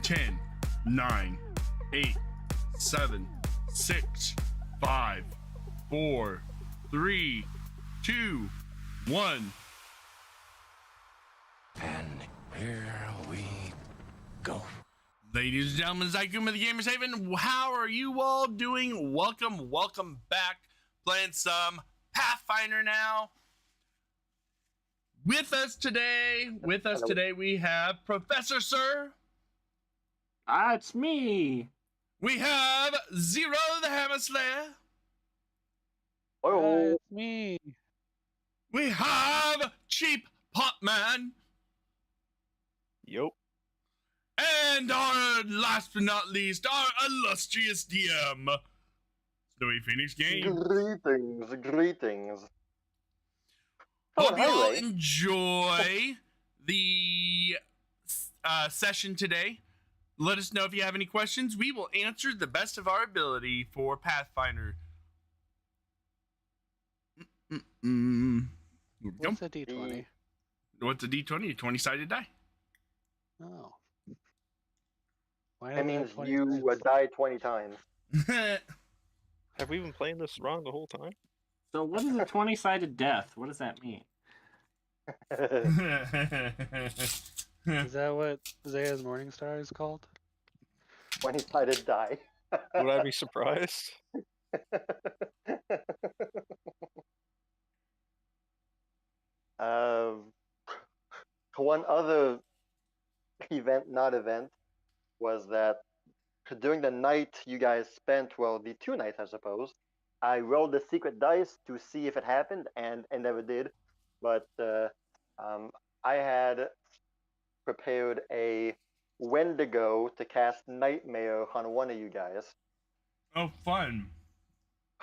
10, 9, 8, 7, 6, 5, 4, 3, 2, 1. And here we go. Ladies and gentlemen, Zykum of the Gamerz Haven, how are you all doing? Welcome back. Playing some Pathfinder now. With us today, we have Professor Sir. It's me. We have Zero the Hammer Slayer. Oh, It's me. We have CheapPopMan. yup. And our last but not least, our illustrious DM, Snowy Phoenix Game. Greetings. Hope you all Ray. enjoy the session today. Let us know if you have any questions. We will answer the best of our ability for Pathfinder. Here we go. What's a D20? What's a D20? A 20-sided die. Oh. Why That do they have means 20 you sides? died 20 times. Have we been playing this wrong the whole time? So what is a 20-sided death? What does that mean? Is that what Zaya's Morningstar is called? 20-sided die. Would I be surprised? One other not event, was that during the night you guys spent, well, the 2 nights, I suppose, I rolled the secret dice to see if it happened, and it never did. But I had prepared a Wendigo to cast Nightmare on one of you guys. Oh, fun.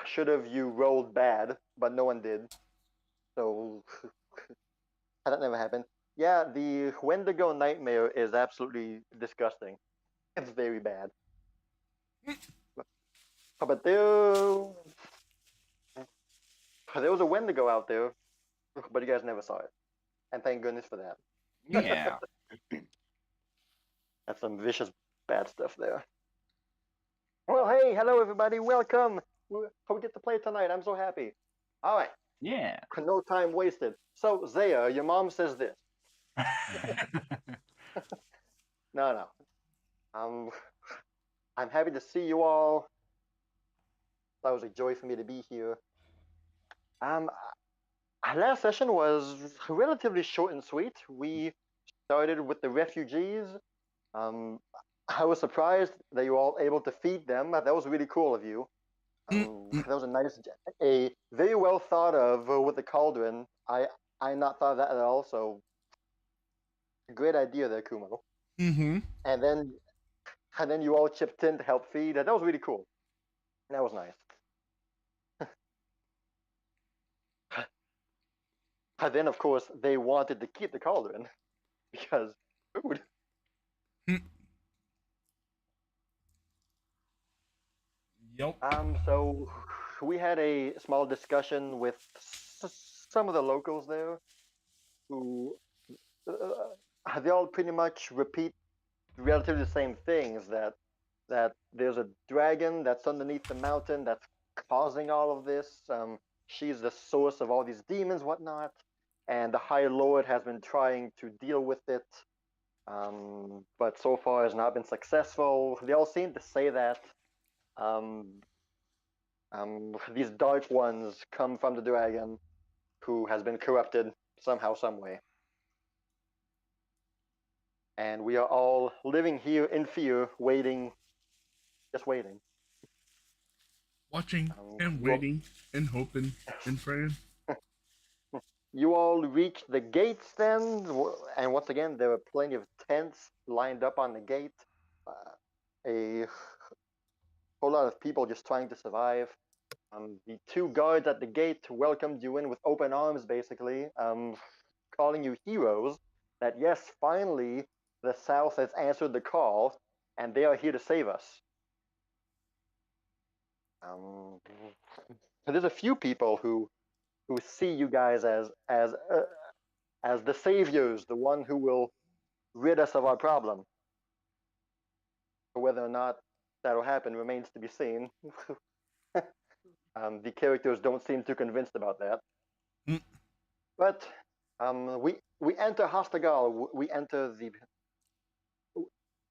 Should have you rolled bad, but no one did. So that never happened. Yeah, the Wendigo Nightmare is absolutely disgusting. It's very bad. But there was a Wendigo out there, but you guys never saw it. And thank goodness for that. Yeah. That's some vicious bad stuff there. Well, hey, hello everybody, welcome. We get to play tonight. I'm so happy. All right, Yeah. no time wasted. So, Zaya, your mom says this. No. I'm happy to see you all. That was a joy for me to be here. Our last session was relatively short and sweet. We started with the refugees. I was surprised that you were all able to feed them. That was really cool of you. That was a very well thought of with the cauldron. I not thought of that at all. So great idea there, Kumo. Mm-hmm. And then you all chipped in to help feed. That was really cool. That was nice. And then, of course, they wanted to keep the cauldron because food. Yep. So we had a small discussion with some of the locals there, who they all pretty much repeat relatively the same things, that there's a dragon that's underneath the mountain that's causing all of this. She's the source of all these demons, whatnot, and the High Lord has been trying to deal with it, but so far has not been successful. They all seem to say that these dark ones come from the dragon, who has been corrupted somehow, some way. And we are all living here in fear, waiting, just waiting. Watching and waiting and hoping and praying. You all reached the gates then, and once again, there were plenty of tents lined up on the gate. A whole lot of people just trying to survive. The 2 guards at the gate welcomed you in with open arms, basically, calling you heroes, that yes, finally, the South has answered the call, and they are here to save us. There's a few people who see you guys as the saviors, the one who will rid us of our problem. Whether or not that'll happen remains to be seen. The characters don't seem too convinced about that. Mm. But we enter Hostagal. We enter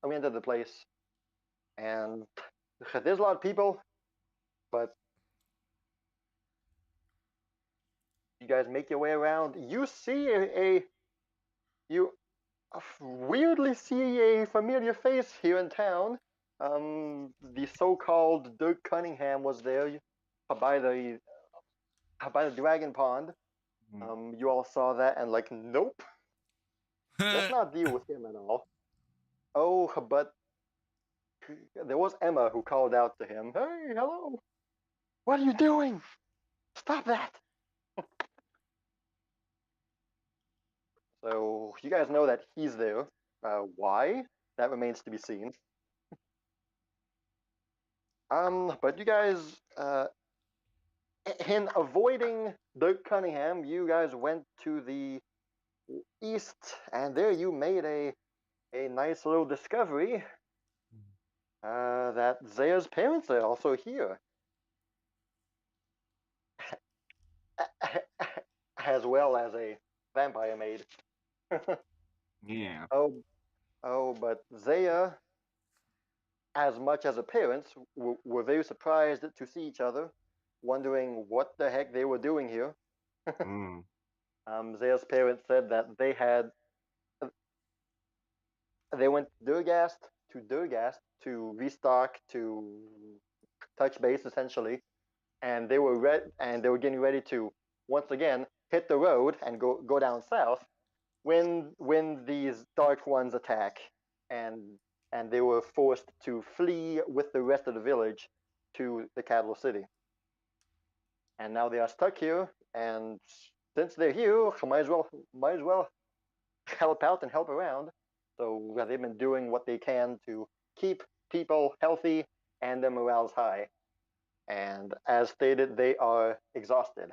the place, and there's a lot of people. But you guys make your way around. You see you weirdly see a familiar face here in town. The so-called Dirk Cunningham was there by the Dragon Pond. You all saw that and like, nope, let's not deal with him at all. Oh, but there was Emma who called out to him, "Hey, hello, what are you doing? Stop that!" So you guys know that he's there. Why? That remains to be seen. But you guys, in avoiding Dirk Cunningham, you guys went to the east, and there you made a nice little discovery that Zaya's parents are also here, as well as a vampire maid. Yeah. Oh, but Zaya, as much as her parents, were very surprised to see each other, wondering what the heck they were doing here. Mm. Zaya's parents said that they went Durgast to restock, to touch base essentially, and they were getting ready to once again hit the road and go down south when these dark ones attack, and they were forced to flee with the rest of the village to the capital city. And now they are stuck here, and since they're here, might as well help out and help around. So they've been doing what they can to keep people healthy and their morales high. And as stated, they are exhausted.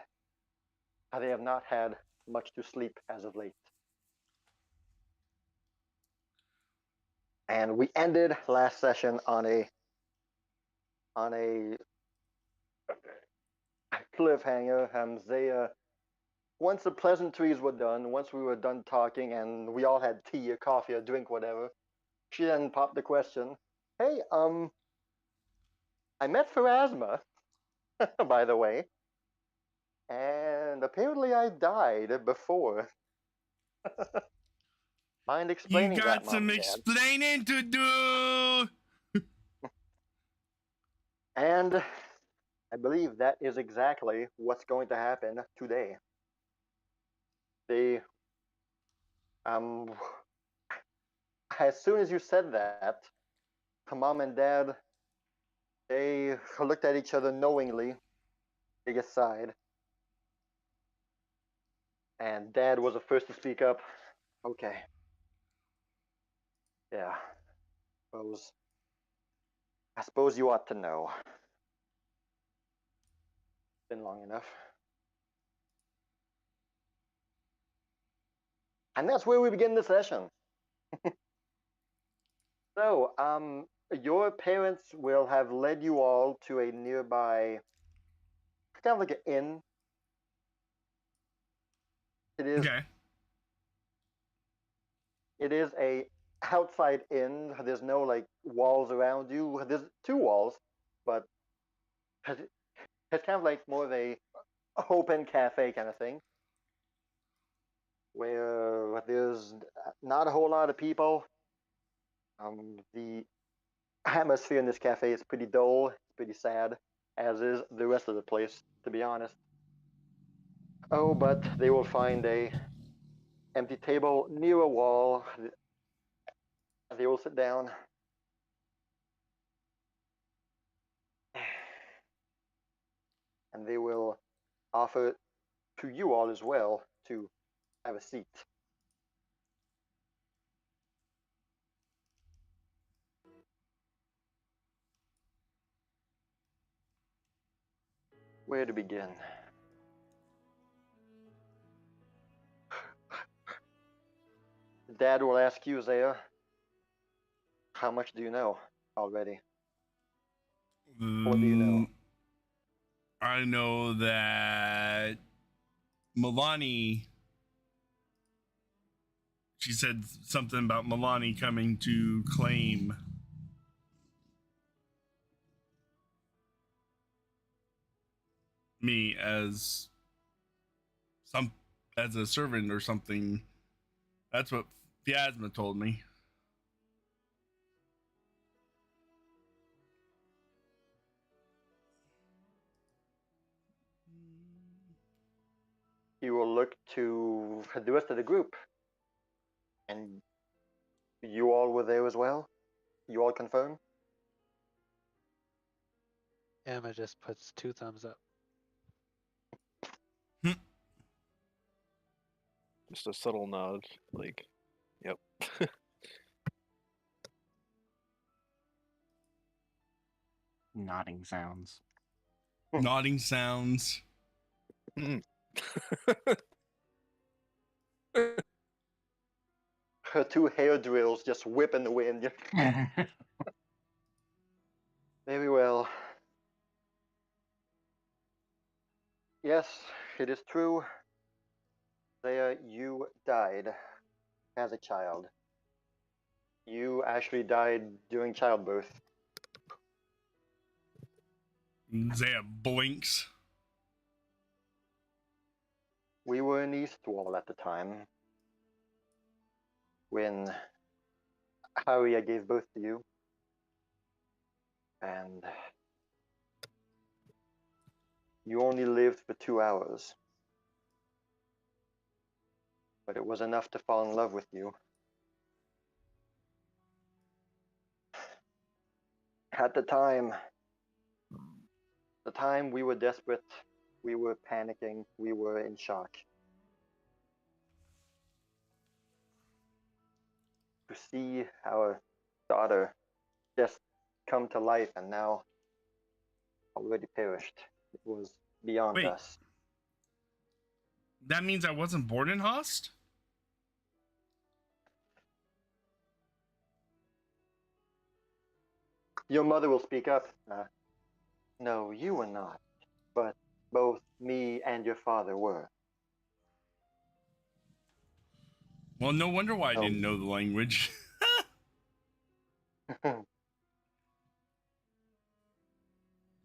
They have not had much to sleep as of late. And we ended last session on a cliffhanger. Zaya, once the pleasantries were done, once we were done talking and we all had tea or coffee or drink, whatever, she then popped the question, "Hey, I met Pharasma, by the way, and apparently I died before." Mind You explaining got that, Mom some and Dad? explaining to do. And I believe that is exactly what's going to happen today. They, as soon as you said that, Mom and Dad, they looked at each other knowingly, big aside, and Dad was the first to speak up. "Okay. Yeah. I suppose you ought to know. Been long enough." And that's where we begin the session. So, your parents will have led you all to a nearby, kind of like an inn. It is. Okay. It is a outside inn. There's no like walls around you. There's two walls, but it's kind of like more of a open cafe kind of thing, where there's not a whole lot of people. The atmosphere in this cafe is pretty dull, it's pretty sad, as is the rest of the place, to be honest. Oh, but they will find a empty table near a wall. They will sit down. And they will offer to you all as well to have a seat. Where to begin? Dad will ask you, Zaya, how much do you know already? What do you know? I know that Milani. She said something about Milani coming to claim me as a servant or something. That's what Fiasma told me. You will look to the rest of the group. And you all were there as well? You all confirm? Emma just puts 2 thumbs up. Just a subtle nod, like, yep. Nodding sounds. Nodding sounds. Her 2 hair drills just whip in the wind. Very well. Yes, it is true. There, you died as a child. You actually died during childbirth. Zaya blinks. We were in Eastwall at the time when Harriet gave birth to you. And you only lived for 2 hours. But it was enough to fall in love with you. At the time we were desperate, we were panicking, we were in shock. To see our daughter just come to life and now already perished, it was beyond Wait. us. That means I wasn't born in Host? Your mother will speak up. No, you were not, but both me and your father were. Well, no wonder why I Oh. didn't know the language.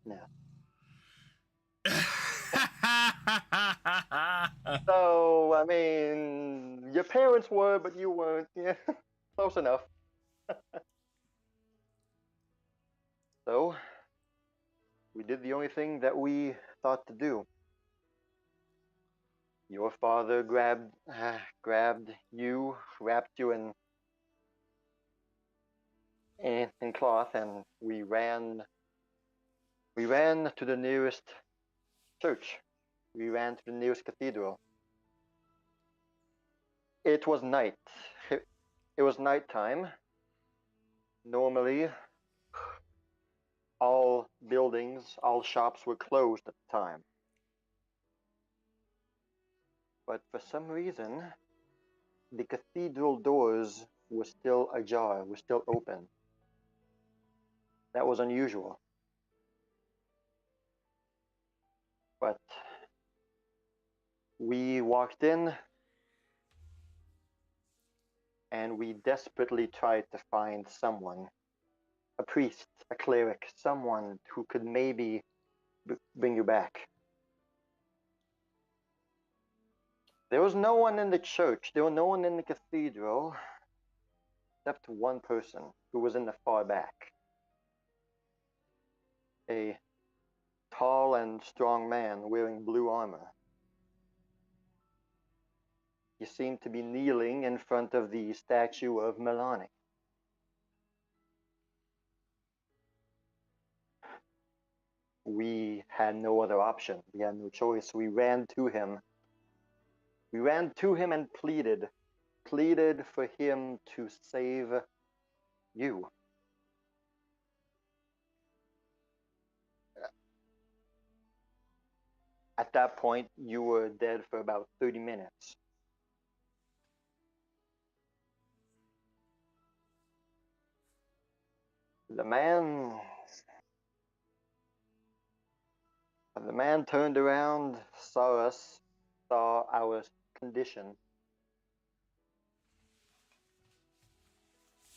No. So, I mean, your parents were, but you weren't. Yeah, close enough. So, we did the only thing that we thought to do. Your father grabbed you, wrapped you in cloth, and we ran to the nearest church. We ran to the nearest cathedral. It was night. It was nighttime. Normally, all buildings, all shops were closed at the time. But for some reason, the cathedral doors were still ajar, were still open. That was unusual. But we walked in and we desperately tried to find someone, a priest, a cleric, someone who could maybe bring you back. There was no one in the church, there was no one in the cathedral, except one person who was in the far back. A tall and strong man wearing blue armor. He seemed to be kneeling in front of the statue of Milani. We had no other option. We had no choice. We ran to him. We ran to him and pleaded for him to save you. At that point, you were dead for about 30 minutes. The man turned around, saw us, saw our condition,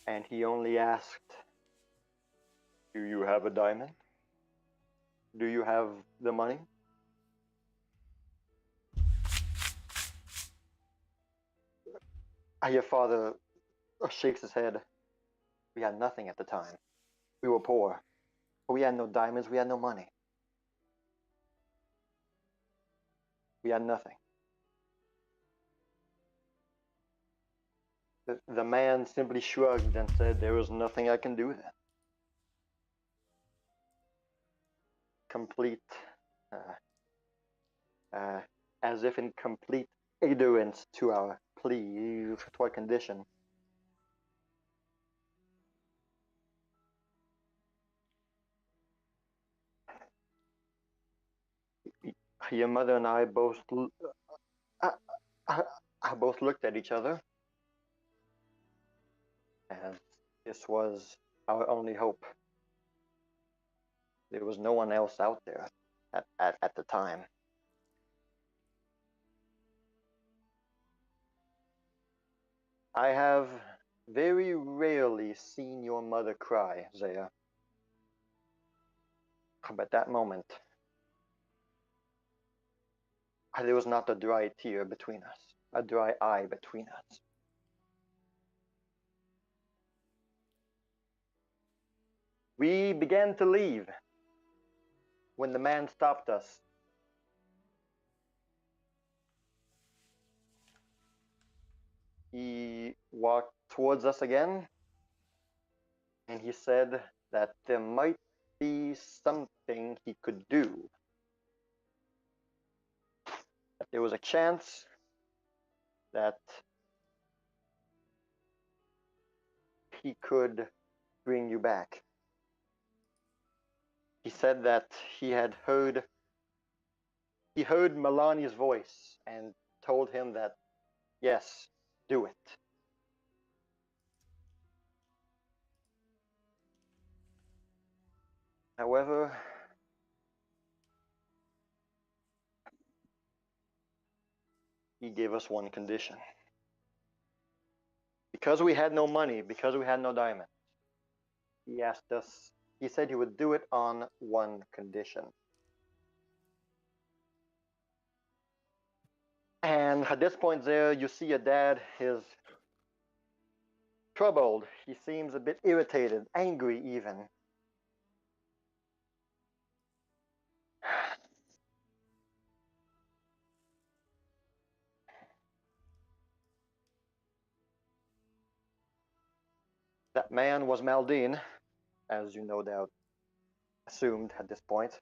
and he only asked, "Do you have a diamond? Do you have the money?" Your father shakes his head. We had nothing at the time. We were poor. We had no diamonds. We had no money. We had nothing. The man simply shrugged and said, "There is nothing I can do then." Complete, as if in complete adherence to our plea, to our condition. Your mother and I both looked at each other, and this was our only hope. There was no one else out there at the time. I have very rarely seen your mother cry, Zaya. But that moment, there was not a dry tear between us, a dry eye between us. We began to leave when the man stopped us. He walked towards us again, and he said that there might be something he could do. That there was a chance that he could bring you back. He said that he heard Milani's voice and told him that, yes, do it. However, he gave us one condition. Because we had no money, because we had no diamond, he said he would do it on one condition. And at this point there, you see your dad is troubled. He seems a bit irritated, angry even. That man was Maldine, as you no doubt assumed at this point.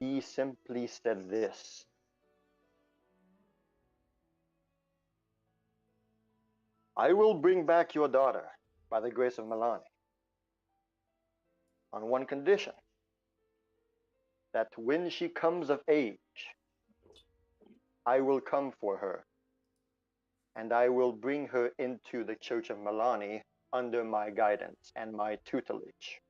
He simply said this: "I will bring back your daughter by the grace of Milani on one condition, that when she comes of age, I will come for her, and I will bring her into the Church of Milani under my guidance and my tutelage.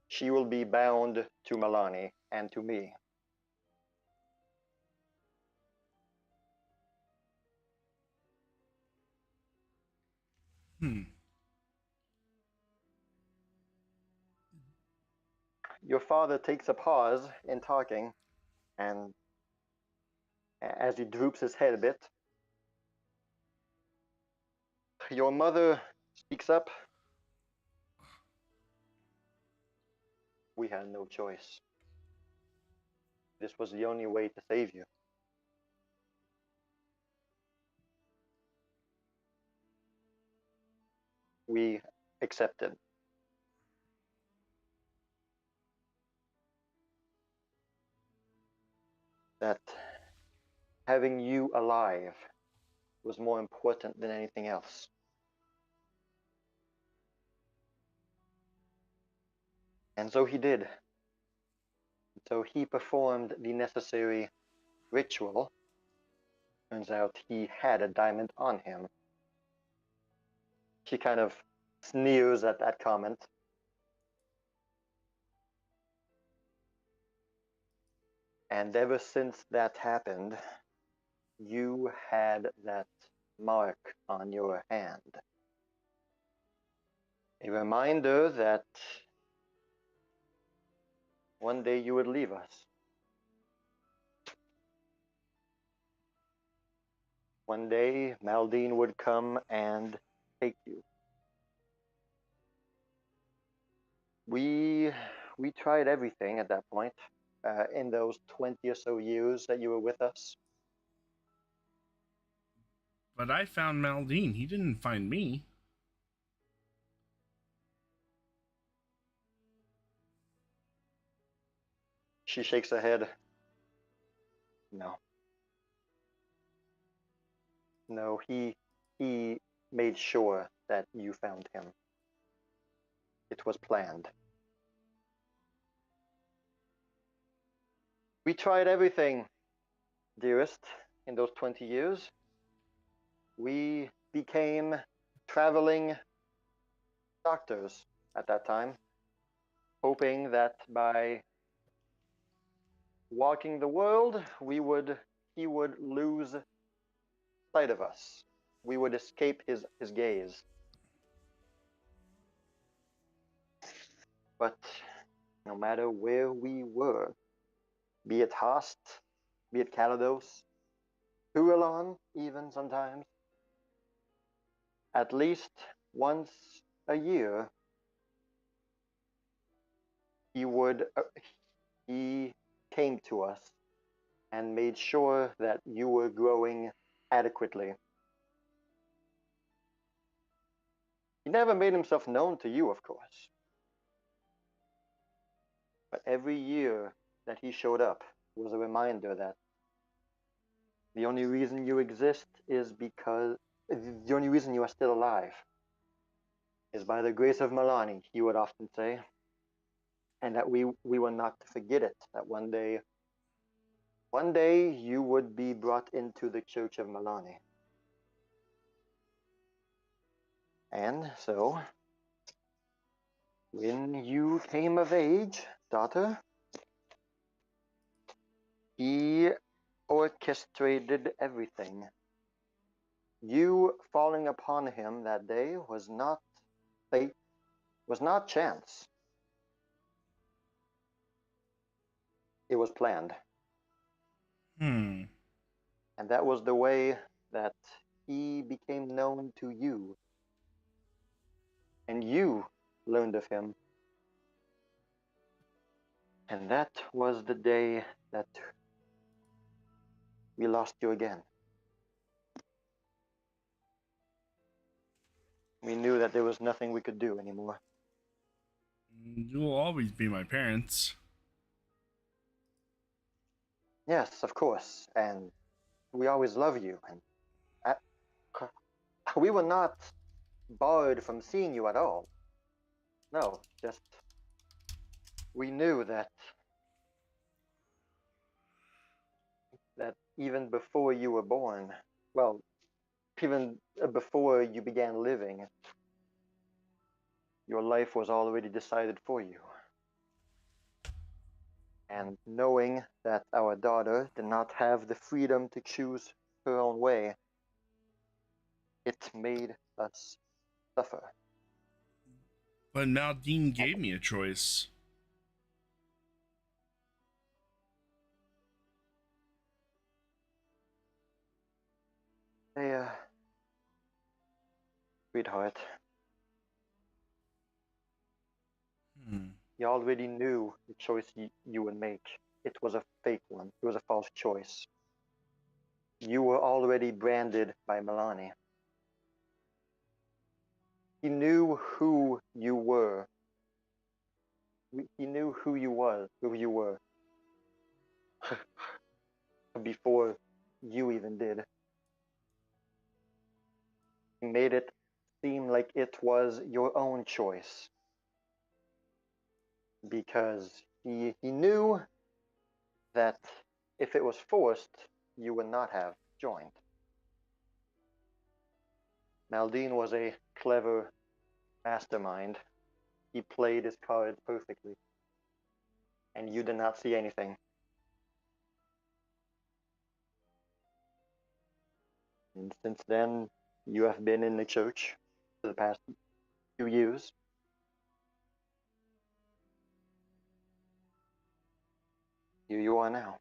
She will be bound to Milani and to me." Your father takes a pause in talking, and as he droops his head a bit, your mother speaks up. "We had no choice. This was the only way to save you. We accepted." That having you alive was more important than anything else. And so he did. So he performed the necessary ritual. Turns out he had a diamond on him, She kind of sneers at that comment. And ever since that happened, you had that mark on your hand. A reminder that one day you would leave us. One day Maldine would come and take you. We tried everything at that point, in those 20 or so years that you were with us. But I found Maldine. He didn't find me. She shakes her head. No. No, he made sure that you found him. It was planned. We tried everything, dearest, in those 20 years. We became traveling doctors at that time, hoping that by walking the world, he would lose sight of us. We would escape his gaze. But no matter where we were, be it Hast, be it Calados, Huelon even sometimes, at least once a year, he came to us and made sure that you were growing adequately. He never made himself known to you, of course. But every year that he showed up was a reminder that the only reason you exist is because the only reason you are still alive is by the grace of Milani, he would often say. And that we were not to forget it, that one day you would be brought into the Church of Milani. And so, when you came of age, daughter, he orchestrated everything. You falling upon him that day was not fate, was not chance. It was planned. Hmm. And that was the way that he became known to you. And you learned of him. And that was the day that we lost you again. We knew that there was nothing we could do anymore. You will always be my parents. Yes, of course. And we always love you. And we were not barred from seeing you at all. No, just we knew that even before you were born, well, even before you began living, your life was already decided for you. And knowing that our daughter did not have the freedom to choose her own way, it made us suffer. But Maldine gave me a choice. Hey, sweetheart, you already knew the choice you would make. It was a fake one. It was a false choice. You were already branded by Milani. He knew who you were. He knew who you were before you even did. He made it seem like it was your own choice. Because he knew that if it was forced, you would not have joined. Maldine was a clever mastermind. He played his cards perfectly. And you did not see anything. And since then, you have been in the church for the past few years. Here you are now.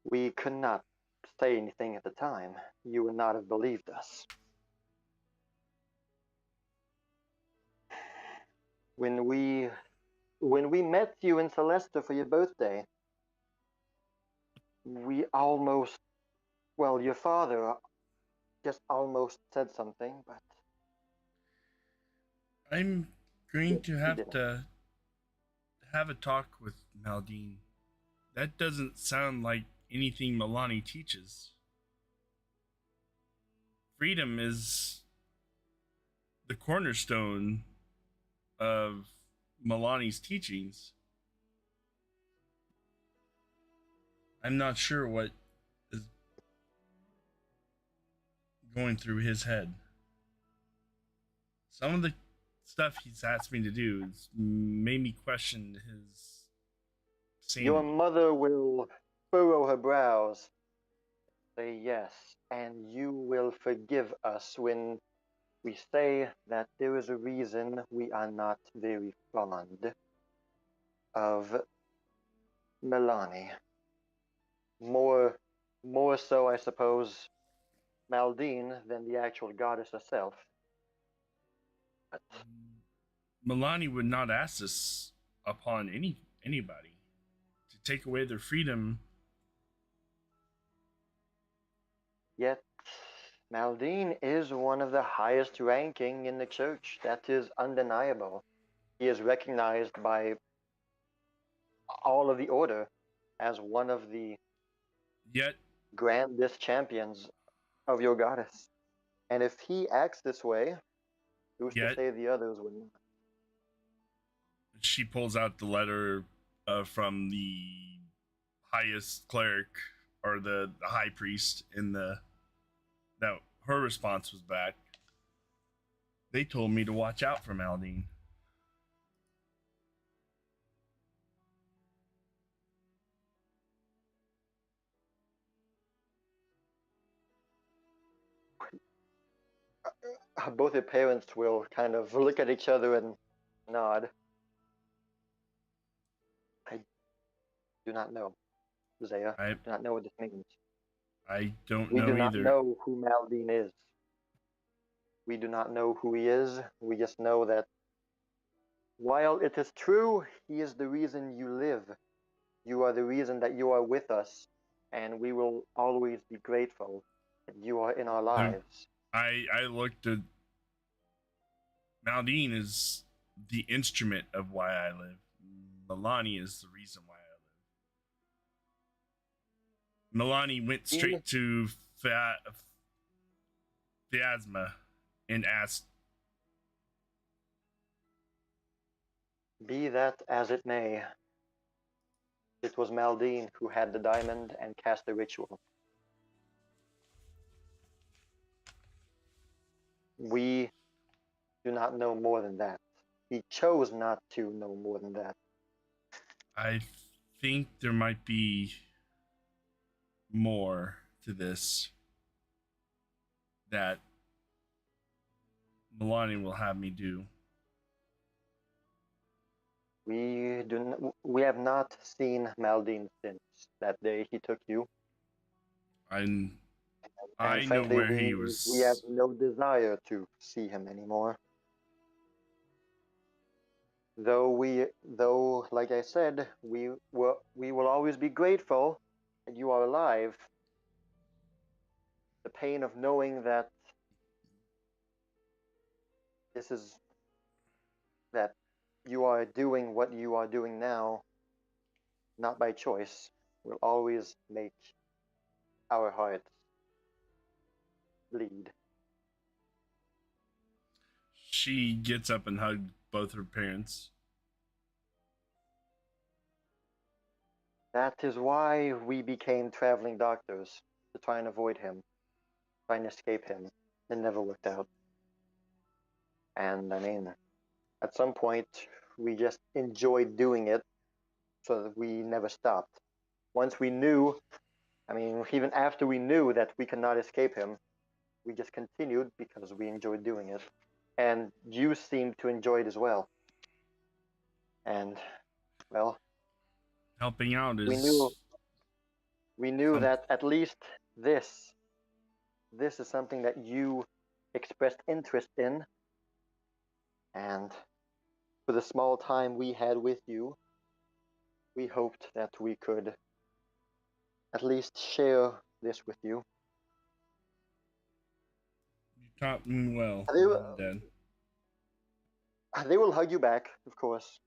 We could not say anything at the time. You would not have believed us. When we met you in Celesta for your birthday, we almost, well, your father just almost said something, but I'm going to he have didn't. to have a talk with Maldine. That doesn't sound like anything Milani teaches. Freedom is the cornerstone of Milani's teachings. I'm not sure what is going through his head. Some of the stuff he's asked me to do has made me question his sanity. Your mother will furrow her brows, say yes, and you will forgive us when we say that there is a reason we are not very fond of Milani. More so, I suppose, Maldine than the actual goddess herself. But Milani would not ask this upon anybody to take away their freedom. yet, Maldine is one of the highest ranking in the church. That is undeniable. He is recognized by all of the order as one of the Yet grandest champions of your goddess. And if he acts this way, who's to Yet- say the others would not? she pulls out the letter from the highest cleric or the high priest in the. Now her response was back. They told me to watch out for Maldine. Both your parents will kind of look at each other and nod. I do not know, Zaya. I do not know what this means. don't We know do not either. know who Maldine is. We do not know who he is. We just know that while it is true, he is the reason you live. You are the reason that you are with us, and we will always be grateful that you are in our lives. I looked at Maldine is the instrument of why I live. Milani is the reason why I live. Milani went straight to Phantasma and asked, Be that as it may, it was Maldine who had the diamond and cast the ritual. We do not know more than that. He chose not to know more than that. I think there might be more to this that Milani will have me do. We have not seen Maldine since that day he took you. I know frankly, where he was. We have no desire to see him anymore. Though, like I said, we will always be grateful that you are alive. The pain of knowing that that you are doing what you are doing now, not by choice, will always make our hearts bleed. She gets up and hugs both her parents. That is why we became traveling doctors. to try and avoid him, try and escape him. It never worked out. And I mean, at some point, we just enjoyed doing it so that we never stopped. Once we knew, I mean, even after we knew that we could not escape him, we just continued because we enjoyed doing it. And you seemed to enjoy it as well. And, well, Helping out is we knew some- that at least this is something that you expressed interest in. And for the small time we had with you, we hoped that we could at least share this with you. you taught me well, They, Dad. they will hug you back, of course.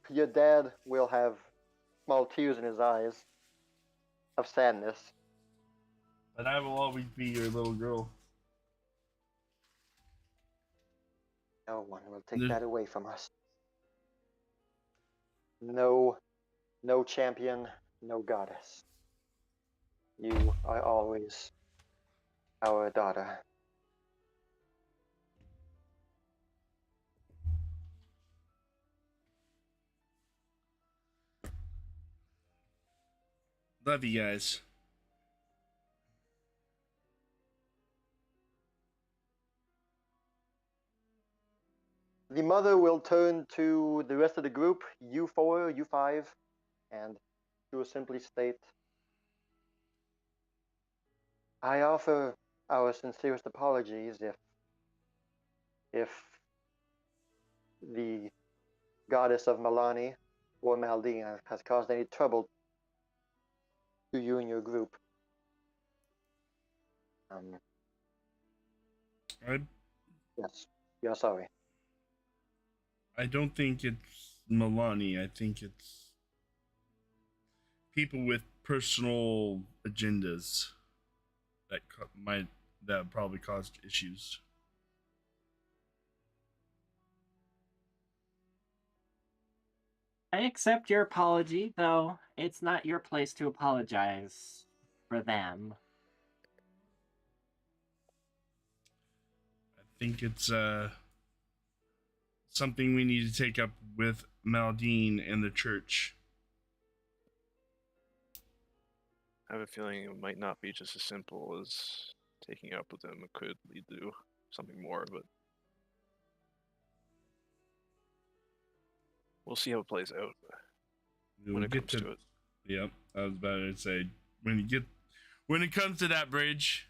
Your dad will have small tears in his eyes of sadness. But I will always be your little girl. No one will take There's- that away from us. No champion, no goddess. You are always our daughter. Love you guys. The mother will turn to the rest of the group, you four, you five, and she will simply state, I offer our sincerest apologies if the goddess of Milani or Maldina has caused any trouble to you and your group. I Yes, we are sorry. I don't think it's Milani. I think it's people with personal agendas that probably caused issues. I accept your apology, though it's not your place to apologize for them. I think it's something we need to take up with Maldine and the church. I have a feeling it might not be just as simple as taking it up with them. It could lead to something more, but we'll see how it plays out when it comes to it. Yep, I was about to say when it comes to that bridge.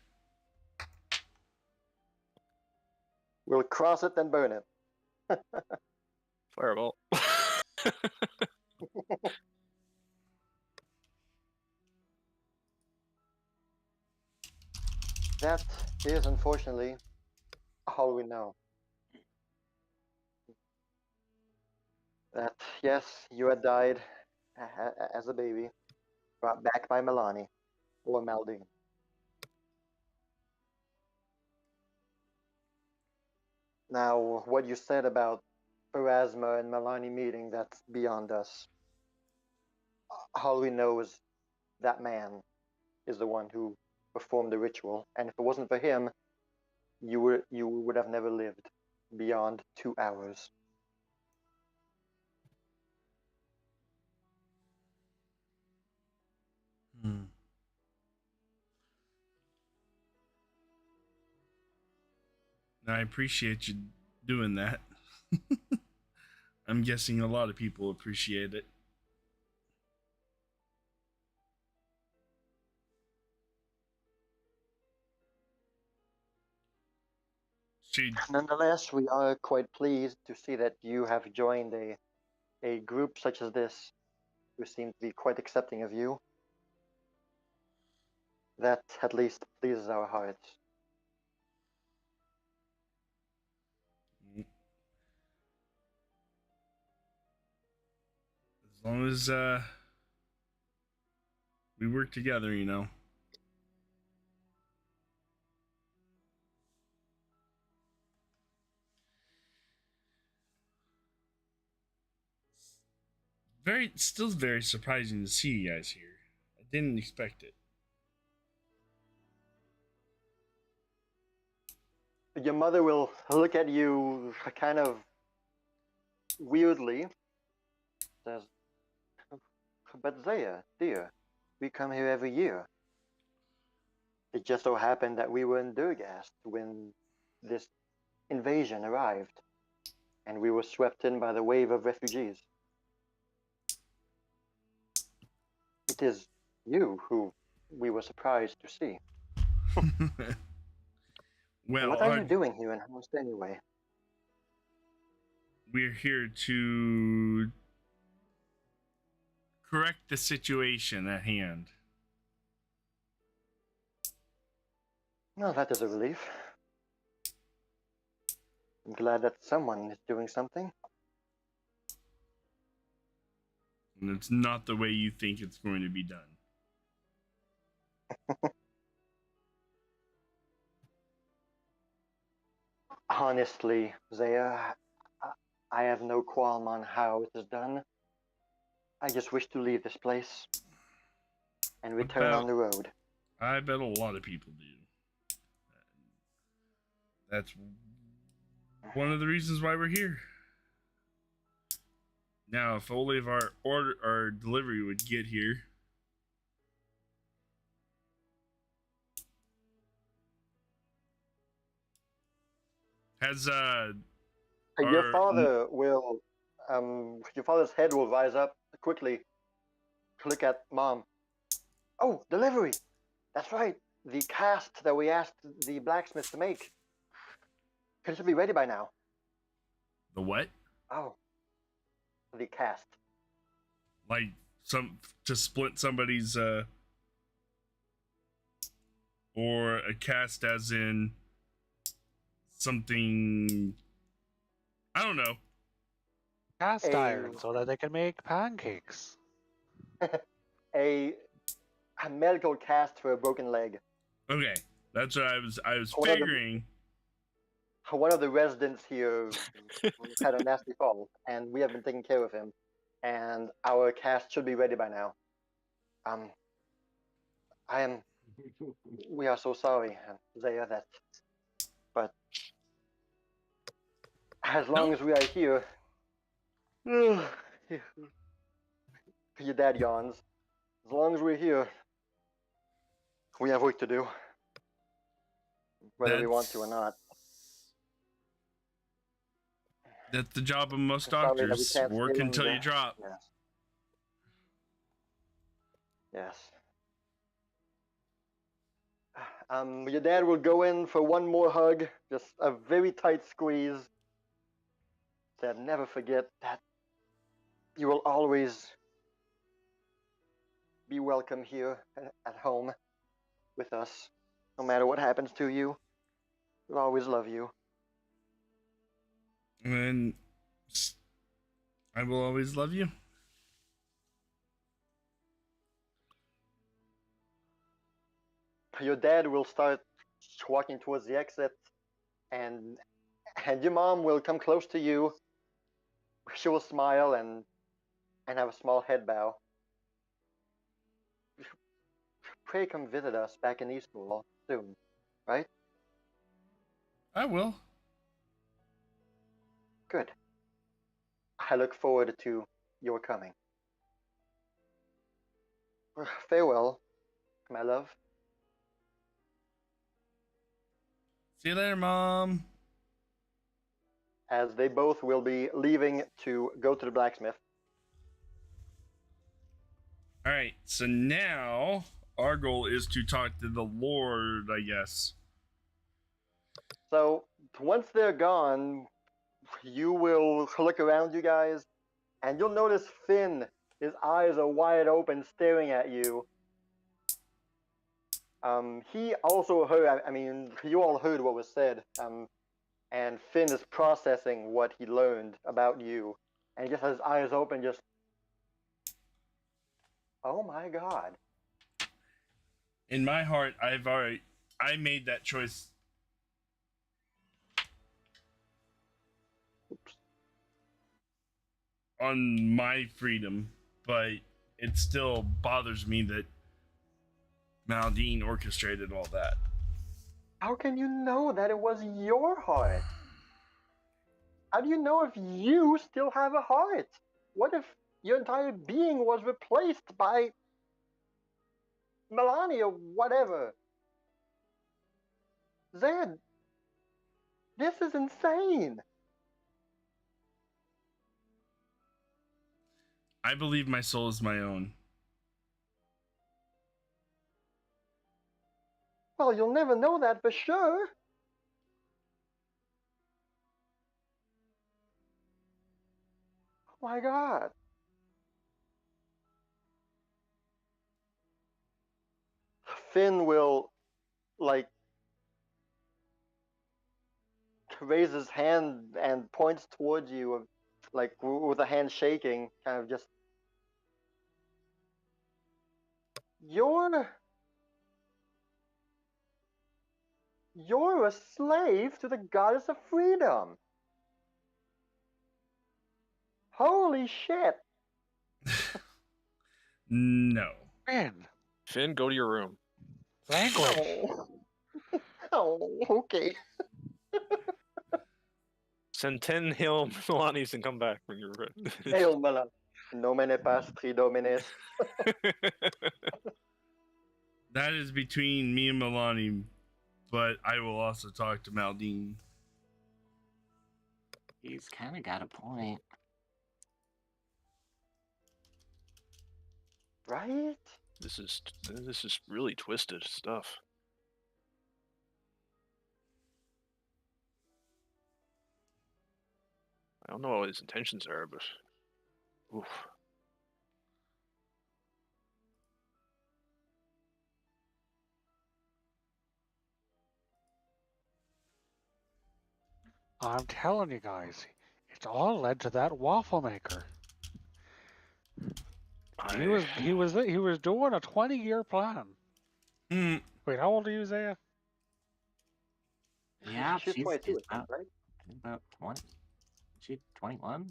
We'll cross it, then burn it. Fireball. That is unfortunately all we know. That, yes, you had died as a baby, brought back by Milani or Maldine. Now, what you said about Pharasma and Milani meeting, that's beyond us. All we know is that man is the one who performed the ritual, and if it wasn't for him, you would have never lived beyond 2 hours. I appreciate you doing that. I'm guessing a lot of people appreciate it. Nonetheless, we are quite pleased to see that you have joined a group such as this, who seem to be quite accepting of you. That at least pleases our hearts. As long as we work together, you know. Still very surprising to see you guys here. I Didn't expect it. Your mother will look at you kind of weirdly. Says, "But Zaya, dear, we come here every year. It just so happened that we were in Durgast when this invasion arrived, and we were swept in by the wave of refugees. It is you who we were surprised to see. Well, What are you doing here in house anyway?" we're here to correct the situation at hand. Well, that is a relief. I'm glad that someone is doing something. And it's not the way you think it's going to be done. Honestly, Zaya, I have no qualm on how it is done. I just wish to leave this place and return on the road. I bet a lot of people do. That's one of the reasons why we're here. Now, if only if our delivery would get here. Has Your father will, your father's head will rise up quickly. Look at Mom. Oh, delivery! That's right. The cast that we asked the blacksmith to make. It should be ready by now. the what? Oh, the cast. Like some to split somebody's or a cast as in something, I don't know. Cast iron so that they can make pancakes. a medical cast for a broken leg. Okay, that's what I was One of the- figuring. One of the residents here had a nasty fall, and we have been taking care of him. And our cast should be ready by now. We are so sorry, Zaya, that. But as long as we are here, your dad yawns. As long as we're here, we have work to do, whether we want to or not. That's the job of most Sorry that we doctors. can't Work stay until in you drop. Yes. Yes. Your dad will go in for one more hug, just a very tight squeeze. Said, never forget that you will always be welcome here at home with us. No matter what happens to you, we'll always love you. And I will always love you. Your dad will start walking towards the exit, and your mom will come close to you. She will smile and have a small head bow. Pray come visit us back in Eastwall soon, right? I will. Good. I look forward to your coming. Farewell, my love. See you later, Mom. As they both will be leaving to go to the blacksmith. All right, so now our goal is to talk to the Lord, I guess. So once they're gone, you will look around you guys, and you'll notice Finn. His eyes are wide open, staring at you. He also heard. I mean, you all heard what was said. And Finn is processing what he learned about you, and he just has his eyes open, just. Oh my God. In my heart, I made that choice. Oops. On my freedom, but it still bothers me that Maldine orchestrated all that. How can you know that it was your heart? How do you know if you still have a heart? What if your entire being was replaced by Melania, whatever? Zed, this is insane. I believe my soul is my own. Well, you'll never know that for sure. Oh my god. Finn will, like, raise his hand and points towards you, like, with a hand shaking, kind of just. You're a slave to the goddess of freedom. Holy shit. No. Man, Finn, go to your room. language. Oh, okay. Send 10 Hail Milanis and come back when you're ready. Hail Mala. Nomine pastri domines. That is between me and Milani, but I will also talk to Maldine. He's kind of got a point. Right? This is really twisted stuff. I don't know what his intentions are, but oof. I'm telling you guys, it's all led to that waffle maker. He was doing a 20-year plan. Mm, Wait, how old are you, Zaya? Yeah, She's she's 22, I think, about, right? about 20. She 21?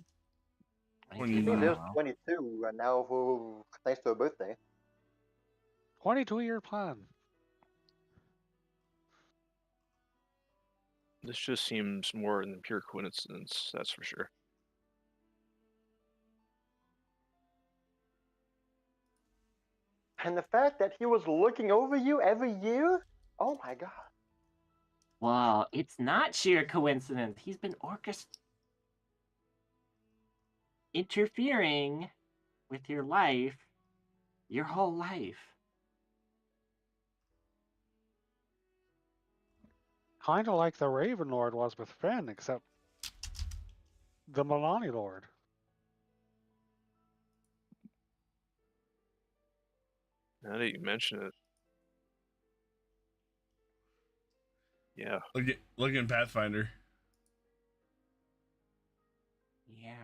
She 21. was 22, and now thanks to her birthday. 22-year plan. This just seems more than pure coincidence, that's for sure. And the fact that he was looking over you every year? Oh my god. Well, it's not sheer coincidence. He's been interfering with your life, your whole life. Kind of like the Raven Lord was with Finn, except the Milani Lord. Now that you mention it, yeah. Look in Pathfinder. Yeah,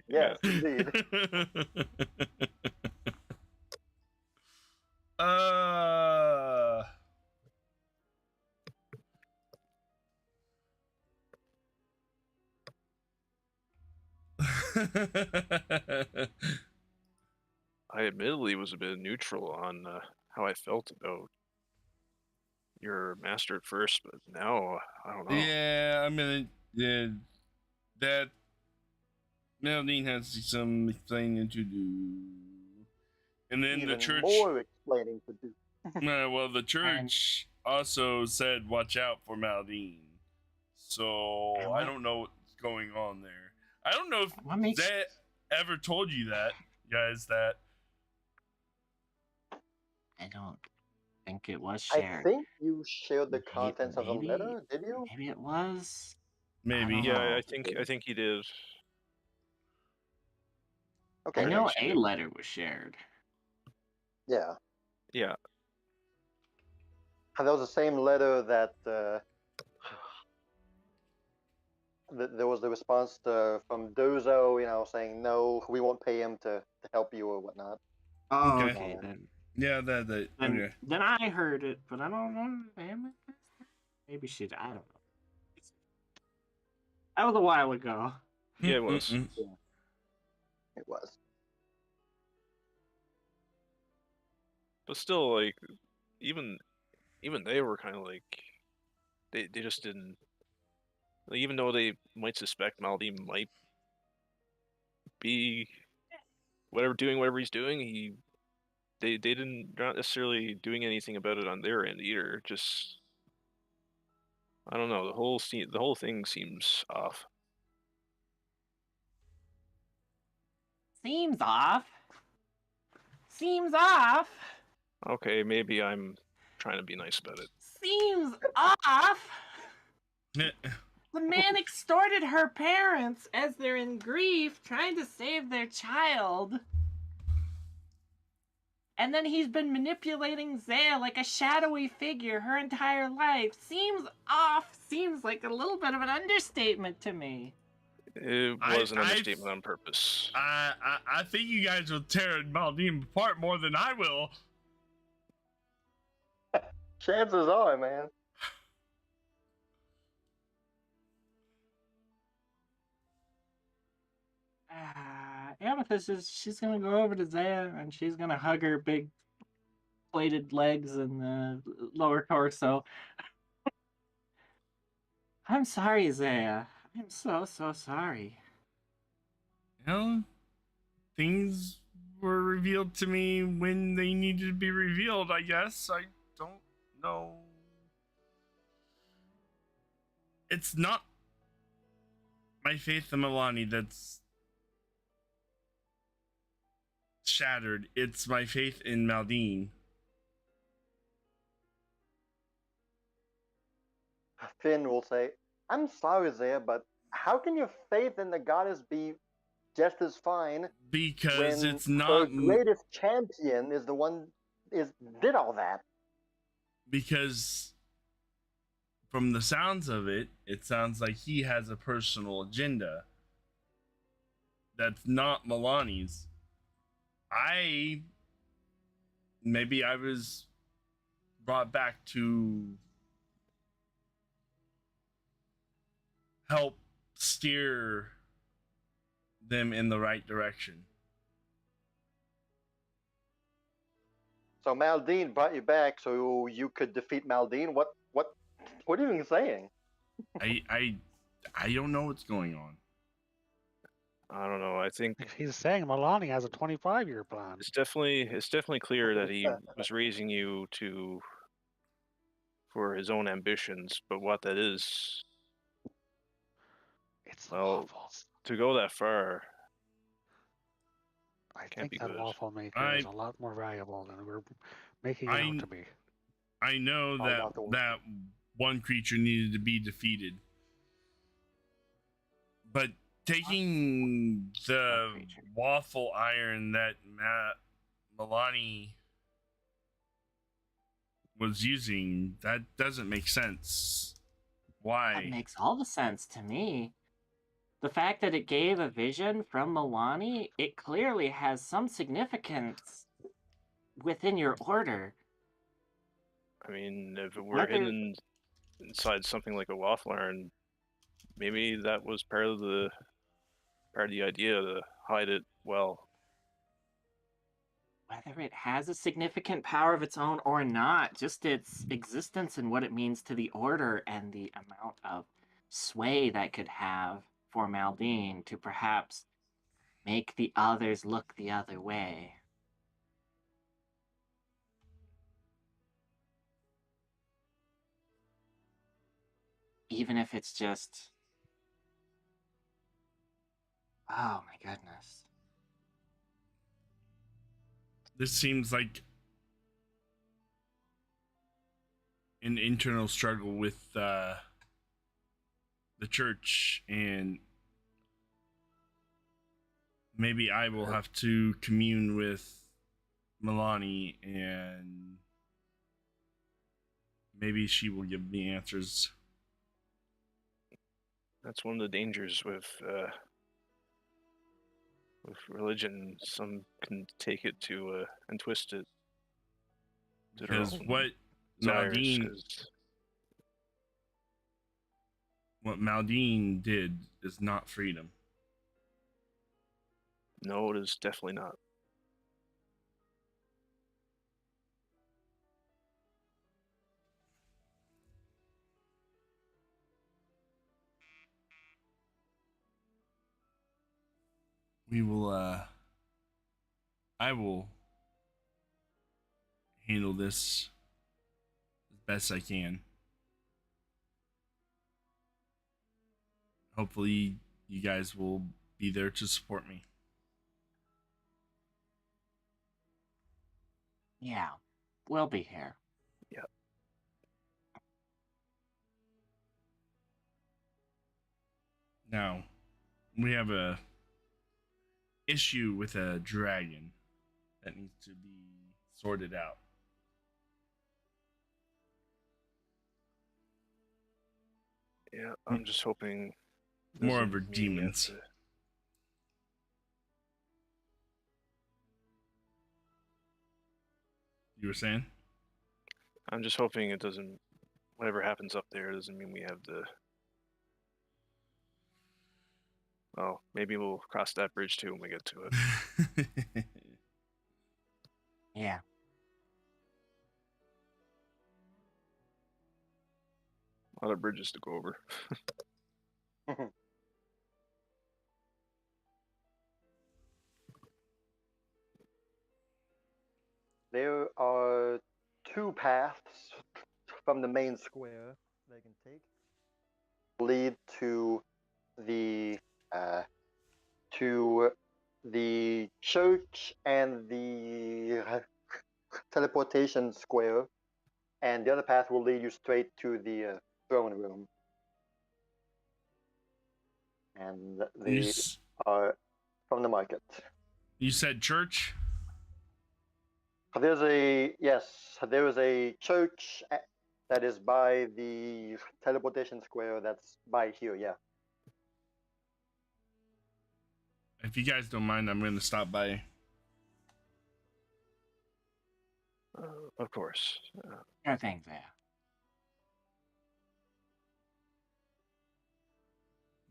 Yes, indeed. uh. I admittedly was a bit neutral on how I felt about your master at first, but now I don't know. Yeah, I mean, yeah, that Maldine has some explaining to do, and then Even the church. more explaining to do. Well, the church also said, "Watch out for Maldine." So I don't know what's going on there. I don't know if Zed ever told you that, guys. That I don't think it was shared. I think you shared the contents of the letter, did you? Maybe it was. maybe. Yeah, I think he did. Okay. I know mentioned a it. letter was shared. Yeah. Yeah. And that was the same letter that there was the response from Dozo, saying no, we won't pay him to help you or whatnot. Oh, Okay. okay then. Yeah, that. Okay. Then I heard it, but I don't know. Maybe she. I don't know. That was a while ago. Yeah, it was. Mm-mm. It was. But still, like, even they were kind of like, they just didn't. Like, even though they might suspect Maldine might be whatever he's doing, they didn't, not necessarily doing anything about it on their end either. Just, I don't know, the whole thing seems off. Seems off. Seems off. Okay, maybe I'm trying to be nice about it. Seems off. Eh, The man extorted her parents as they're in grief trying to save their child. And then he's been manipulating Zaya like a shadowy figure her entire life. Seems off. Seems like a little bit of an understatement to me. It was an understatement on purpose. I think you guys will tear Maldine apart more than I will. Chances are, man. Amethyst she's gonna go over to Zaya and she's gonna hug her big plated legs and lower torso. I'm sorry, Zaya. I'm so sorry. Well, things were revealed to me when they needed to be revealed, I guess. I don't know. It's not my faith in Milani that's shattered. It's my faith in Maldine. Finn will say, I'm sorry, Zaya, but how can your faith in the goddess be just as fine Because when it's not her greatest champion is the one did all that? Because from the sounds of it, it sounds like he has a personal agenda that's not Milani's. Maybe I was brought back to help steer them in the right direction. So Maldine brought you back so you could defeat Maldine? What are you even saying? I don't know what's going on. I don't know. I think He's saying Milani has a 25-year plan. it's definitely clear that he was raising you for his own ambitions, but what that is, It's the well, waffles. to go that far, I can't think be that good. waffle maker is a lot more valuable than we're making it out to be. I know All that about the that one creature needed to be defeated, but taking the creature? waffle iron that Milani was using, that doesn't make sense. Why? That makes all the sense to me. The fact that it gave a vision from Milani, it clearly has some significance within your order. I mean, if it were hidden inside something like a waffle iron, maybe that was part of the idea, to hide it well. Whether it has a significant power of its own or not, just its existence and what it means to the order and the amount of sway that could have for Maldine to perhaps make the others look the other way. Even if it's just... Oh my goodness. This seems like an internal struggle with the church, and maybe I will have to commune with Milani, and maybe she will give me answers. That's one of the dangers with religion. Some can take it to and twist it to their Because own what desires, Maldine did is not freedom. No, it is definitely not. We will I will handle this as best I can. Hopefully you guys will be there to support me. Yeah, we'll be here. Yeah. Now, we have a issue with a dragon that needs to be sorted out. Yeah, I'm just hoping. More of doesn't our mean we have demons. to- You were saying? I'm just hoping it doesn't. Whatever happens up there doesn't mean we have to. Well, maybe we'll cross that bridge too when we get to it. Yeah. A lot of bridges to go over. There are two paths from the main square they can take. Lead to the church and the teleportation square, and the other path will lead you straight to the throne room. And they are from the market. You said church? There is a church that is by the teleportation square that's by here, yeah. If you guys don't mind, I'm going to stop by. Of course. Sure thing there.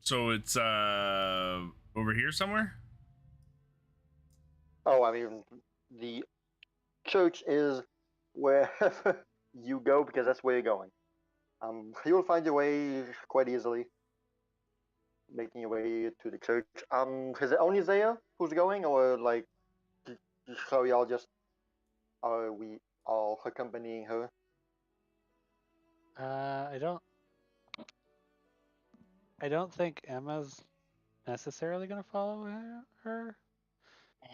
So it's over here somewhere? Oh, I mean, the church is wherever you go because that's where you're going. You'll find your way quite easily, making your way to the church. Is it only Zaya who's going, or like, so y'all just are we all accompanying her? I don't think Emma's necessarily going to follow her.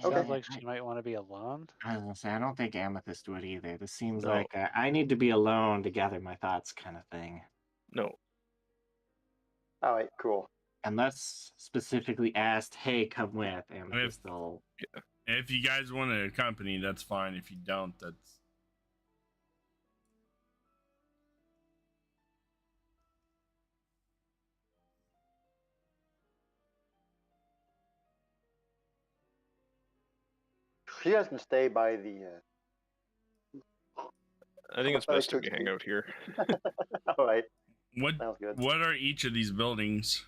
Okay. Sounds like she might want to be alone. I was gonna say, I don't think Amethyst would either. This seems No. like I need to be alone to gather my thoughts kind of thing. No. All right, cool. Unless specifically asked, hey, come with Amethyst. They'll... If you guys want to accompany, that's fine. If you don't, that's... You guys can stay by the. I think it's best if we church. hang out here. All right, What sounds good. What are each of these buildings?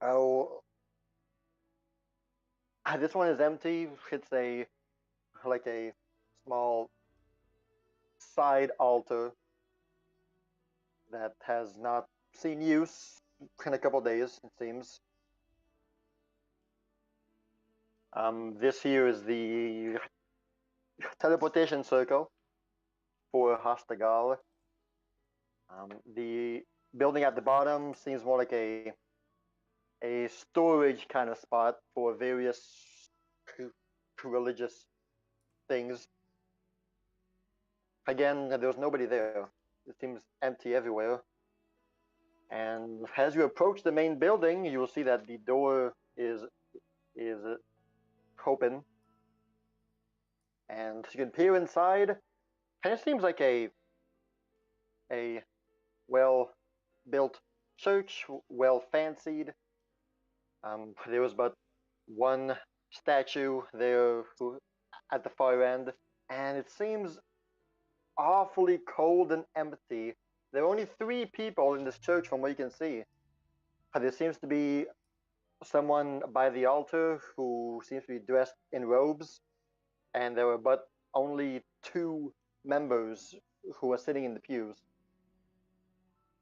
Oh, this one is empty. It's a small side altar that has not seen use in a couple days, it seems. This here is the teleportation circle for Hastagal. The building at the bottom seems more like a storage kind of spot for various religious things. Again, there's nobody there. It seems empty everywhere. And as you approach the main building, you will see that the door is open, and you can peer inside. And it seems like a well-built church, well fancied. There was but one statue there at the far end, and it seems awfully cold and empty. There are only 3 people in this church from what you can see. There seems to be someone by the altar who seems to be dressed in robes, and there were but only 2 members who were sitting in the pews.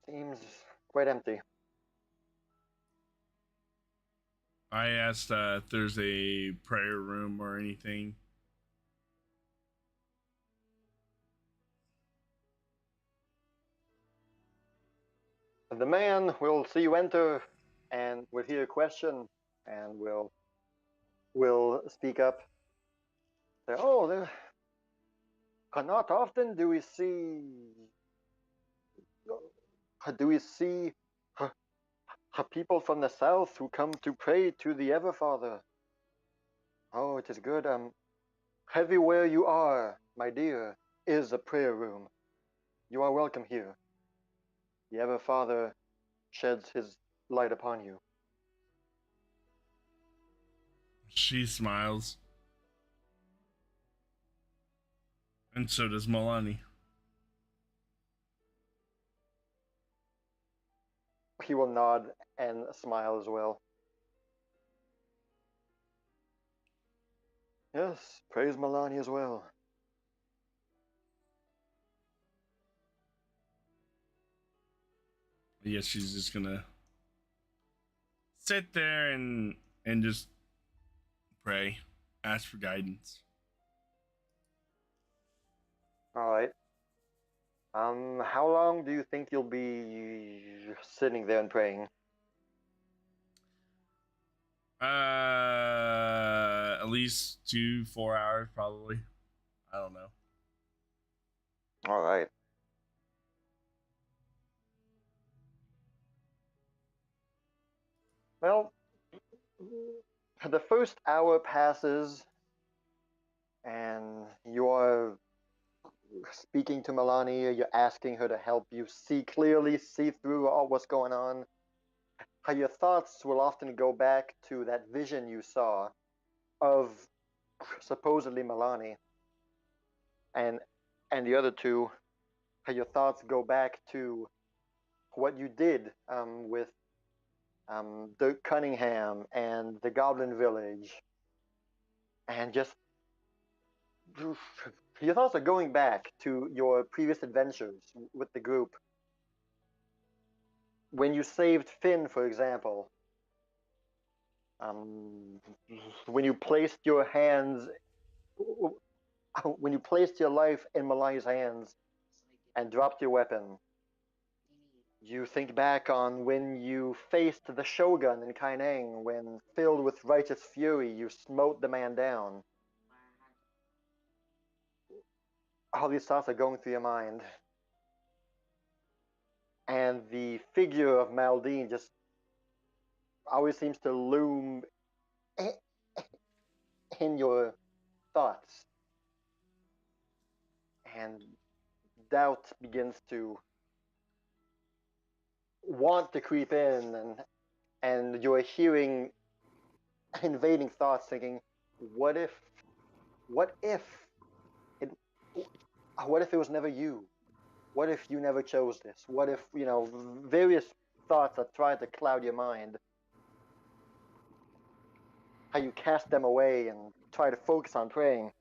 Seems quite empty. I asked if there's a prayer room or anything. The man will see you enter and will hear a question and will speak up. Say, oh, there, not often do we see people from the south who come to pray to the Everfather. Oh, it is good. Everywhere you are, my dear, is a prayer room. You are welcome here. The Everfather sheds his light upon you. She smiles. And so does Milani. He will nod and smile as well. Yes, praise Milani as well. Yes, she's just gonna sit there and just pray, ask for guidance. All right. How long do you think you'll be sitting there and praying? At least 2-4 hours, probably. I don't know. All right. Well, the first hour passes, and you are speaking to Milani. You're asking her to help you see clearly, see through all what's going on. How your thoughts will often go back to that vision you saw of supposedly Milani, and the other two. How your thoughts go back to what you did with Dirk Cunningham and the Goblin Village, and just your thoughts are going back to your previous adventures with the group. When you saved Finn, for example, when you placed your hands, when you placed your life in Malai's hands and dropped your weapon, you think back on when you faced the Shogun in Kaineng, when filled with righteous fury, you smote the man down. All these thoughts are going through your mind. And the figure of Maldine just always seems to loom in your thoughts. And doubt begins to want to creep in, and you're hearing invading thoughts thinking, what if it was never you? What if you never chose this? What if, various thoughts that try to cloud your mind. How you cast them away and try to focus on praying.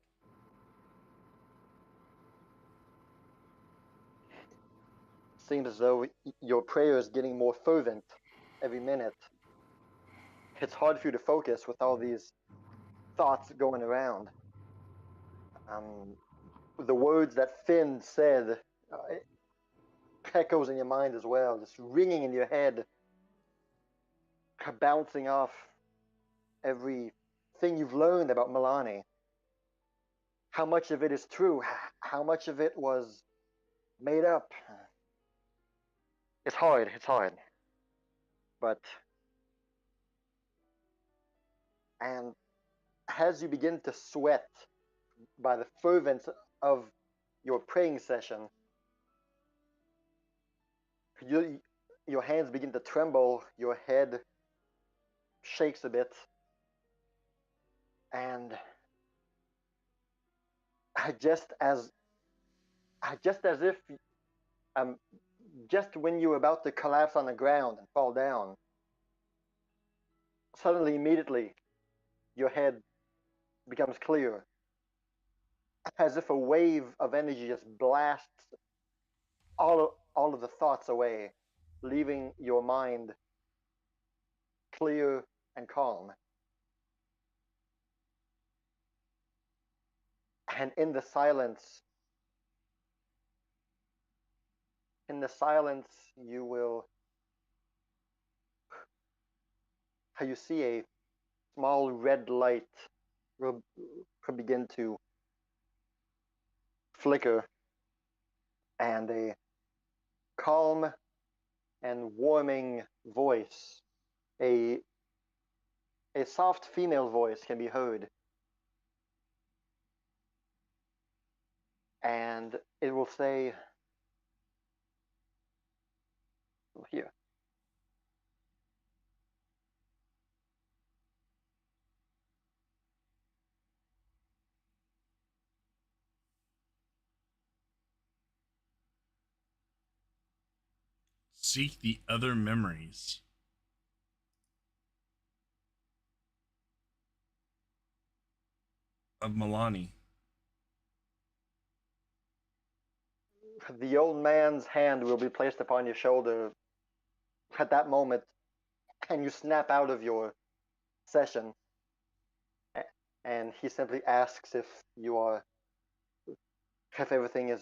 Seems as though your prayer is getting more fervent every minute. It's hard for you to focus with all these thoughts going around. The words that Finn said echoes in your mind as well, just ringing in your head, bouncing off everything you've learned about Milani. How much of it is true? How much of it was made up? It's hard. But, and as you begin to sweat by the fervence of your praying session, your hands begin to tremble, your head shakes a bit, and just as if just when you're about to collapse on the ground and fall down, suddenly, immediately, your head becomes clear, as if a wave of energy just blasts all of the thoughts away, leaving your mind clear and calm. And in the silence, you see a small red light will begin to flicker, and a calm and warming voice, a a soft female voice can be heard, and it will say, here, Seek the other memories of Milani. the old man's hand will be placed upon your shoulder at that moment, and you snap out of your session, and he simply asks if everything is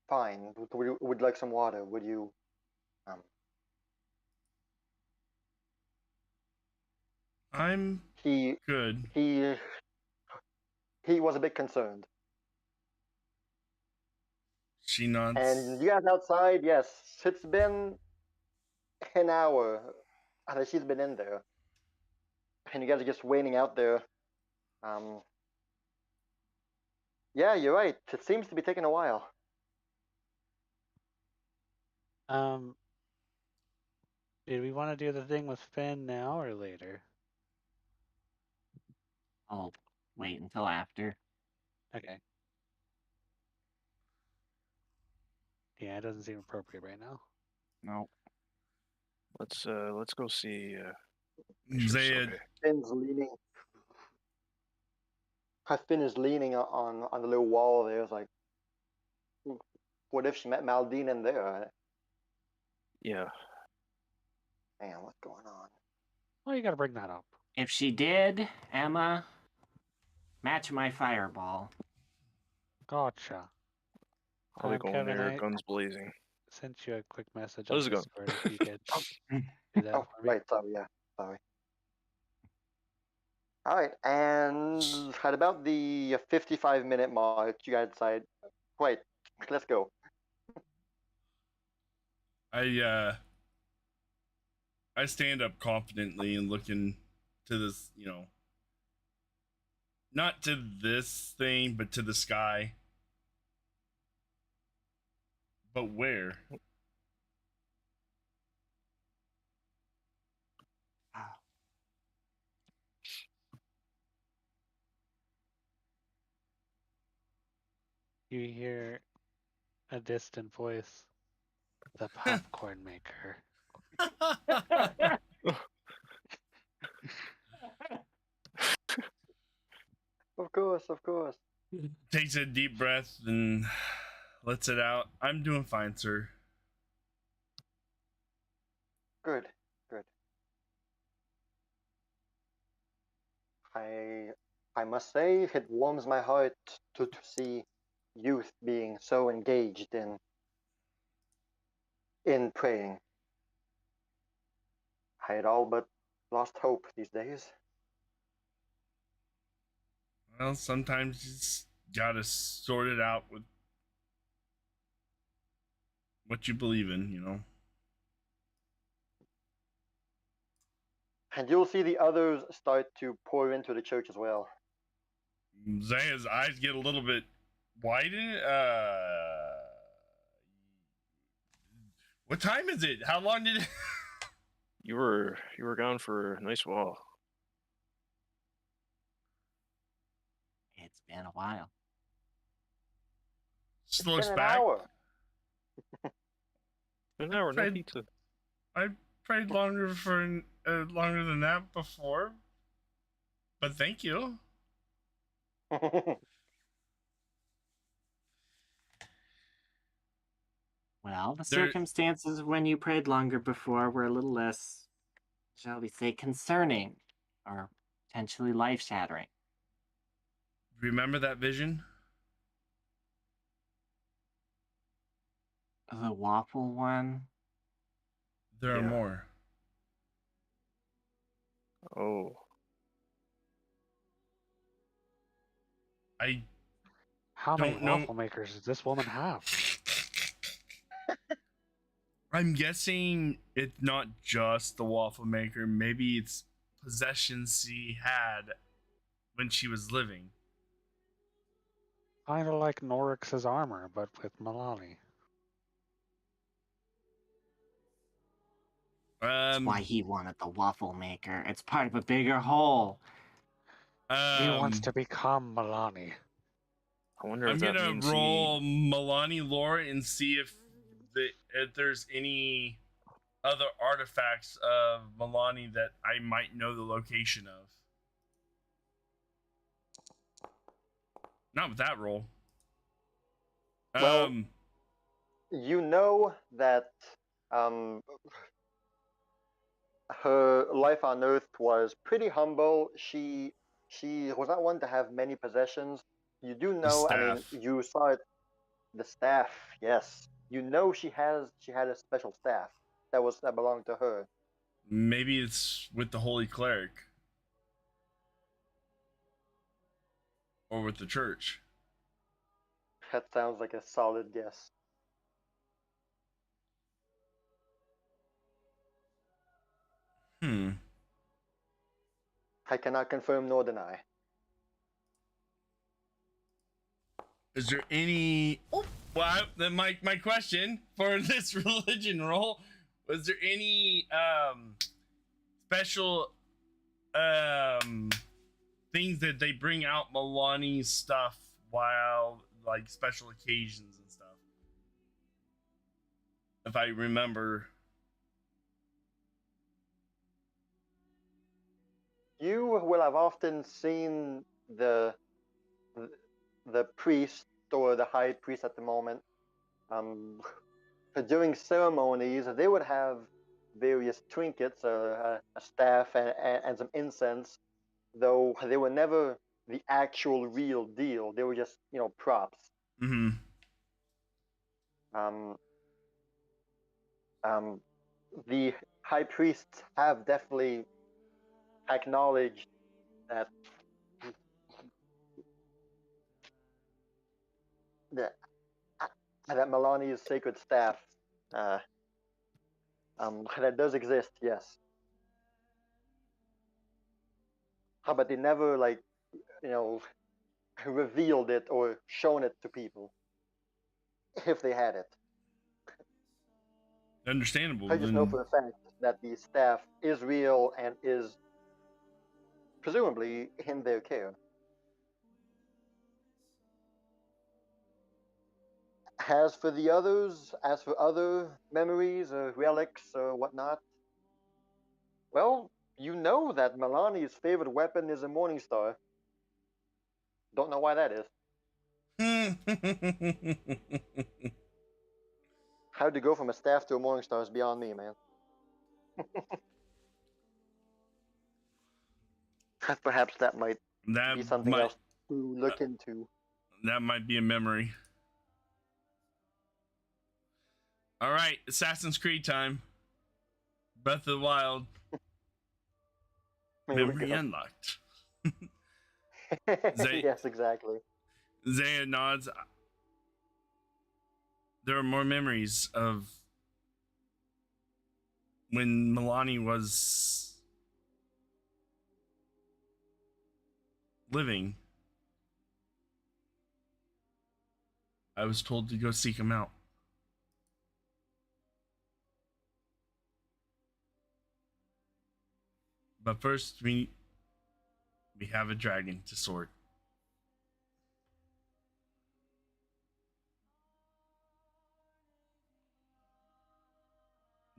fine. Would you like some water? Would you? Um, I'm he good. he he was a bit concerned. She nods. And you guys outside, yes, it's been an hour that she's been in there, and you guys are just waiting out there. Um, yeah, you're right. It seems to be taking a while. Did we want to do the thing with Finn now or later? I'll wait until after. Okay. Yeah, it doesn't seem appropriate right now. No. Let's go see. Make sure it's Zayed, okay. Finn's leaning. Finn is leaning on the little wall there. It's like, what if she met Maldine in there? Yeah. Man, what's going on? Well, you gotta bring that up. If she did, Emma, match my fireball. Gotcha. I'll be going Kevin, there, I guns blazing. sent you a quick message How's on it going? Discord if you could do that Oh, for me. right. Sorry. Yeah. Sorry. All right, and at about the 55-minute mark, you guys decide, wait, let's go. I stand up confidently and look into this, not to this thing, but to the sky. But where? You hear a distant voice. The popcorn maker. Of course, of course. Takes a deep breath and lets it out. I'm doing fine, sir. Good, good. I must say, it warms my heart to see youth being so engaged in praying. I had all but lost hope these days. Well, sometimes you just gotta sort it out with what you believe in. And you'll see the others start to pour into the church as well. Zaya's eyes get a little bit widened. What time is it? How long did it? You were gone for a nice while. It's been a while. It's Looks been an back. hour. An hour, no Tried- pizza. I prayed longer for longer than that before, but thank you. Well, the There, circumstances when you prayed longer before were a little less, shall we say, concerning or potentially life-shattering. remember that vision? The waffle one? There are Yeah. more. Oh. I How many don't know. waffle makers does this woman have? I'm guessing it's not just the waffle maker. Maybe it's possessions she had when she was living. Kind of like Norix's armor, but with Milani. That's why he wanted the waffle maker. It's part of a bigger whole. He wants to become Milani. I wonder I'm if that gonna means roll Milani lore and see if there's any other artifacts of Milani that I might know the location of. Not with that roll. Well, you know that her life on Earth was pretty humble. She was not one to have many possessions. You do know. I mean, staff. you saw it. The staff, yes. You know she had a special staff that belonged to her. Maybe it's with the Holy Cleric. Or with the church. That sounds like a solid guess. I cannot confirm nor deny. Is there any... Oh, well, then my question for this religion roll, was there any special things that they bring out Milani's stuff while, like, special occasions and stuff? If I remember. You will have often seen the priest or the high priest at the moment. During ceremonies, they would have various trinkets, a staff, and some incense, though they were never the actual real deal. They were just, props. Mm-hmm. The high priests have definitely acknowledged that that Milani's sacred staff that does exist, yes. But they never revealed it or shown it to people if they had it. Understandable. I just know for a fact that the staff is real and is presumably in their care. As for the others, as for other memories or relics or whatnot, well, you know that Milani's favorite weapon is a Morning Star. Don't know why that is. How to go from a staff to a Morning Star is beyond me, man. Perhaps that might be something else to look into. That might be a memory. All right, Assassin's Creed time. Breath of the Wild. Memory unlocked. Yes, exactly. Zaya nods. There are more memories of when Milani was living. I was told to go seek him out. But first, we have a dragon to sort.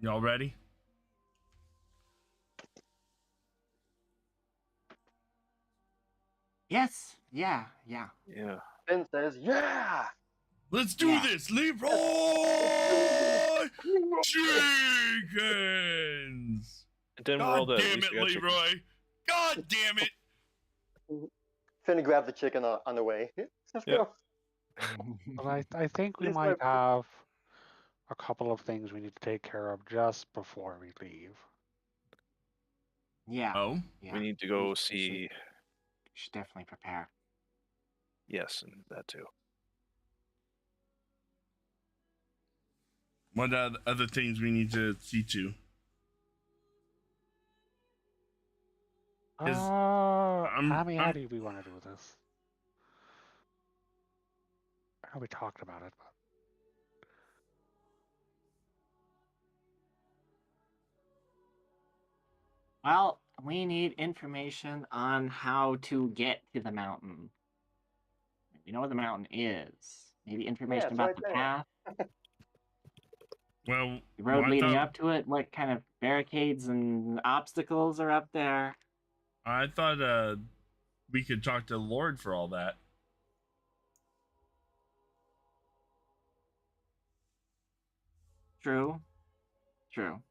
Y'all ready? Yes. Yeah. Yeah. Finn says, "Yeah." Let's do Yeah. this, Leroy Jenkins. And then we're all God dead. At damn least it, we got chicken. Leroy. God damn it. Finn grabbed the chicken on the way. Let's Yep. go. But I think we This might might- have a couple of things we need to take care of just before we leave. Yeah. Oh, Yeah. We need to go We see. should definitely prepare. Yes, and that too. what are the other things we need to see to? Is- Amy, how I'm- do we want to do this? I know we talked about it, but Well, we need information on how to get to the mountain. We know where the mountain is. Maybe information it's about right the there. path, well, the road I leading thought- up to it, what kind of barricades and obstacles are up there. I thought we could talk to the Lord for all that. True. True.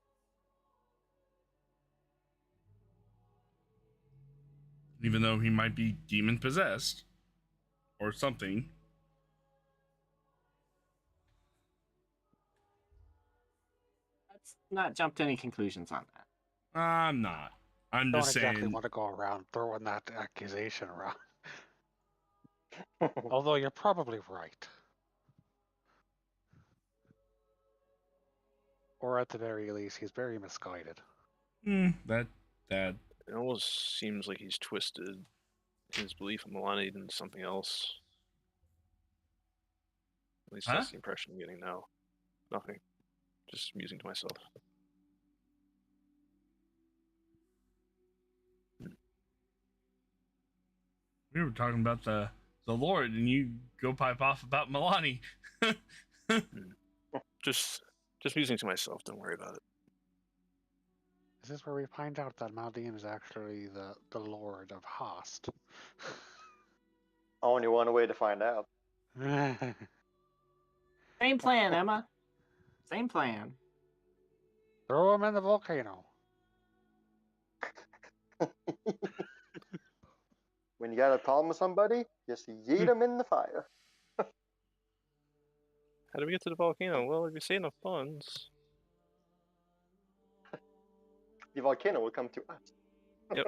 Even though he might be demon possessed or something. Let's not jump to any conclusions on that. I'm not. I'm don't just exactly saying. want to go around throwing that accusation around. Although you're probably right. Or at the very least, he's very misguided. That It almost seems like he's twisted his belief in Milani into something else. At least that's the impression I'm getting now. Nothing. Just musing to myself. we were talking about the Lord, and you go pipe off about Milani. Just musing to myself. Don't worry about it. Is this where we find out that Maldine is actually the Lord of Host? Only one way to find out. Same plan, Emma. Same plan. Throw him in the volcano. When you got a problem with somebody, just yeet them in the fire. How do we get to the volcano? Well, if you say enough funds. The volcano will come to us.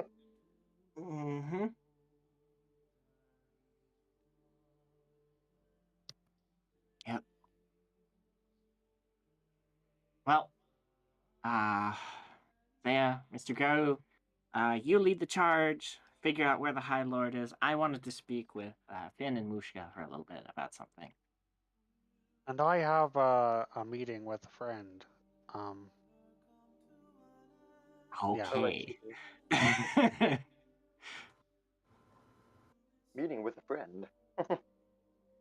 Mm-hmm. Yep. Well, there, Mr. Garou, you lead the charge, figure out where the High Lord is. I wanted to speak with Finn and Mushka for a little bit about something. And I have a meeting with a friend. Okay. Meeting with a friend.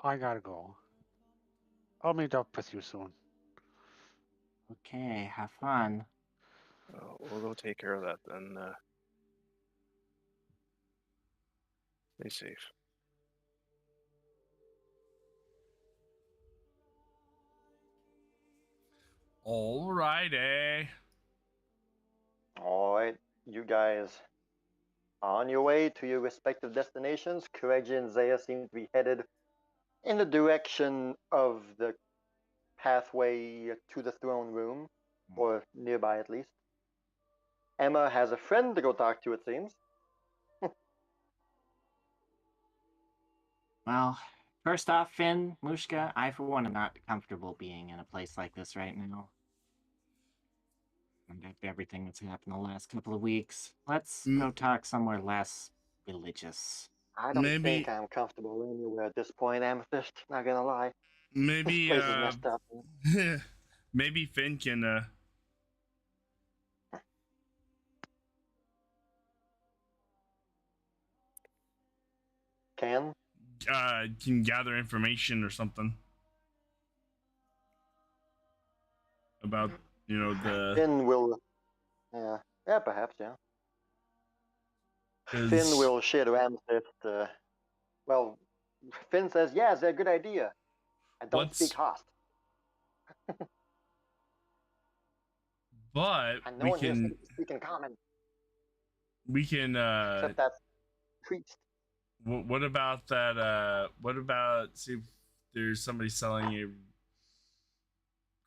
I gotta go. I'll meet up with you soon. Okay, have fun. We'll go take care of that then. Stay safe. Alrighty. All right, you guys on your way to your respective destinations. Kireji and Zaya seem to be headed in the direction of the pathway to the throne room, or nearby at least. Emma has a friend to go talk to, it seems. Well, first off, Finn, Mushka, I for one am not comfortable being in a place like this right now. And after everything that's happened the last couple of weeks, let's go talk somewhere less religious. I don't Maybe- think I'm comfortable anywhere at this point, Amethyst. Not gonna lie. Maybe This place is messed up. maybe Finn can Can? can gather information or something about the Finn will. Yeah, perhaps, yeah. 'cause- Finn will share to Amethyst Well, Finn says, yeah, it's a good idea. I don't speak Host. But And no we one here can seems to speak in common, uh except that priest. what about that what about see if there's somebody selling a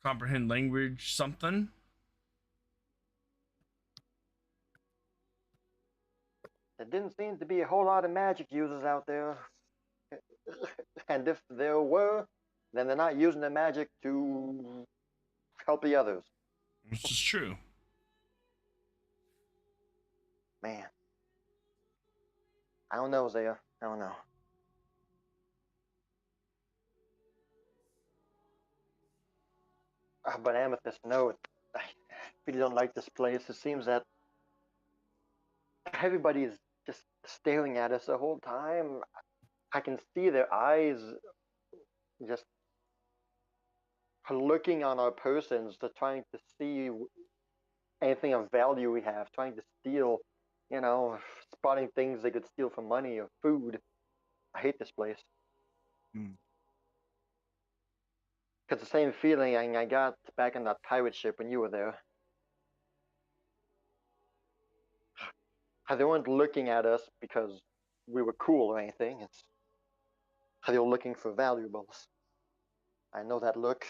comprehend language something? There didn't seem to be a whole lot of magic users out there. And if there were, then they're not using the magic to help the others. Which is true. Man. I don't know, Zaya. I don't know. But Amethyst, no, I really don't like this place. It seems that everybody is just staring at us the whole time. I can see their eyes just looking on our persons, to trying to see anything of value we have, trying to steal, spotting things they could steal for money or food. I hate this place. It's the same feeling I got back in that pirate ship when you were there. They weren't looking at us because we were cool or anything. It's how they were looking for valuables. I know that look.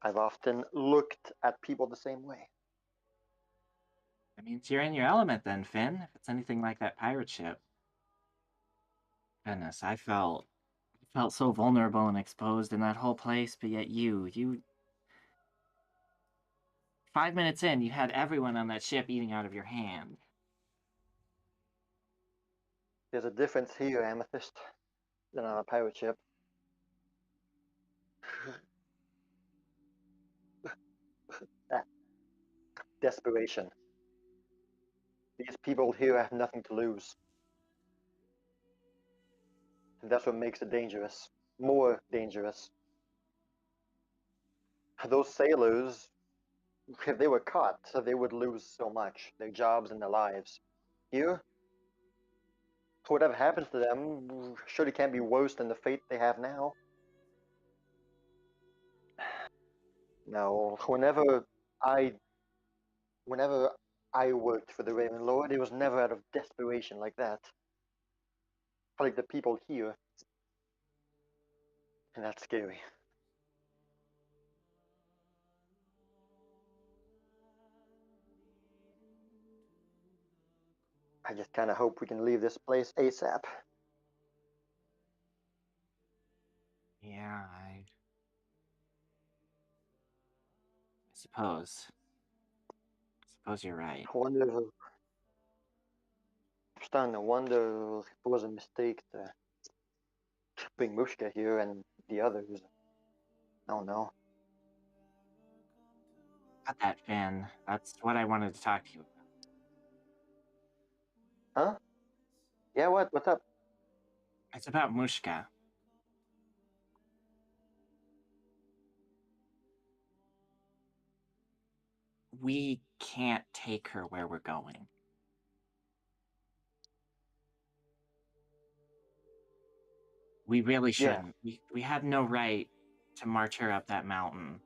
I've often looked at people the same way. That means you're in your element then, Finn, if it's anything like that pirate ship. Goodness, I felt so vulnerable and exposed in that whole place, but yet you 5 minutes in, you had everyone on that ship eating out of your hand. There's a difference here, Amethyst, than on a pirate ship. That desperation. These people here have nothing to lose. And that's what makes it dangerous. More dangerous. Those sailors, if they were caught, they would lose so much. Their jobs and their lives. Here, whatever happens to them, surely can't be worse than the fate they have now. No, whenever I worked for the Raven Lord, it was never out of desperation like that. Like the people here. And that's scary. I just kind of hope we can leave this place ASAP. Yeah, I suppose. Suppose you're right. I wonder. I'm starting to wonder if it was a mistake to bring Mushka here and the others. I don't know. Got that, Finn. That's what I wanted to talk to you about. Huh? Yeah, what? What's up? It's about Mushka. We can't take her where we're going. We really shouldn't. We have no right to march her up that mountain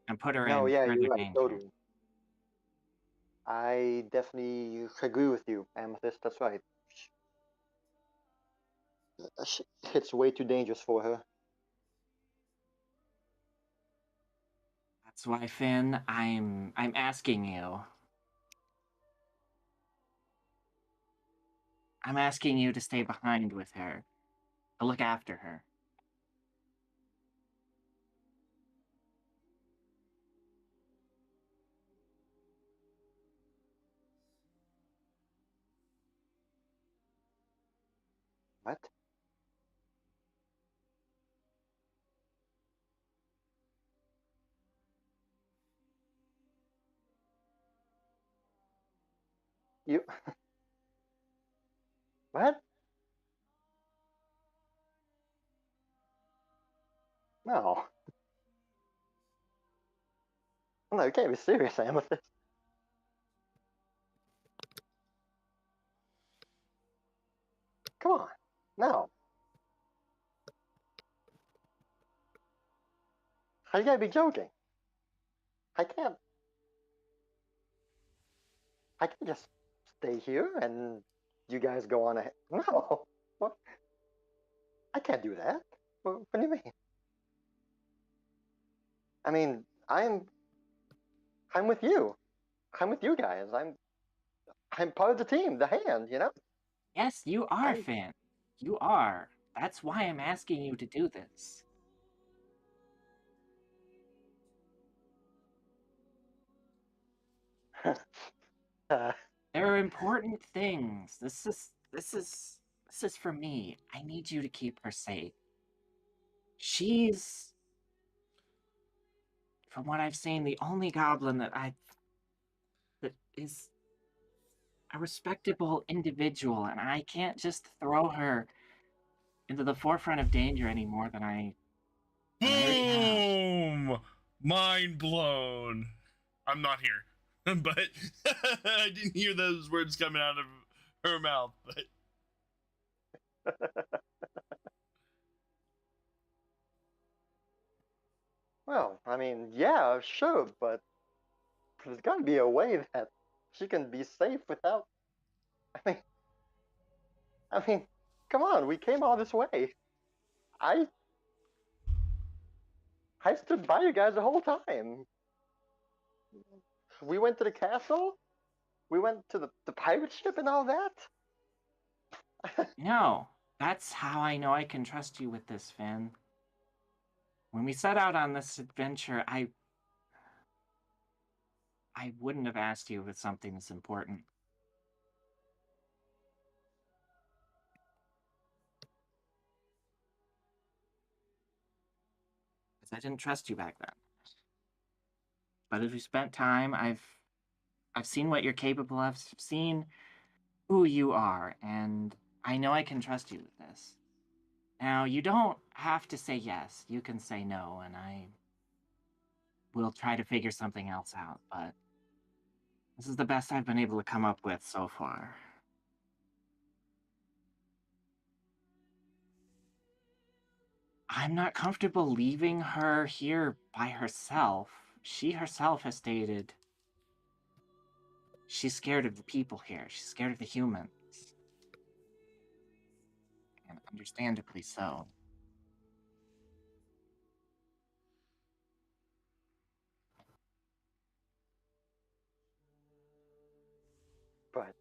and put her No, in yeah, further you're right, danger. totally. I definitely agree with you, Amethyst. That's right. It's way too dangerous for her. That's why, Finn, I'm asking you. I'm asking you to stay behind with her, to look after her. What? You? What? No. No, you can't be serious, Amethyst. Come on. No. You gotta be joking. I can't. I can't just stay here and you guys go on ahead. No. What? I can't do that. What do you mean? I mean, I'm with you. I'm with you guys. I'm part of the team, the hand, you know? Yes, you are, I'm- Finn. You are. That's why I'm asking you to do this. uh, There are important things. This is for me. I need you to keep her safe. She's, from what I've seen, the only goblin that is a respectable individual, and I can't just throw her into the forefront of danger any more than I already have. Boom! Mind blown. I'm not here, but I didn't hear those words coming out of her mouth. But well, I mean, yeah, sure, but there's gotta be a way that she can be safe without. I mean, I mean, come on, we came all this way. I I stood by you guys the whole time. We went to the castle. We went to the pirate ship and all that. No, that's how I know I can trust you with this, Finn. When we set out on this adventure, I wouldn't have asked you if it's something that's important. Because I didn't trust you back then. But as we spent time, I've seen what you're capable of, I've seen who you are, and I know I can trust you with this. Now, you don't have to say yes. You can say no, and I will try to figure something else out, but this is the best I've been able to come up with so far. I'm not comfortable leaving her here by herself. She herself has stated she's scared of the people here. She's scared of the humans. And understandably so. But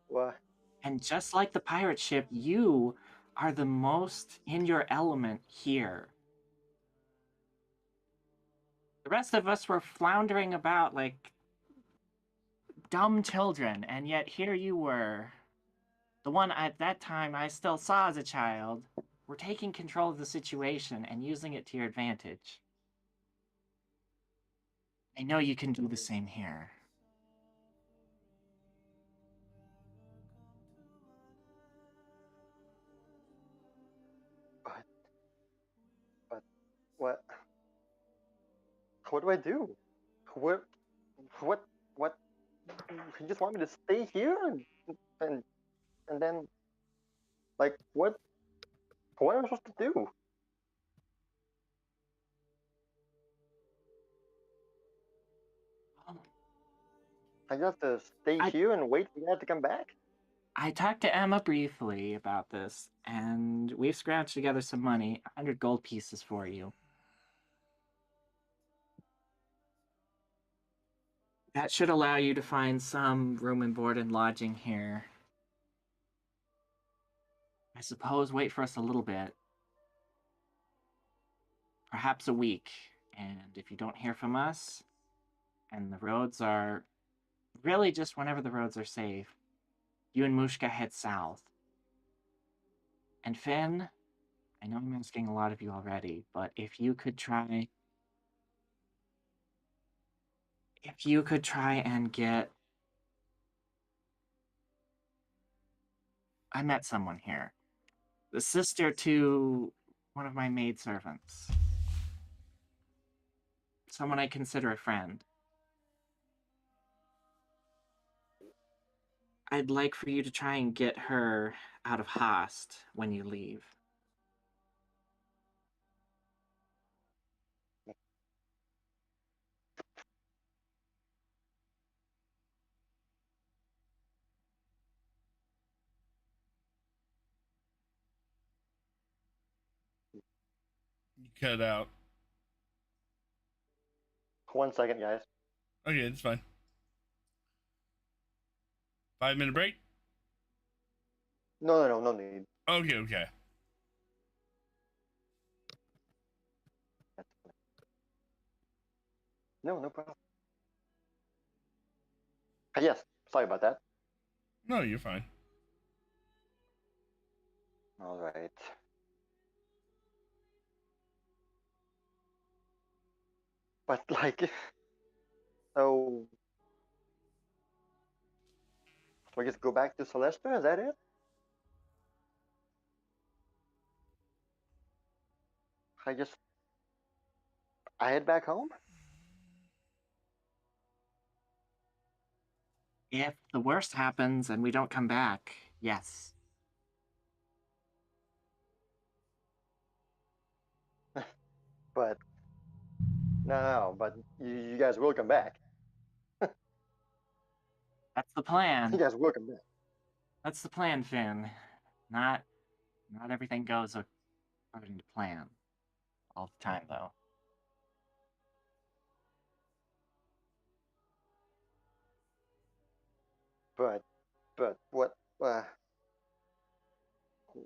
what? And just like the pirate ship, you are the most in your element here. The rest of us were floundering about like dumb children, and yet here you were. The one at that time I still saw as a child. We're taking control of the situation and using it to your advantage. I know you can do the same here. But what? What do I do? What? What? What? You just want me to stay here and and then like what? What am I supposed to do? I just have to stay here and wait for you guys to come back? I talked to Emma briefly about this, and we've scrounged together some money, 100 gold pieces for you. That should allow you to find some room and board and lodging here. I suppose wait for us a little bit. Perhaps a week. And if you don't hear from us, and the roads are really just whenever the roads are safe, you and Mushka head south. And Finn, I know I'm asking a lot of you already, but if you could try and get... I met someone here. The sister to one of my maidservants. Someone I consider a friend. I'd like for you to try and get her out of Host when you leave. You cut out. 1 second, guys. Okay, it's fine. 5-minute break? No need. Okay. No problem. Yes, sorry about that. No, you're fine. All right. But like, so we just go back to Celestia. Is that it? I head back home. If the worst happens and we don't come back, yes. But no. But you guys will come back. That's the You plan. guys will come back. That's the plan, Finn. Not everything goes according to plan all the time, though. But what?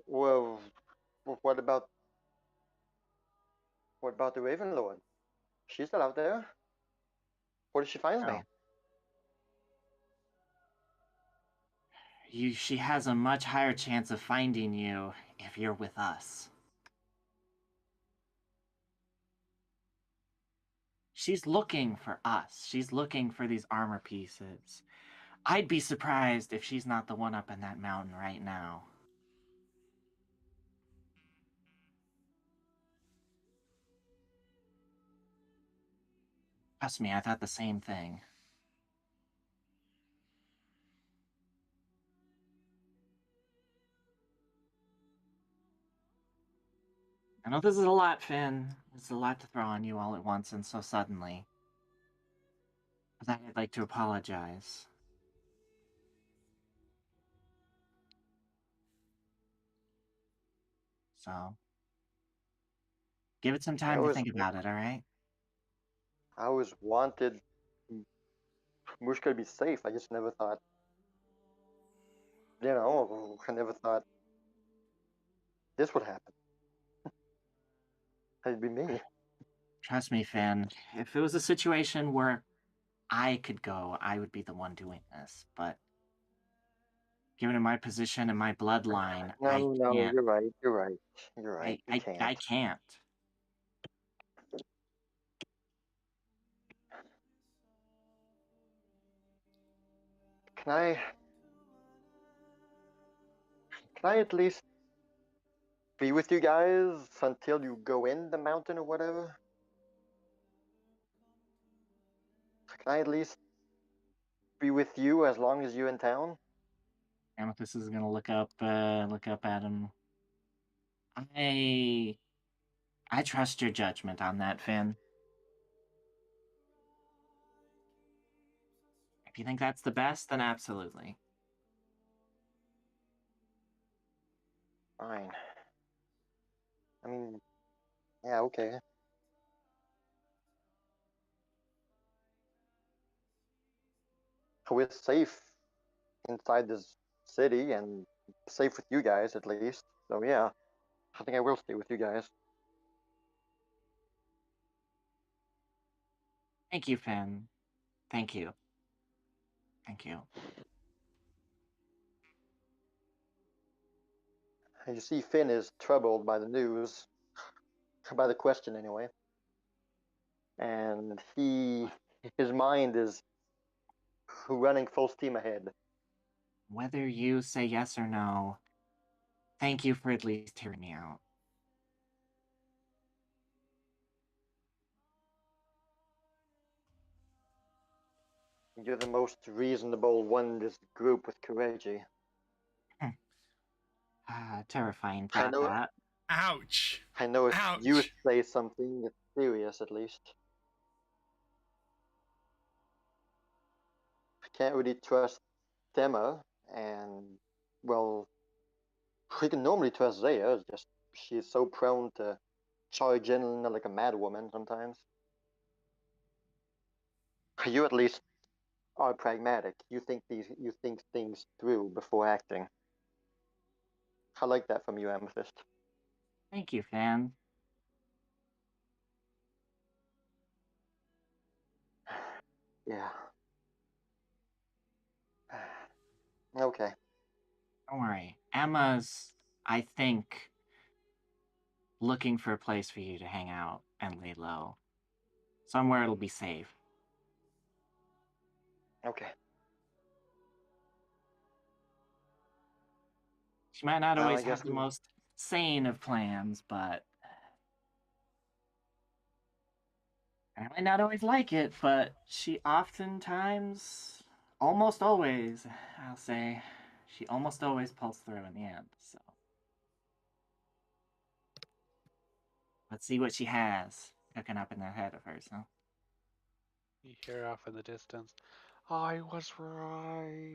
Well, what about the Raven Lord? She's still out there. What if she finds me? She has a much higher chance of finding you if you're with us. She's looking for us. She's looking for these armor pieces. I'd be surprised if she's not the one up in that mountain right now. Trust me, I thought the same thing. I know this is a lot, Finn. It's a lot to throw on you all at once and so suddenly. But I'd like to apologize. So, give it some time to think about it, alright? I always wanted Mushka to be safe. I just never thought, I never thought this would happen. It'd be me. Trust me, Finn. If it was a situation where I could go, I would be the one doing this. But given my position and my bloodline, I can't. You're right. You can't. I can't. Can I at least be with you guys until you go in the mountain or whatever? Can I at least be with you as long as you're in town? Amethyst is gonna look up at him. I trust your judgment on that, Finn. If you think that's the best, then absolutely. Fine. I mean, yeah, okay. We're safe inside this city and safe with you guys at least. So yeah, I think I will stay with you guys. Thank you, Finn. Thank you. Thank you. And you see, Finn is troubled by the news, by the question anyway, and his mind is running full steam ahead. Whether you say yes or no, thank you for at least hearing me out. You're the most reasonable one in this group with Kireji. Terrifying I thought know. that. Ouch. I know if you Ouch. say something, it's serious at least. I can't really trust Thema, and well, we can normally trust Zaya. It's just she's so prone to charge in like a mad woman sometimes. You at least are pragmatic. You think things through before acting. I like that from you, Amethyst. Thank you, fan. Yeah. Okay. Don't worry. Emma's, I think, looking for a place for you to hang out and lay low. Somewhere it'll be safe. Okay. She might not Well, I always guess have the most sane of plans, but I might not always like it, but she oftentimes, almost always, I'll say, she almost always pulls through in the end. So let's see what she has cooking up in that head of hers, huh? You hear off in the distance. I was right.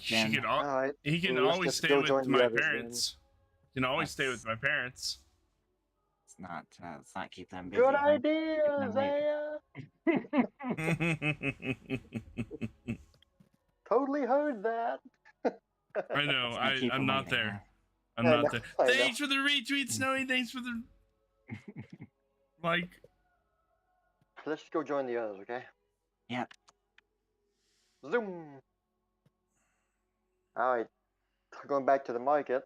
She could All right. he can Let's always just stay go with join the my others then. parents. He can always stay with my parents. Let's not keep them busy. Good huh? idea, Keep them waiting. Zaya. Totally heard that. I know. Let's not keep I'm them not waiting, there. huh? I'm I not know, there. I know. Thanks for the retweet, Snowy. Thanks for the like. Let's just go join the others, okay? Yep. Zoom. All right. Going back to the market.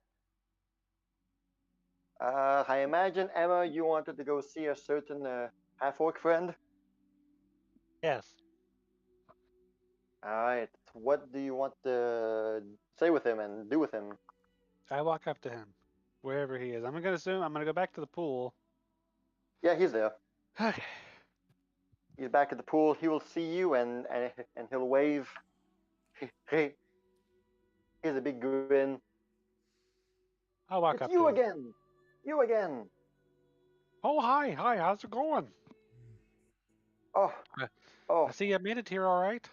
I imagine, Emma, you wanted to go see a certain half-orc friend? Yes. Alright, what do you want to say with him and do with him? I walk up to him, wherever he is. I'm gonna assume I'm gonna go back to the pool. Yeah, he's there. Okay. He's back at the pool. He will see you and he'll wave. Hey, here's a big grin. I'll walk It's up you to him. again! You again! Oh, hi, how's it going? Oh, I oh, see you made it here all right.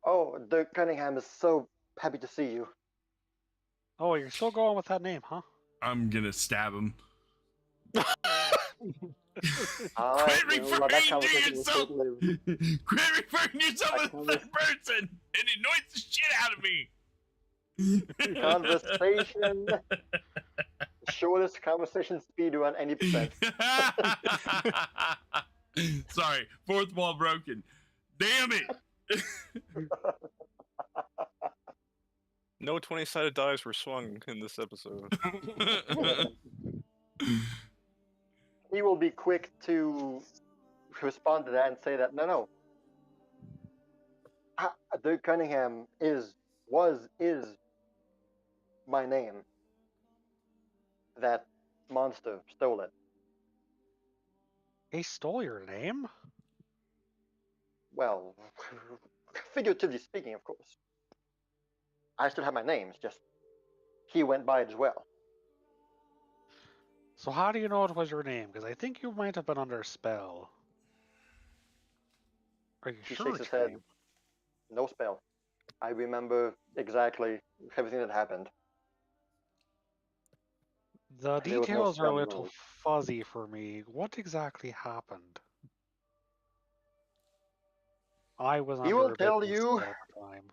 oh, Dirk Cunningham is so happy to see you. Oh, you're still going with that name, huh? I'm gonna stab him. Alright, Quit we'll let that referring to conversation yourself. live. Quit referring to yourself as I a third person. It annoys the shit out of me. Conversation. Shortest conversation speed run any percent. Sorry, fourth wall broken. Damn it. No 20-sided dice were swung in this episode. He will be quick to respond to that and say that no. Dirk Cunningham is my name. That monster stole it. He stole your name? Well, figuratively speaking, of course. I still have my name. It's just he went by it as well. So how do you know it was your name? Because I think you might have been under a spell. Are you He sure shakes it's his your head. name? No spell. I remember exactly everything that happened. The There was no details are a spell little involved. fuzzy for me. What exactly happened? I was He under will a bit tell of a you. spell at the time.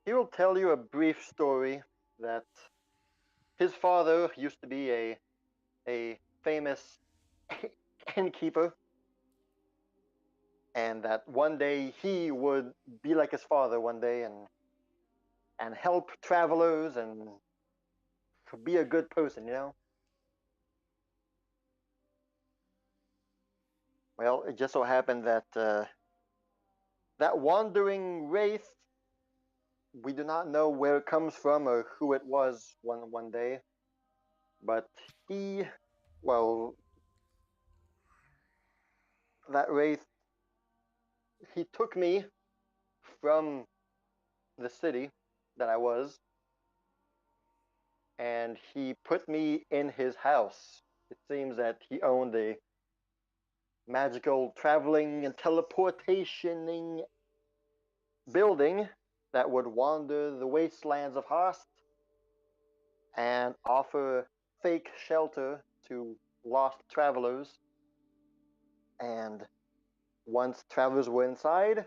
He will tell you a brief story that his father used to be a famous innkeeper, and that one day he would be like his father one day and help travelers and be a good person, you know. Well, it just so happened that that wandering wraith, we do not know where it comes from or who it was one day, but he, well, that wraith, he took me from the city that I was, and he put me in his house. It seems that he owned a magical traveling and teleportationing building that would wander the wastelands of Hast and offer fake shelter to lost travelers. And once travelers were inside,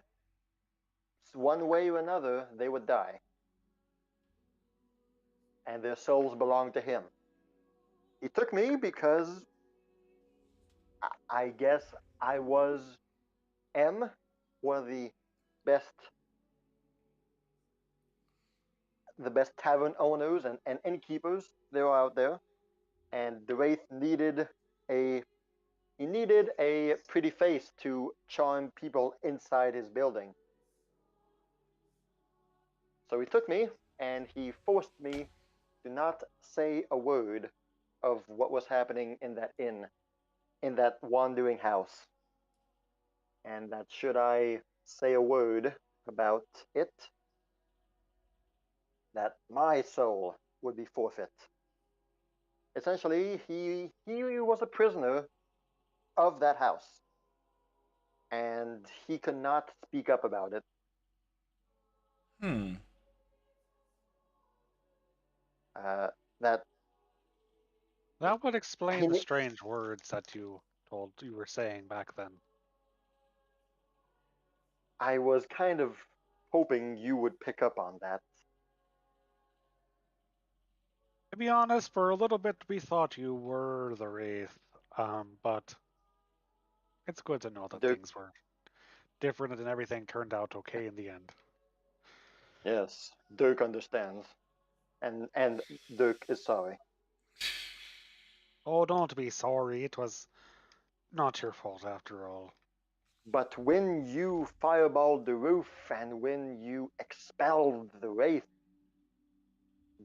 one way or another, they would die. And their souls belonged to him. He took me because I guess I was one of best the best tavern owners and innkeepers there are out there. And the Wraith needed a pretty face to charm people inside his building. So he took me and he forced me to not say a word of what was happening in that inn, in that wandering house. And that should I say a word about it, that my soul would be forfeit. Essentially, he was a prisoner of that house, and he could not speak up about it. That That would explain the he- strange words that you were saying back then. I was kind of hoping you would pick up on that. To be honest, for a little bit we thought you were the Wraith, but it's good to know that Dirk, things were different and everything turned out okay in the end. yes, Dirk understands, and Dirk is sorry. Oh, don't be sorry. It was not your fault after all. But when you fireballed the roof and when you expelled the Wraith,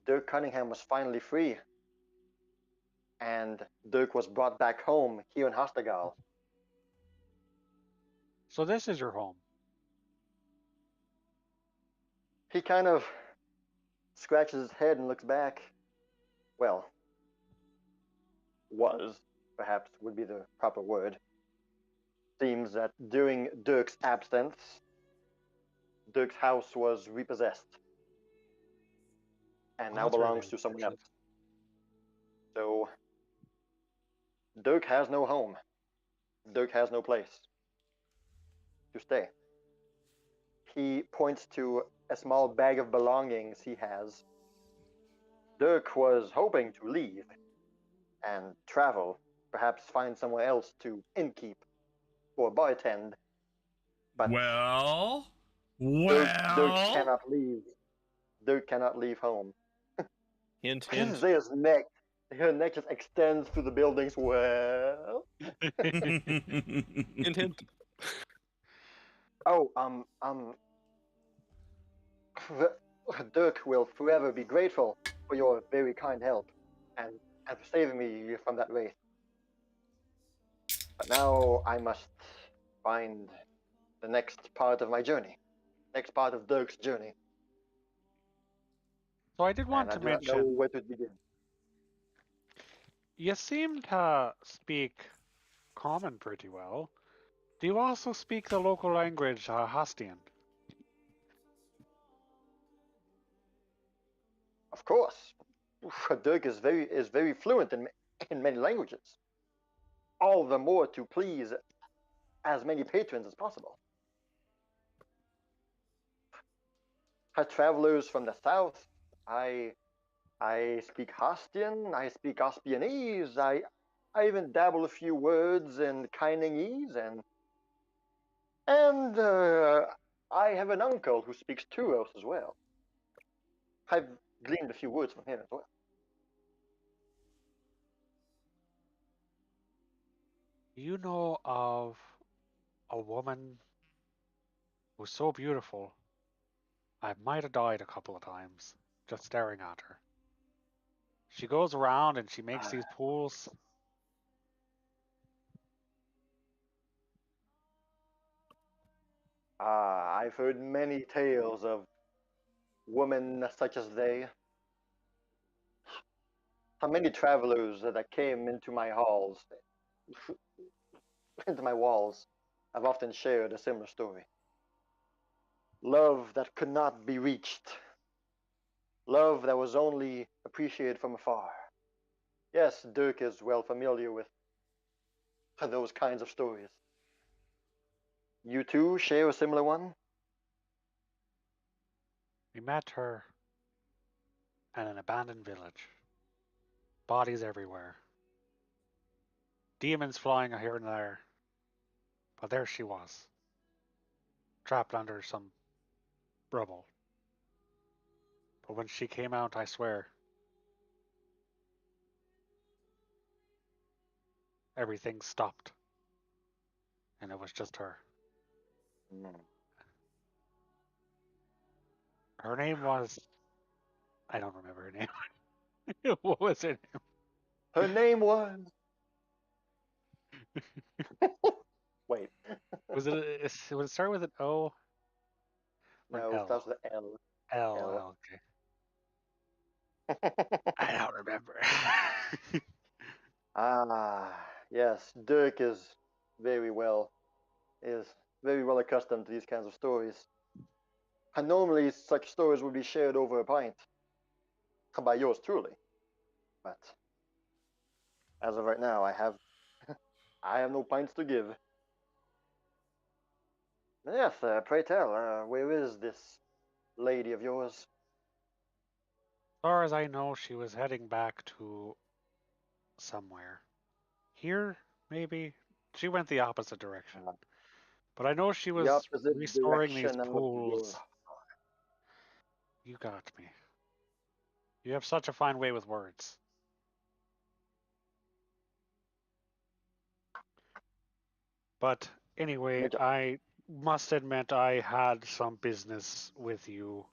Dirk Cunningham was finally free. And Dirk was brought back home here in Hastagal. So this is your home. He kind of scratches his head and looks back. Well, was, perhaps would be the proper word. Seems that during Dirk's absence, Dirk's house was repossessed and Well, now that's really belongs to someone unfortunate. else. So, Dirk has no home. Dirk has no place to stay. He points to a small bag of belongings he has. Dirk was hoping to leave and travel, perhaps find somewhere else to innkeep or bartend. But Dirk cannot leave. Dirk cannot leave home. Hint, hint. Zea's neck, her neck just extends through the buildings. Well, Hint, hint. oh, Dirk will forever be grateful for your very kind help and for saving me from that wraith. But now I must find the next part of my journey, next part of Dirk's journey. So I did want And I to do not know mention, where to begin. you seem to speak Common pretty well. Do you also speak the local language, Hastian? Of course, Dirk is very fluent in many languages. All the more to please as many patrons as possible. Travelers from the south, I speak Hastian, I speak Aspianese, I even dabble a few words in Kainingese, and I have an uncle who speaks Turos as well. I've gleaned a few words from him as well. Do you know of a woman who's so beautiful, I might have died a couple of times just staring at her? She goes around and she makes these pools. Ah, I've heard many tales of women such as they. How many travelers that came into my halls, into my walls, have often shared a similar story. Love that could not be reached. Love that was only appreciated from afar. Yes, Dirk is well familiar with those kinds of stories. You too share a similar one? We met her at an abandoned village. Bodies everywhere. Demons flying here and there. But there she was. Trapped under some rubble. But when she came out, I swear, everything stopped. And it was just her. Mm. Her name was... I don't remember her name. What was her name? Her name was. Wait. Was it... Would it start with an O or an No, it L? starts with L. L, okay. I don't remember. Ah, yes, Dirk is very well accustomed to these kinds of stories. And normally such stories would be shared over a pint. By yours truly. But as of right now, I have no pints to give. Yes, pray tell, where is this lady of yours? As far as I know, she was heading back to somewhere. Here, maybe? She went the opposite direction. Uh, But I know she the was opposite restoring these direction of your. pools. You got me. You have such a fine way with words. But anyway, Major. I must admit I had some business with you.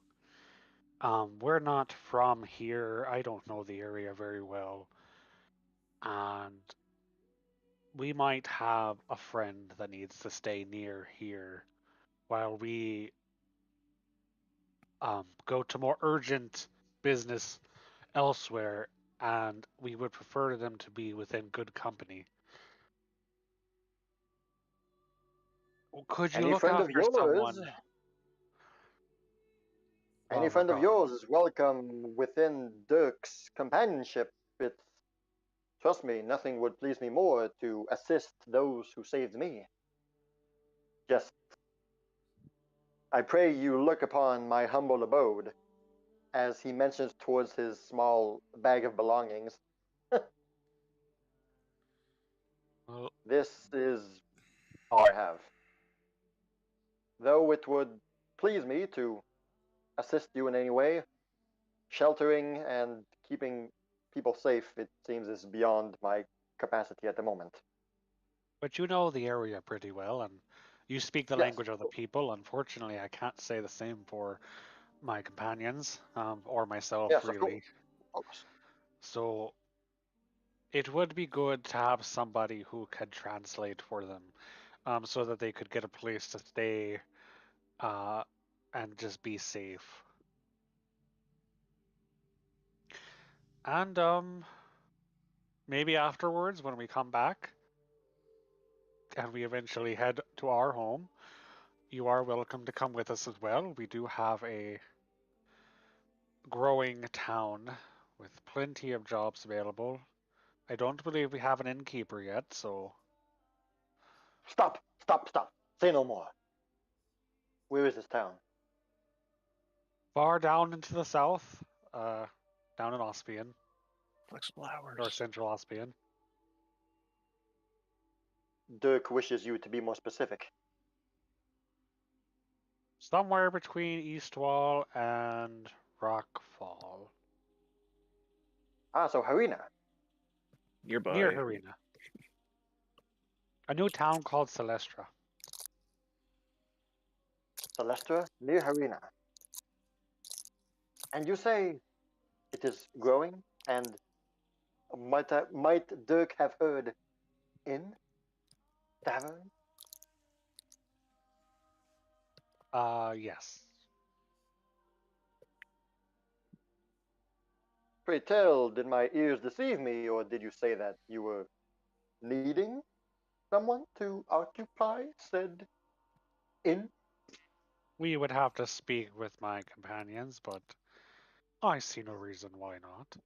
We're not from here. I don't know the area very well. And we might have a friend that needs to stay near here while we go to more urgent business elsewhere, and we would prefer them to be within good company. Could you Any look friend of after yours? someone Any while we're friend of gone? yours is welcome within Dirk's companionship. It's, trust me, nothing would please me more to assist those who saved me. Just, I pray you look upon my humble abode, as he mentions towards his small bag of belongings. Well, This is all I have. Though it would please me to assist you in any way, sheltering and keeping people safe, it seems, is beyond my capacity at the moment. but you know the area pretty well, and you speak the Yes, language of the people. Unfortunately, I can't say the same for my companions, or myself, yes, of course, really. of course. So it would be good to have somebody who could translate for them, so that they could get a place to stay, uh, and just be safe. And maybe afterwards, when we come back and we eventually head to our home, you are welcome to come with us as well. We do have a growing town with plenty of jobs available. I don't believe we have an innkeeper yet, so Stop, stop, stop. Say no more. Where is this town? far down into the south, down in Ospian, Flexible or hours. central Ospian. Dirk wishes you to be more specific. Somewhere between Eastwall and Rockfall. Ah, so Harina. Near Nearby. Harina. A new town called Celestra. Celestra, near Harina. And you say it is growing, and might Dirk have heard in tavern? Yes. Pray tell, did my ears deceive me, or did you say that you were needing someone to occupy said inn? We would have to speak with my companions, but I see no reason why not.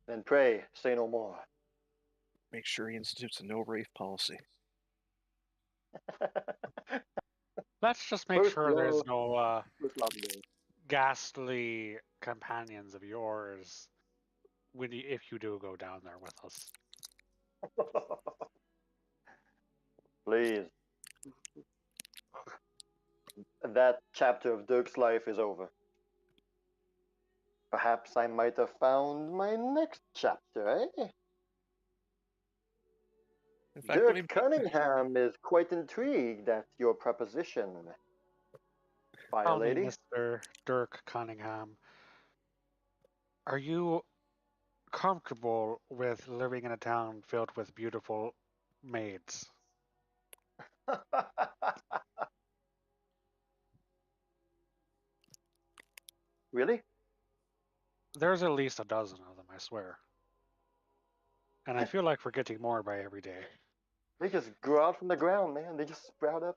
Then pray say no more. Make sure he institutes a no rave policy. Let's just make First sure law, there's no first law today. ghastly companions of yours if you do go down there with us. Please. That chapter of Dirk's life is over. Perhaps I might have found my next chapter, eh? In fact, let me Dirk Cunningham is quite intrigued at your proposition, Fire Tell me, Lady. Mr. Dirk Cunningham, are you comfortable with living in a town filled with beautiful maids? Really? There's at least a dozen of them, I swear. And I feel like we're getting more by every day. They just grow out from the ground, man. They just sprout up.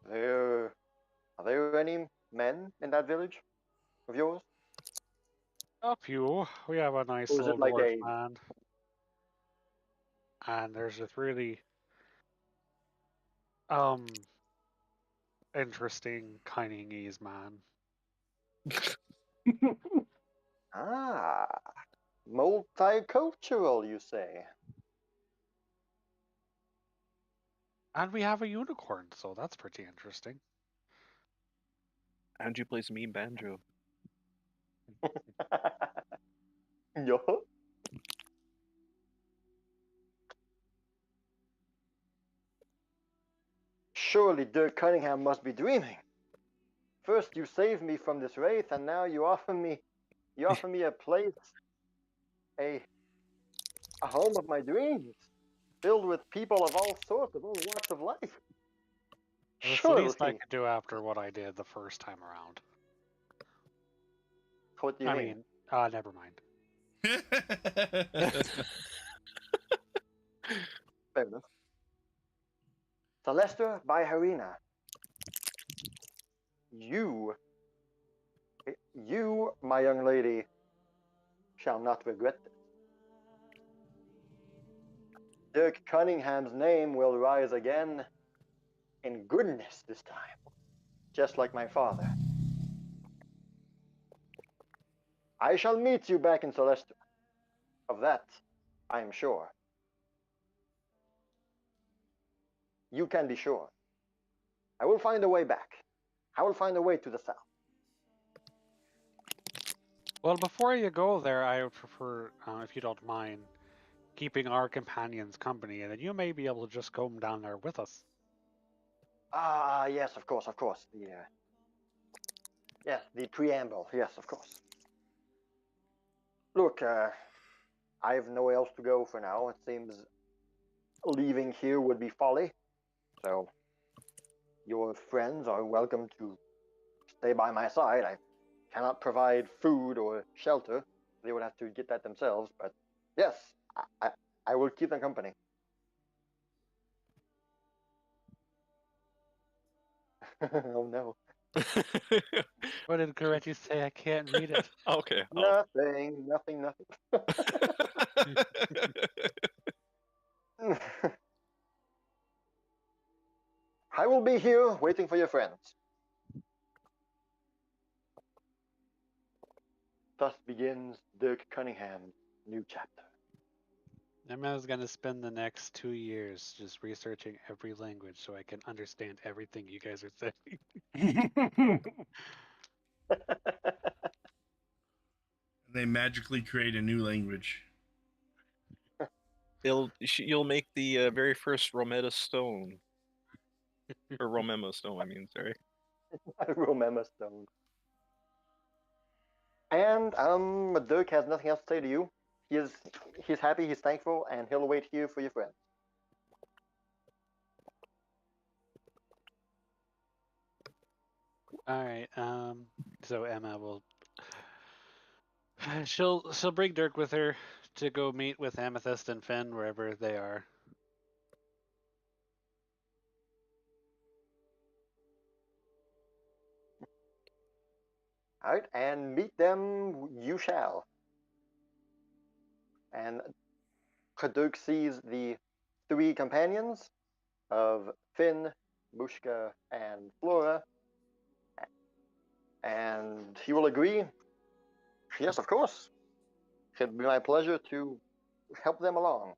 Are there any men in that village of yours? A few. We have a nice Or is it little like dwarf a man. And there's this really interesting Chinese man. multicultural, you say? And we have a unicorn, so that's pretty interesting. Andrew plays a mean banjo. Yo. Surely Dirk Cunningham must be dreaming. First you saved me from this wraith, and now you offer me a place, a home of my dreams, filled with people of all sorts, of all walks of life. It's the least I Surely. could do after what I did the first time around. What do you I mean? mean, never mind. Fair enough. Celestia by Harina. You, my young lady, shall not regret this. Dirk Cunningham's name will rise again in goodness this time, just like my father. I shall meet you back in Celestia. Of that, I am sure. You can be sure. I will find a way back. I will find a way to the south. Well, before you go there, I would prefer, if you don't mind, keeping our companions company, and then you may be able to just go down there with us. Ah, yes, of course. The preamble. Yes, of course. Look, I have nowhere else to go for now. It seems leaving here would be folly. So, your friends are welcome to stay by my side. I cannot provide food or shelter. They would have to get that themselves. But yes, I will keep them company. Oh no. What did Kireji say? I can't read it. Okay. Nothing. I will be here waiting for your friends. Thus begins Dirk Cunningham's new chapter. Emma's gonna spend the next 2 years just researching every language so I can understand everything you guys are saying. They magically create a new language. You'll make the very first Rometta stone, or Romema stone. I mean, sorry. Romema stone. And Dirk has nothing else to say to you. He's happy, he's thankful, and he'll wait here for your friends. All right. So Emma will. She'll bring Dirk with her to go meet with Amethyst and Finn wherever they are. All right, and meet them you shall. And Dirk sees the three companions of Finn, Mushka, and Flora, and he will agree. Yes, of course. It'd be my pleasure to help them along.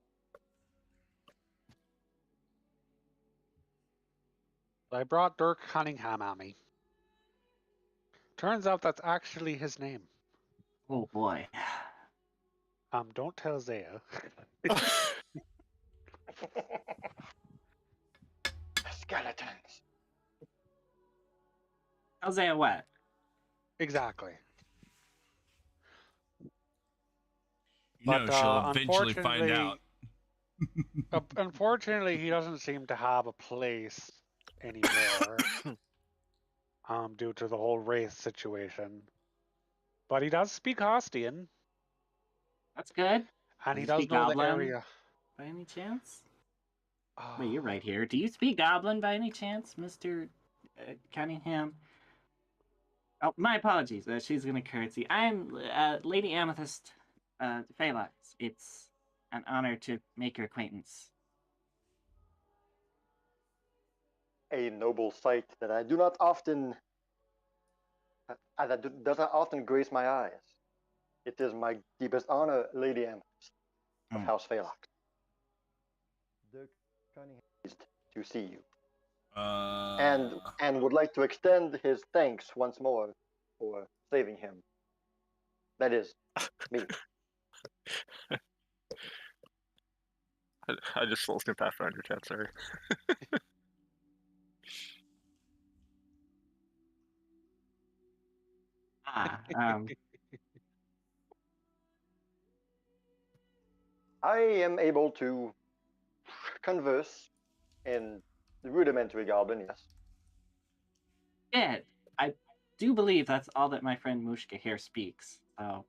I brought Dirk Cunningham on me. Turns out that's actually his name. Oh boy. Don't tell Zaya. Skeletons. Hosea what? Exactly. You know, But, she'll eventually find unfortunately- out. Unfortunately, he doesn't seem to have a place anymore. Due to the whole race situation. But he does speak Hostian, That's good. and Does he he does speak know the Goblin? area. By any chance? Oh, Wait, you're right here. Do you speak Goblin by any chance, Mr. Cunningham? Oh, my apologies. She's gonna curtsy. I'm Lady Amethyst Phalanx. It's an honor to make your acquaintance. A noble sight that I do not often that does not often grace my eyes. It is my deepest honor, Lady Amethyst of House Phalanx. Dirk Cunningham is pleased to see you, and would like to extend his thanks once more for saving him. That is me. I just lost in Pathfinder chat, sorry. I am able to converse in rudimentary Goblin, yes. Yeah, I do believe that's all that my friend Mushka here speaks. So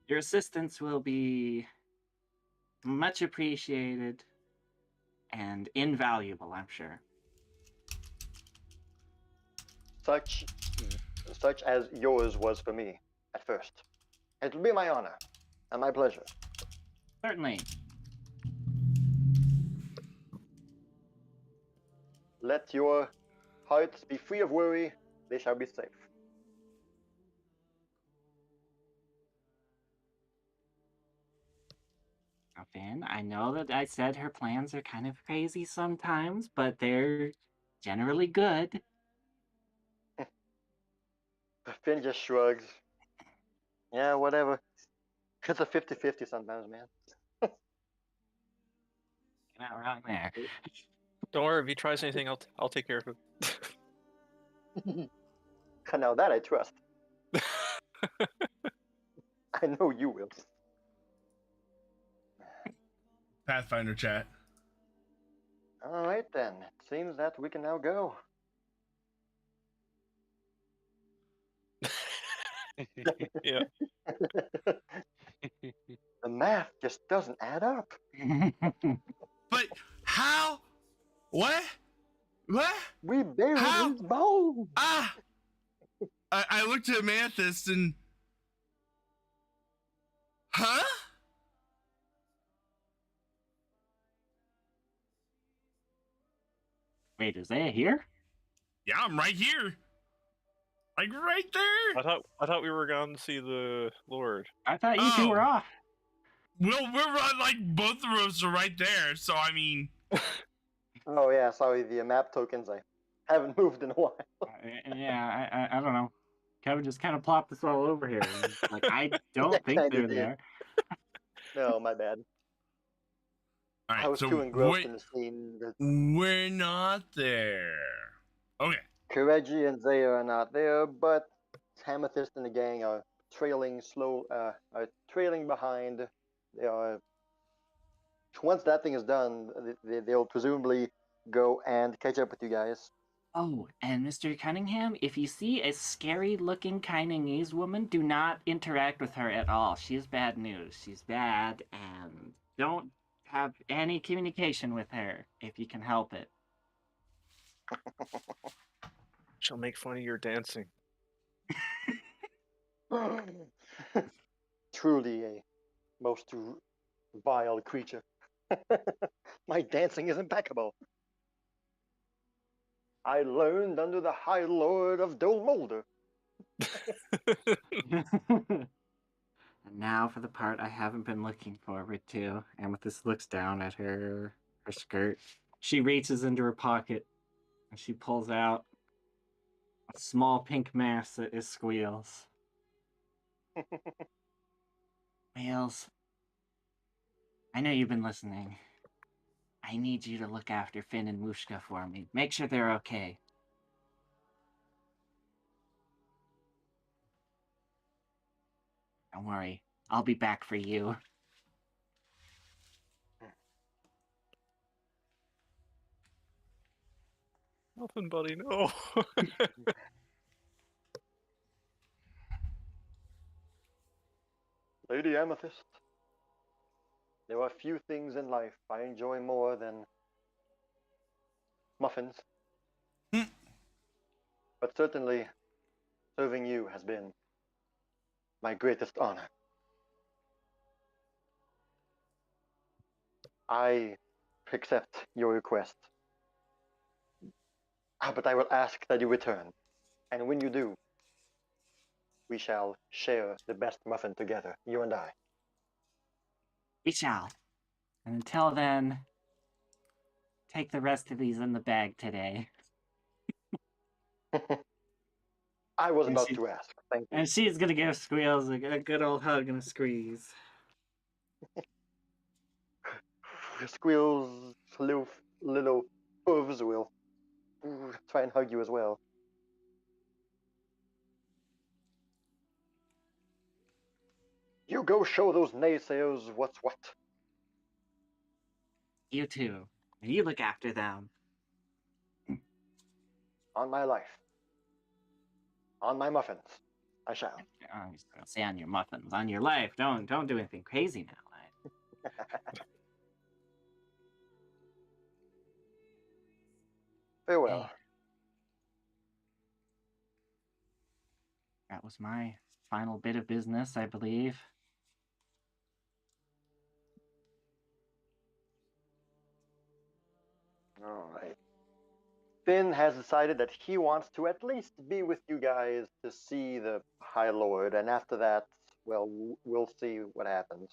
your assistance will be much appreciated and invaluable, I'm sure. Such as yours was for me at first. It will be my honor and my pleasure. Certainly. Let your hearts be free of worry, they shall be safe. Now, Finn, I know that I said her plans are kind of crazy sometimes, but they're generally good. Finn just shrugs. Yeah, whatever. It's a 50-50 sometimes, man. You're not wrong there. Don't worry, if he tries anything, I'll take care of him. Now that I trust. I know you will. Pathfinder chat. All right, then. It seems that we can now go. Yeah. The math just doesn't add up. But how? What? What? We buried How? his bones. Ah! I looked at Amethyst and. Huh? Wait, is Zaya here? Yeah, I'm right here. Like right there. I thought we were going to see the Lord. I thought you two were off. Well, we're like both of us are right there. So I mean. Oh yeah, sorry, the map tokens. I haven't moved in a while. Yeah, I don't know. Kevin just kind of plopped us all over here. Like, I don't think kinda they're did. there. No, my bad. All right, I was so too engrossed in the scene. That we're not there. Okay. Kireji and Zaya are not there, but Amethyst and the gang are trailing trailing behind. They are. Once that thing is done, they'll presumably go and catch up with you guys. Oh, and Mr. Cunningham, if you see a scary-looking Chinese woman, do not interact with her at all. She's bad news. She's bad, and don't have any communication with her if you can help it. She'll make fun of your dancing. Truly a most vile creature. My dancing is impeccable. I learned under the High Lord of Dolmolder. And now for the part I haven't been looking forward to. Amethyst looks down at her skirt. She reaches into her pocket and she pulls out a small pink mask that is Squeals. Wheels, I know you've been listening. I need you to look after Finn and Mushka for me. Make sure they're okay. Don't worry, I'll be back for you. Nothing, buddy, no. Lady Amethyst, there are few things in life I enjoy more than muffins. But certainly, serving you has been my greatest honor. I accept your request. But I will ask that you return. And when you do, we shall share the best muffin together, you and I. We shall. And until then, take the rest of these in the bag today. I was about to ask. Thank you. And she's gonna give Squeals a good old hug and a squeeze. Squeal's little hooves will try and hug you as well. You go show those naysayers what's what. You too. You look after them. On my life. On my muffins. I shall. I'm just gonna say on your muffins, on your life. Don't do anything crazy now. Farewell. Hey. That was my final bit of business, I believe. All right. Finn has decided that he wants to at least be with you guys to see the High Lord, and after that, well, we'll see what happens.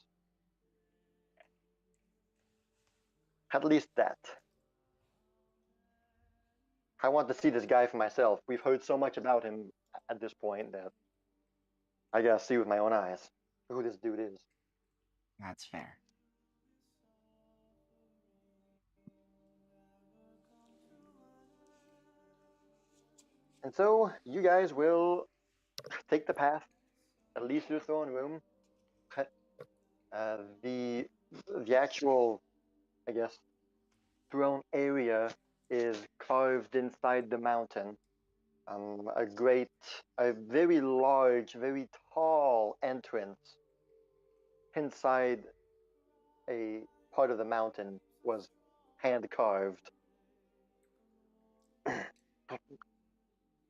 At least that. I want to see this guy for myself. We've heard so much about him at this point that I gotta see with my own eyes who this dude is. That's fair. And so you guys will take the path that leads to the throne room. The actual, I guess, throne area is carved inside the mountain. A very large, very tall entrance inside a part of the mountain was hand carved.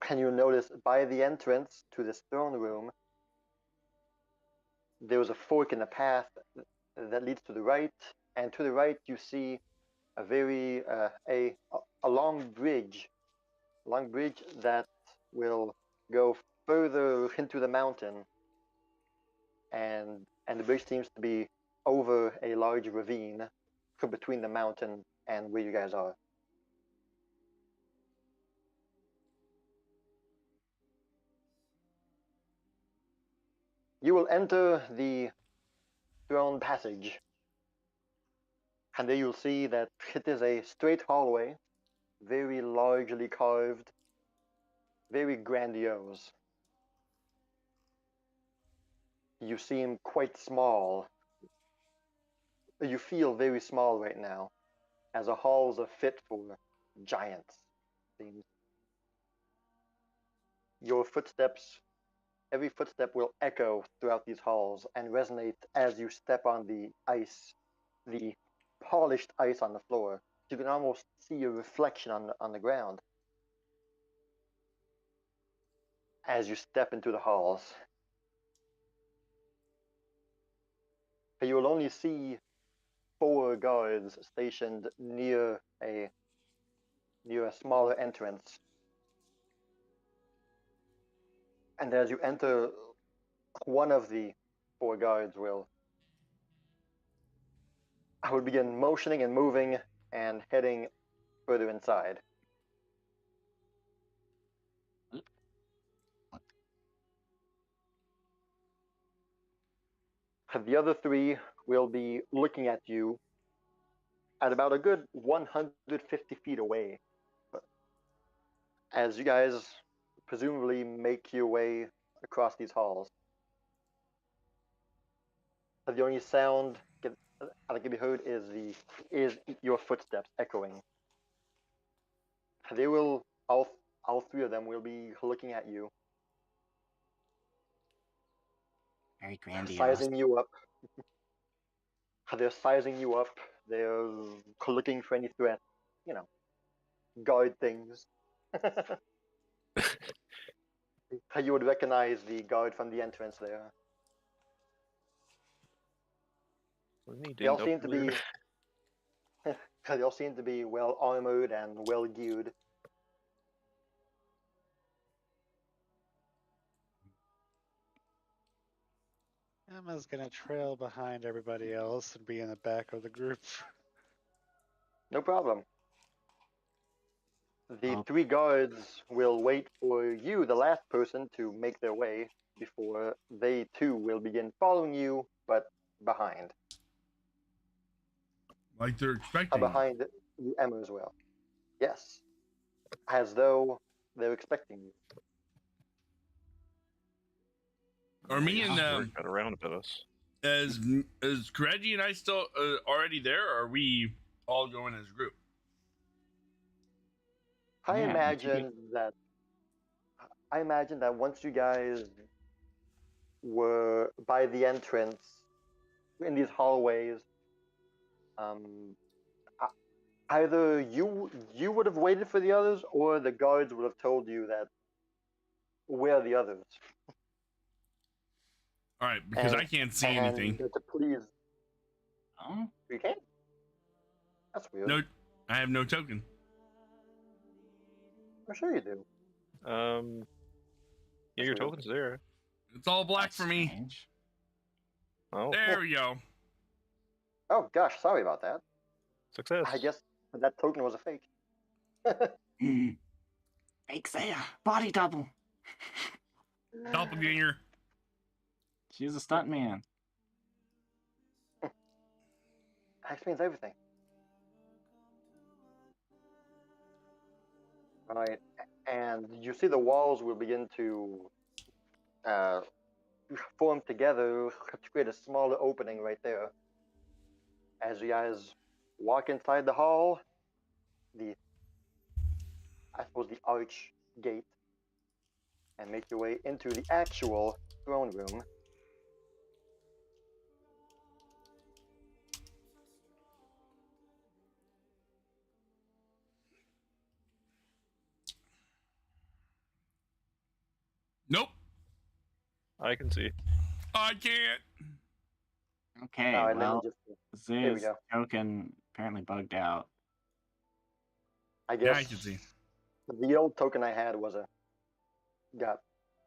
And you'll notice by the entrance to this throne room, there was a fork in the path that leads to the right, and to the right you see a very a long bridge that will go further into the mountain, and the bridge seems to be over a large ravine between the mountain and where you guys are. You will enter the throne passage, and there you'll see that it is a straight hallway, very largely carved, very grandiose. you seem quite small. You feel very small right now, as the halls are fit for giants. Seems. Your footsteps, every footstep will echo throughout these halls and resonate as you step on the ice, the polished ice on the floor. You can almost see your reflection on the ground as you step into the halls. But you will only see 4 guards stationed near a smaller entrance. And as you enter, one of the 4 guards will begin motioning and moving and heading further inside. The other 3 will be looking at you at about a good 150 feet away, as you guys presumably make your way across these halls. The only sound that can be heard is your footsteps echoing. They will all 3 of them will be looking at you, Very grandiose. sizing you up. They're sizing you up. They're looking for any threat, guard things. You would recognize the guard from the entrance there. They all seem to be they all seem to be well armored and well geared. Emma's gonna trail behind everybody else and be in the back of the group. No problem. The Oh. 3 guards will wait for you, the last person, to make their way before they too will begin following you, but behind. Like they're expecting. Behind you, Emma, as well. Yes. As though they're expecting you. Are me and got around about us. is Kireji and I still already there, or are we all going as a group? I Yeah, imagine that once you guys were by the entrance in these hallways, either you would have waited for the others, or the guards would have told you that where are the others. All right, because I can't see anything. To please, Oh, you can't. That's weird. No, I have no token. I'm sure you do. Yeah, your weird. token's there. It's all black that's for me. strange. Oh, There we go. Oh gosh, sorry about that. success. I guess that token was a fake. Fake Saya, body double. Doppelganger. She's a stunt man. That explains everything. Right, and you see the walls will begin to form together to create a smaller opening right there. As you guys walk inside the hall, the arch gate, and make your way into the actual throne room. Nope, I can see. I can't. Okay, And well, then here we Ziz's go. token apparently bugged out. I Yeah, guess I can see. the old token I had got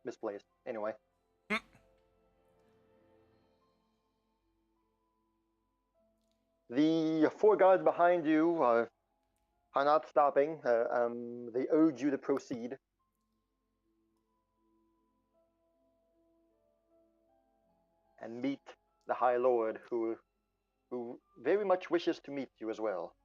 misplaced. Anyway. The 4 guards behind you are not stopping. They urge you to proceed. And meet the High Lord, who very much wishes to meet you as well.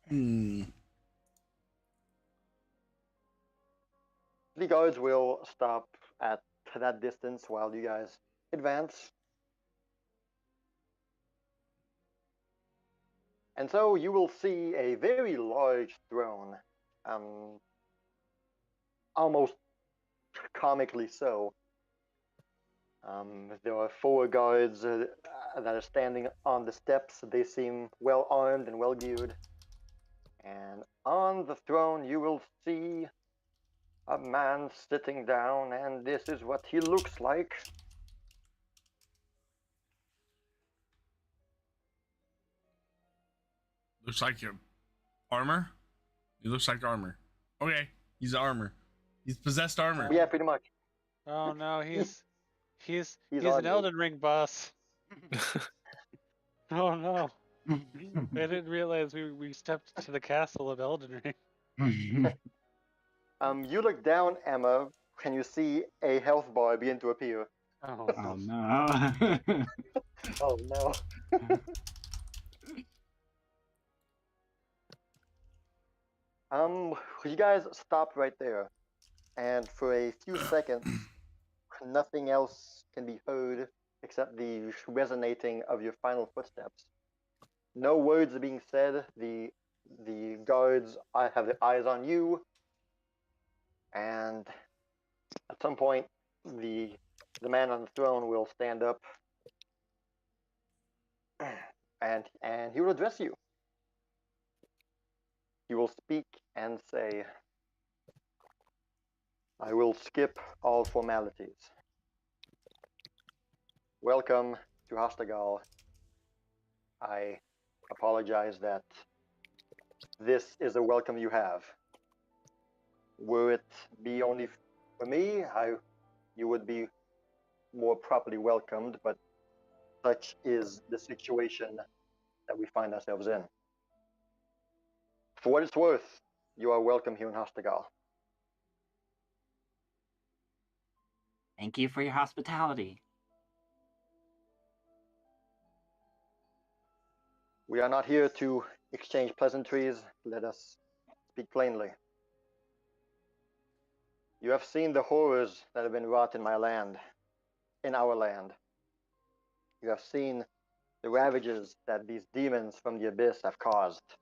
Hmm. The guards will stop at that distance while you guys advance. And so you will see a very large throne, almost comically so. There are 4 guards that are standing on the steps. They seem well armed and well geared. And on the throne, you will see a man sitting down, and this is what he looks like. Looks like your armor. He looks like armor. Okay, he's armor. He's possessed armor. Yeah, pretty much. Oh no, he's He's an armored. Elden Ring boss. Oh no. I didn't realize we stepped to the castle of Elden Ring. You look down, Emma, and you see a health bar begin to appear. Oh Oh no. no. Oh no. You guys stop right there, and for a few seconds, nothing else can be heard except the resonating of your final footsteps. No words are being said. The guards have their eyes on you, and at some point, the man on the throne will stand up, and he will address you. He will speak and say, "I will skip all formalities. Welcome to Hostagal. I apologize that this is a welcome you have. Were it be only for me, you would be more properly welcomed, but such is the situation that we find ourselves in. For what it's worth, you are welcome here in Hostagal." Thank you for your hospitality. We are not here to exchange pleasantries. Let us speak plainly. You have seen the horrors that have been wrought in my land, in our land. You have seen the ravages that these demons from the abyss have caused.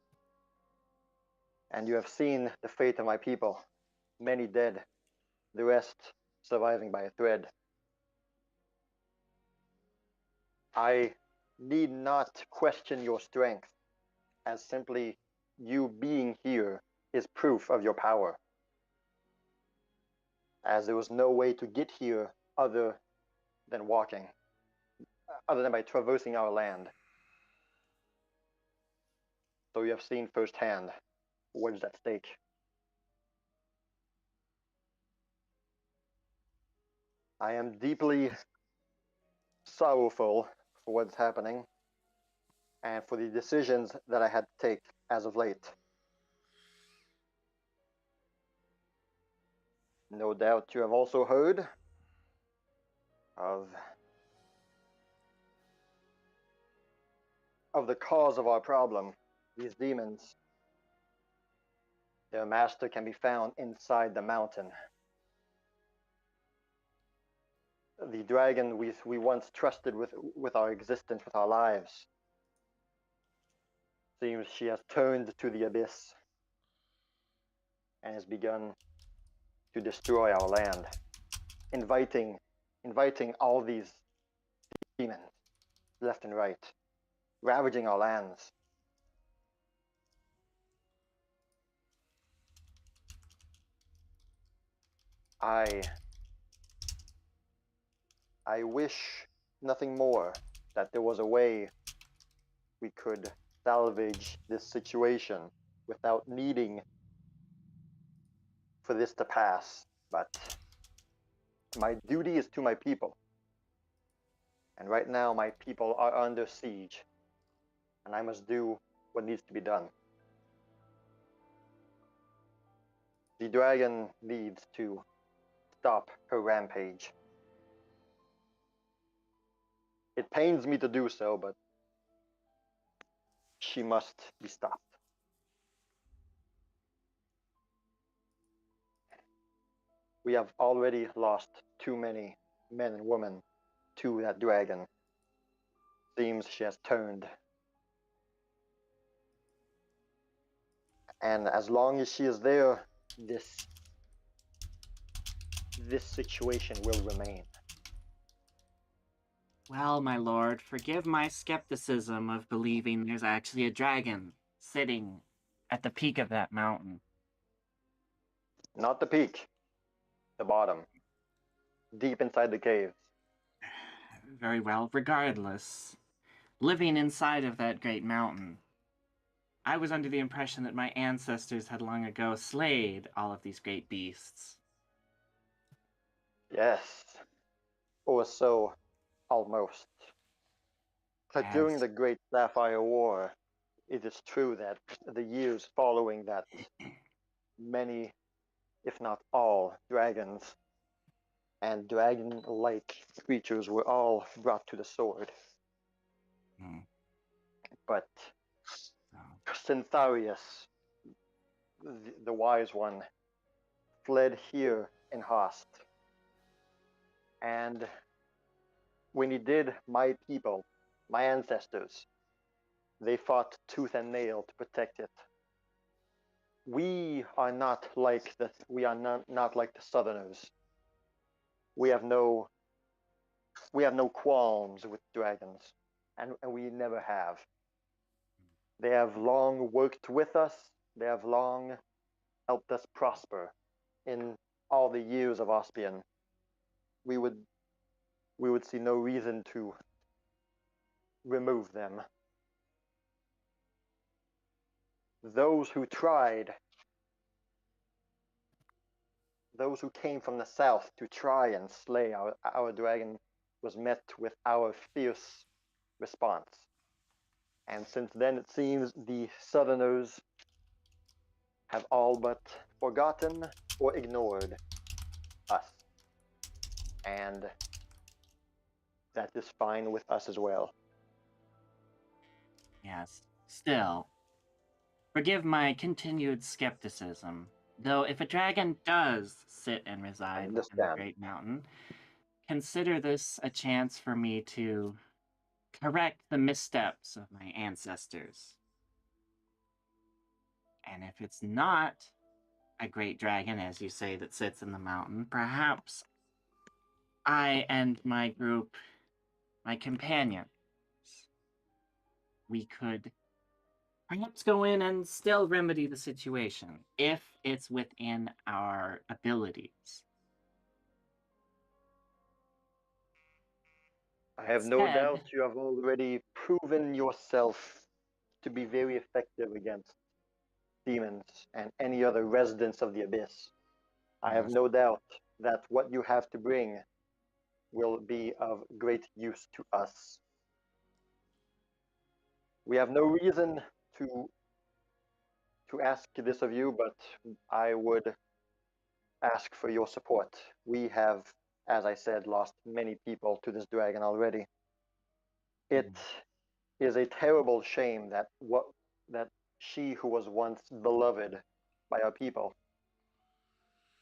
And you have seen the fate of my people, many dead, the rest surviving by a thread. I need not question your strength, as simply you being here is proof of your power, as there was no way to get here other than walking, other than by traversing our land. So you have seen firsthand what is at stake. I am deeply sorrowful for what's happening and for the decisions that I had to take as of late. No doubt you have also heard of the cause of our problem, these demons. Their master can be found inside the mountain. The dragon we once trusted with our existence, with our lives. Seems she has turned to the abyss and has begun to destroy our land, inviting all these demons left and right, ravaging our lands. I wish nothing more that there was a way we could salvage this situation without needing for this to pass, but my duty is to my people. And right now my people are under siege, and I must do what needs to be done. The dragon needs to stop her rampage. It pains me to do so, but she must be stopped. We have already lost too many men and women to that dragon. Seems she has turned. And as long as she is there, this situation will remain. Well, my lord, forgive my skepticism of believing there's actually a dragon sitting at the peak of that mountain. Not the peak, the bottom, deep inside the caves. Very well, regardless. Living inside of that great mountain, I was under the impression that my ancestors had long ago slayed all of these great beasts. Yes, or so, almost. But during As the Great Sapphire War, it is true that the years following that, many, if not all, dragons and dragon-like creatures were all brought to the sword. But Syntharius, the wise one, fled here in Host. And when he did, my people, my ancestors, they fought tooth and nail to protect it. We are not like the Southerners. We have no qualms with dragons, and we never have. They have long worked with us. They have long helped us prosper in all the years of Ospian. We would see no reason to remove them. Those who came from the south to try and slay our dragon was met with our fierce response. And since then, it seems the Southerners have all but forgotten or ignored us. And that is fine with us as well. yes, still, forgive my continued skepticism. Though if a dragon does sit and reside in the understand. Great Mountain, consider this a chance for me to correct the missteps of my ancestors. And if it's not a great dragon, as you say, that sits in the mountain, perhaps I and my group, my companions, we could perhaps go in and still remedy the situation if it's within our abilities. I have no Instead, doubt you have already proven yourself to be very effective against demons and any other residents of the Abyss. I have Yes. no doubt that what you have to bring will be of great use to us. We have no reason to ask this of you, but I would ask for your support. We have, as I said, lost many people to this dragon already. It is a terrible shame that she who was once beloved by our people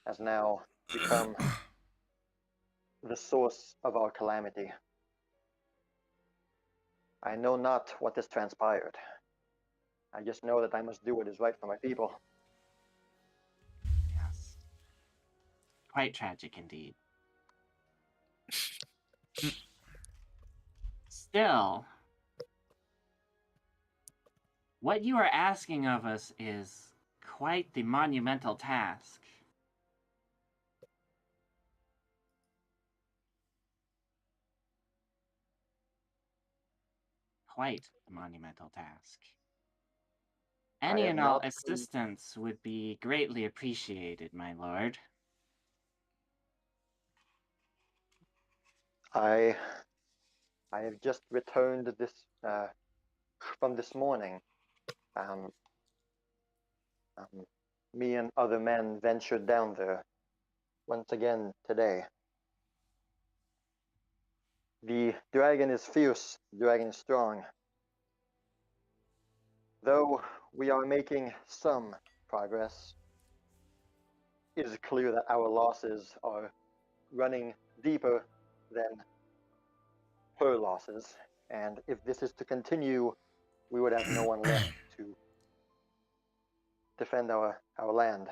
has now become the source of our calamity. I know not what has transpired. I just know that I must do what is right for my people. yes. Quite tragic indeed. Still, what you are asking of us is quite the monumental task. Quite a monumental task. Any have and all not- assistance would be greatly appreciated, my lord. I have just returned this from this morning. Me and other men ventured down there once again today. The dragon is fierce, the dragon is strong. Though we are making some progress, it is clear that our losses are running deeper than her losses, and if this is to continue, we would have no one left to defend our land.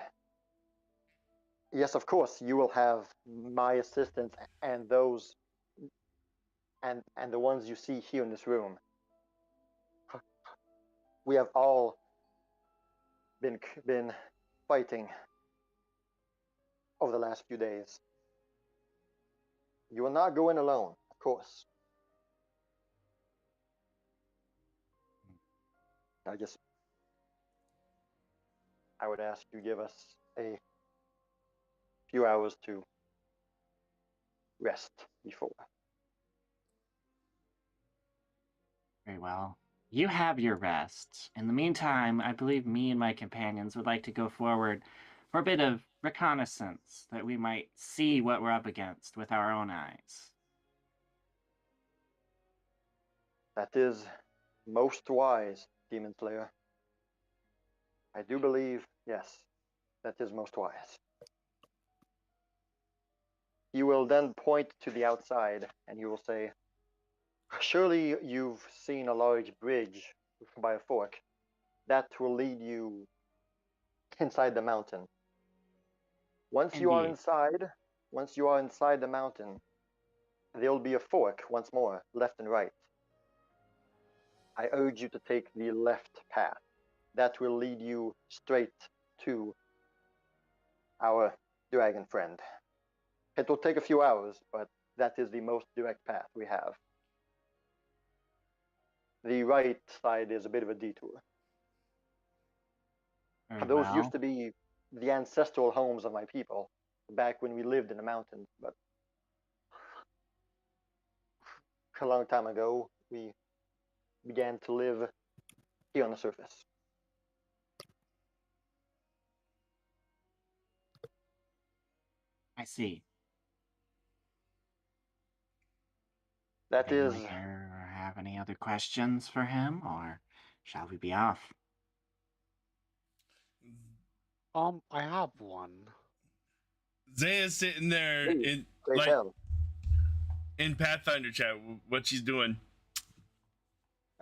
Yes, of course, you will have my assistance and those and the ones you see here in this room. We have all been fighting over the last few days. You will not go in alone, of course. I guess I would ask you give us a few hours to rest before. Very well. You have your rest. In the meantime, I believe me and my companions would like to go forward for a bit of reconnaissance, that we might see what we're up against with our own eyes. That is most wise, Demon Slayer. I do believe, yes, that is most wise. You will then point to the outside and you will say, surely you've seen a large bridge by a fork. That will lead you inside the mountain. Once you are inside the mountain, there will be a fork once more, left and right. I urge you to take the left path. That will lead you straight to our dragon friend. It will take a few hours, but that is the most direct path we have. The right side is a bit of a detour. Those used to be the ancestral homes of my people, back when we lived in the mountains, but a long time ago, we began to live here on the surface. I see. That is... Anyone here have any other questions for him, or shall we be off? I have one. Zaya's sitting there in Great hell. in Pathfinder chat. What she's doing?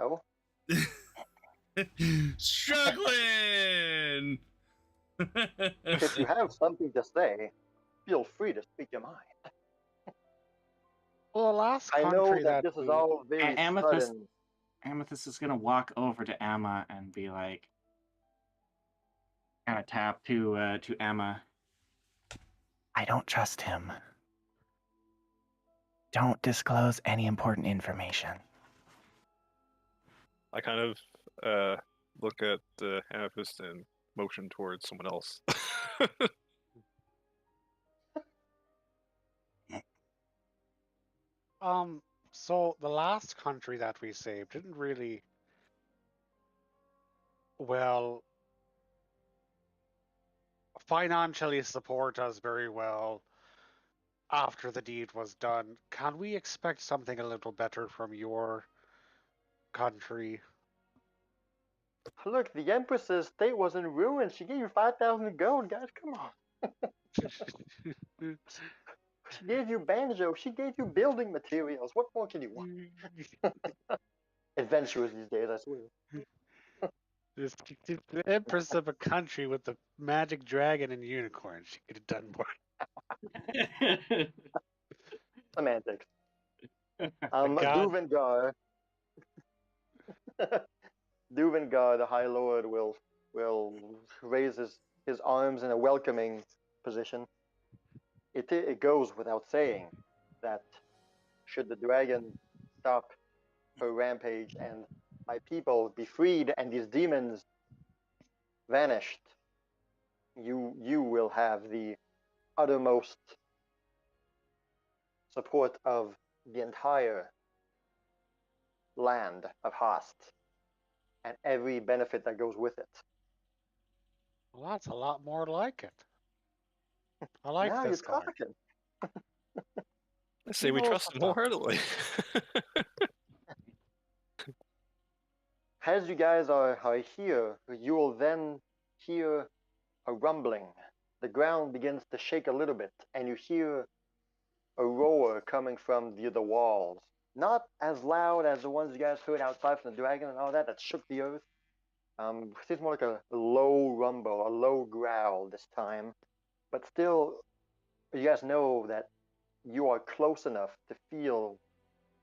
Oh? Struggling. If you have something to say, feel free to speak your mind. Well, the last I know country that this is all very Amethyst, sudden. Amethyst is gonna walk over to Emma and be like, kind of tap to Emma. I don't trust him. Don't disclose any important information. I kind of look at Amethyst and motion towards someone else. So the last country that we saved didn't really, well, financially support us very well after the deed was done. Can we expect something a little better from your country? Look, the Empress's state was in ruin. She gave you 5,000 gold, guys. Come on. She gave you banjo. She gave you building materials. What more can you want? Adventurous these days, I swear. The Empress of a country with the magic dragon and unicorn. She could have done more. Semantics. God. Duvengar, the High Lord, will raise his arms in a welcoming position. It goes without saying that should the dragon stop her rampage and my people be freed and these demons vanished, you will have the uttermost support of the entire land of Hast and every benefit that goes with it. Well, that's a lot more like it. I like now this you're guy. talking. I say we You trust him also talk. wholeheartedly. As you guys are here, you will then hear a rumbling the ground begins to shake a little bit, and you hear a roar coming from the walls. Not as loud as the ones you guys heard outside from the dragon and all that shook the earth. It's more like a low rumble, a low growl this time. But still, you guys know that you are close enough to feel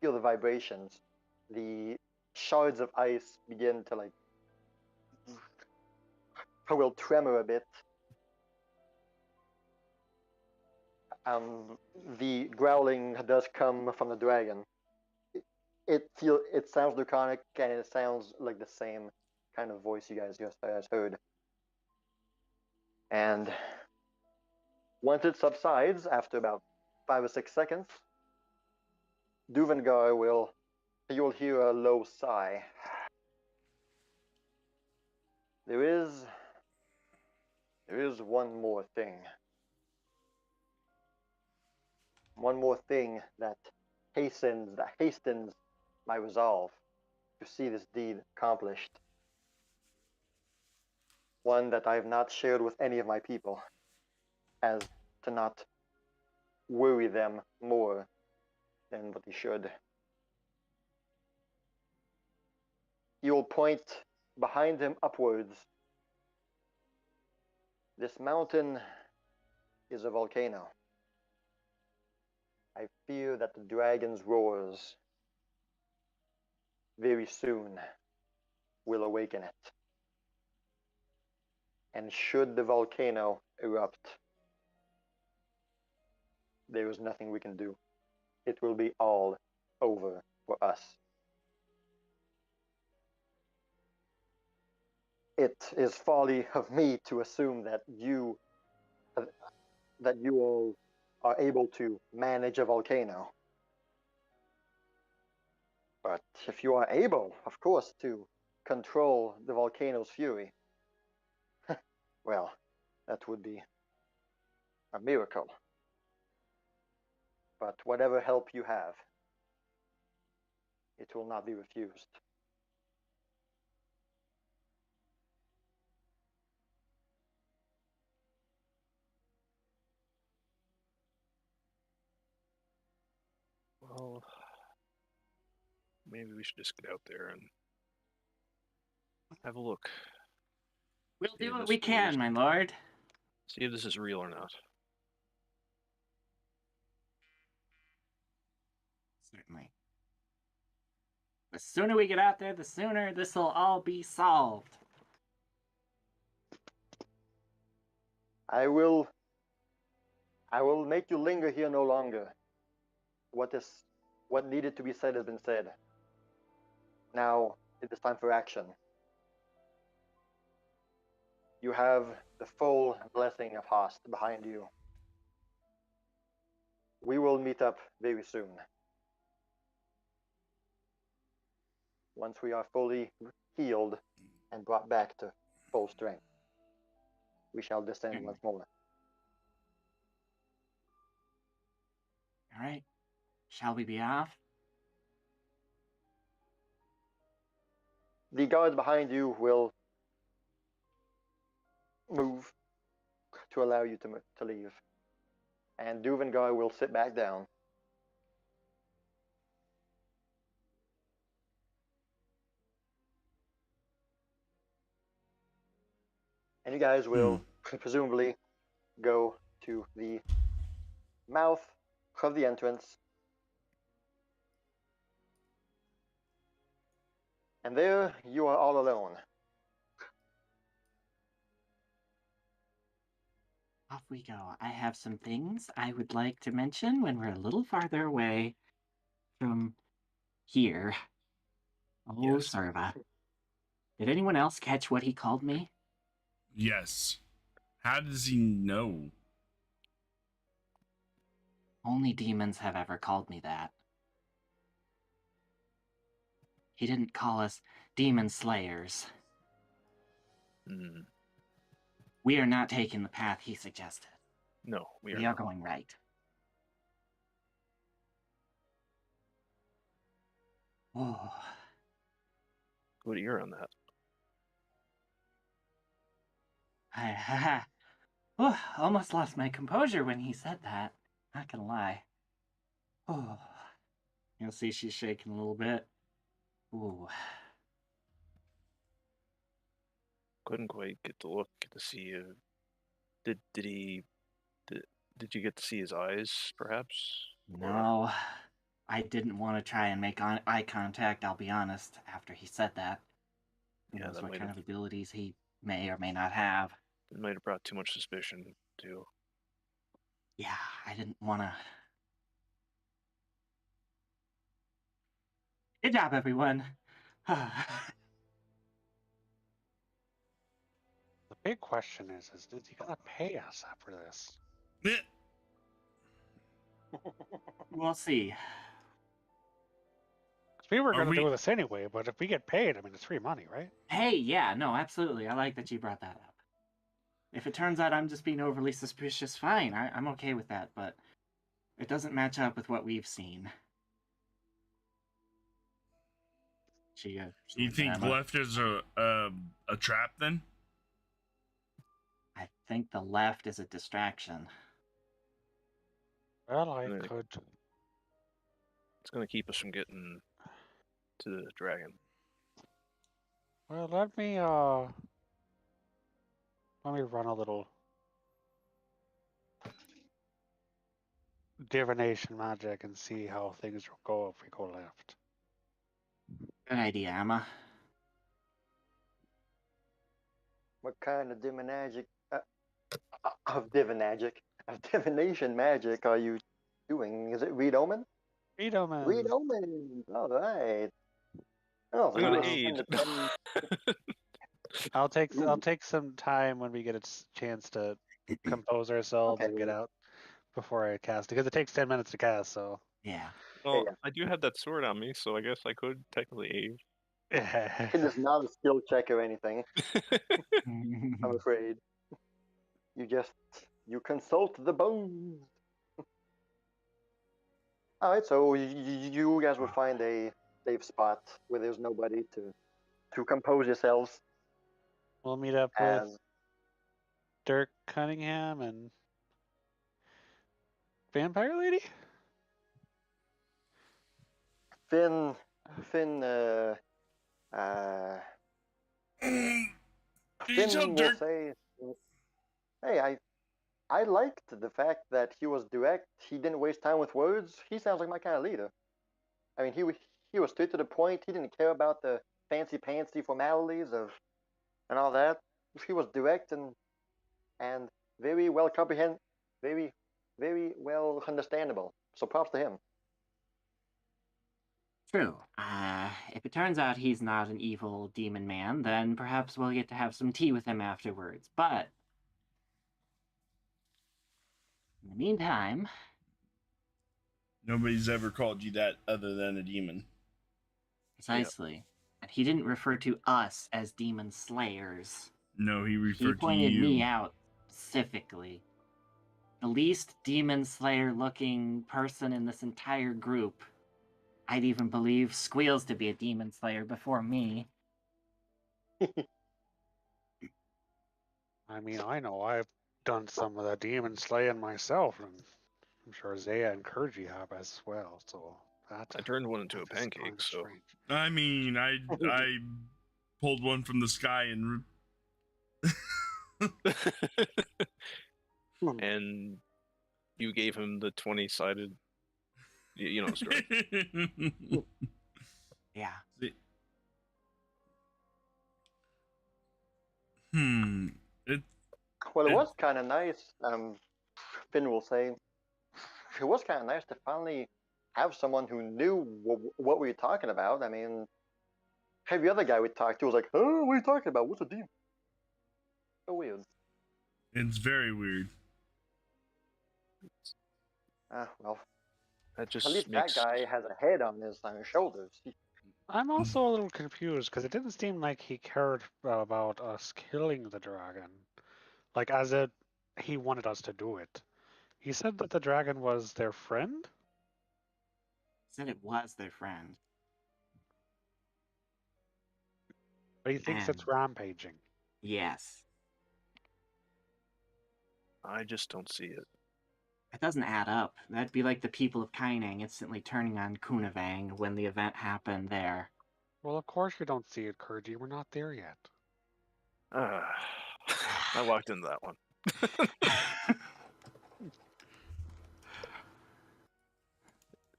the vibrations. The shards of ice begin to will tremor a bit. The growling does come from the dragon. It sounds draconic, and it sounds like the same kind of voice you guys just heard. And once it subsides, after about 5 or 6 seconds, Duvengar you'll hear a low sigh. There is one more thing. One more thing that hastens my resolve to see this deed accomplished. One that I have not shared with any of my people, as to not worry them more than what he should. He will point behind him upwards. This mountain is a volcano. I fear that the dragon's roars very soon will awaken it. And should the volcano erupt, there is nothing we can do. It will be all over for us. It is folly of me to assume that you all are able to manage a volcano. But if you are able, of course, to control the volcano's fury, well, that would be a miracle. But whatever help you have, it will not be refused. Well, maybe we should just get out there and have a look. We'll See do if what this we is- can, my lord. See if this is real or not. Certainly. The sooner we get out there, the sooner this will all be solved. I will make you linger here no longer. What needed to be said has been said. Now it is time for action. You have the full blessing of Host behind you. We will meet up very soon. Once we are fully healed and brought back to full strength, we shall descend once more. All right. Shall we be off? The guards behind you will move to allow you to leave. And Duvengar will sit back down. And you guys will presumably go to the mouth of the entrance. And there you are all alone. Off we go. I have some things I would like to mention when we're a little farther away from here. Oh, Yes. Serva. Did anyone else catch what he called me? Yes. How does he know? Only demons have ever called me that. He didn't call us demon slayers. Hmm. We are not taking the path he suggested. No, we are We are not. going right. Oh, Good ear on that. Oh, almost lost my composure when he said that. Not gonna lie. Oh, you'll see she's shaking a little bit. Ooh. Couldn't quite get to look to see if did he did you get to see his eyes perhaps? No, I didn't want to try and make eye contact, I'll be honest, after he said that. Who Yeah, knows that what might kind have of abilities he may or may not have. it might have brought too much suspicion too. Yeah, I didn't want to. Good job, everyone. The big question is he gonna pay us after this? Yeah. We'll see. 'Cause we were Are gonna we- do this anyway, but if we get paid, I mean, it's free money, right? Hey, yeah, no, absolutely. I like that you brought that up. If it turns out I'm just being overly suspicious, fine. I'm okay with that, but it doesn't match up with what we've seen. She, You think Emma. left is a trap then? I think the left is a distraction. Well, I Yeah. could. It's gonna keep us from getting to the dragon. Well, let me run a little divination magic and see how things will go if we go left. Good idea, Emma. What kind of divination magic are you doing? Is it read omen? Freedom and Read omen. All right. Oh, so I'm you gonna were aid. spend the 10 I'll Ooh. take some time when we get a chance to compose ourselves and get Okay. out before I cast because it takes 10 minutes to cast. So Yeah. Well, Yeah. I do have that sword on me, so I guess I could technically aid. It is not a skill check or anything, I'm afraid. You consult the bones. All right, so you guys will find a safe spot where there's nobody to compose yourselves. we'll meet up with As Dirk Cunningham and Vampire Lady. Finn, Finn, uh, Did you Finn tell will Dirk? say, "Hey, I liked the fact that he was direct. He didn't waste time with words. He sounds like my kind of leader. I mean, he was straight to the point. He didn't care about the fancy pantsy formalities of and all that. He was direct and very well very well understandable. So props to him." True. If it turns out he's not an evil demon man, then perhaps we'll get to have some tea with him afterwards. But in the meantime, Nobody's ever called you that other than a demon. precisely, and he didn't refer to us as demon slayers. No, he He referred to pointed you. me out specifically. The least demon slayer looking person in this entire group. I'd even believe Squeals to be a demon slayer before me. I mean, I know I've done some of the demon slaying myself, and I'm sure Zaya and Kirji have as well. So that I turned one into a that is pancake, kind of so strange. I mean, I pulled one from the sky and and you gave him the 20-sided, you know, story. Yeah. It Well, it was kind of nice. Finn will say, it was kind of nice to finally have someone who knew what we were talking about. I mean, every other guy we talked to was like, "Oh, what are you talking about? What's a demon?" So weird. it's very weird. Well, That at just least makes that guy has a head on his shoulders. I'm also a little confused because it didn't seem like he cared about us killing the dragon, like as it he wanted us to do it. He said that the dragon was their friend. Said it was their friend. But he thinks it's And rampaging. yes. I just don't see it. It doesn't add up. That'd be like the people of Kainang instantly turning on Kunavang when the event happened there. Well, of course you don't see it, Kirji. We're not there yet. I walked into that one.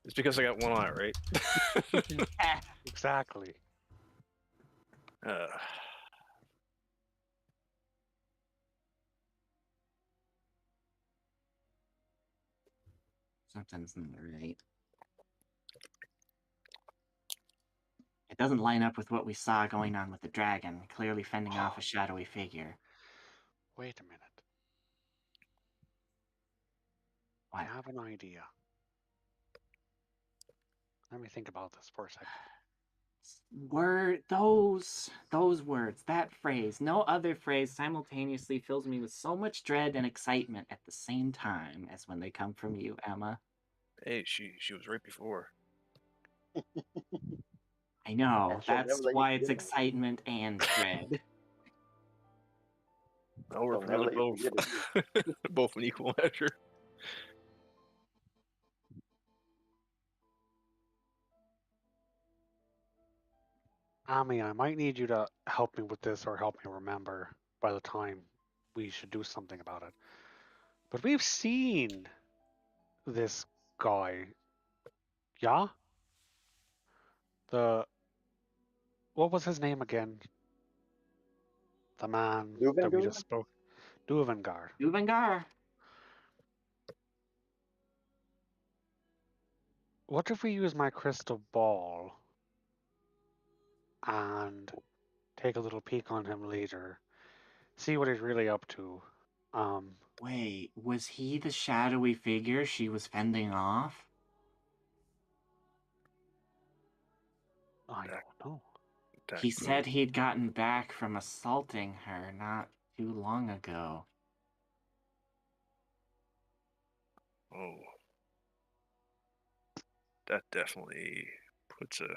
It's because I got one eye, right? Exactly. Something's not right. It doesn't line up with what we saw going on with the dragon, clearly fending off a shadowy figure. Wait a minute. I What? have an idea. Let me think about this for a second. Those words, that phrase, no other phrase simultaneously fills me with so much dread and excitement at the same time as when they come from you, Emma. Hey, she was right before. I know, And she'll that's never let you why it's forget it. excitement and dread. Oh, we're She'll never really let you both, forget it. both in equal measure. Ami, I might need you to help me with this or help me remember by the time we should do something about it. But we've seen this guy. Yeah? What was his name again? The man that we just spoke. Duvengar. Duvengar. What if we use my crystal ball and take a little peek on him later? See what he's really up to. Wait, was he the shadowy figure she was fending off? I don't know. He said he'd gotten back from assaulting her not too long ago. Oh, that definitely puts a.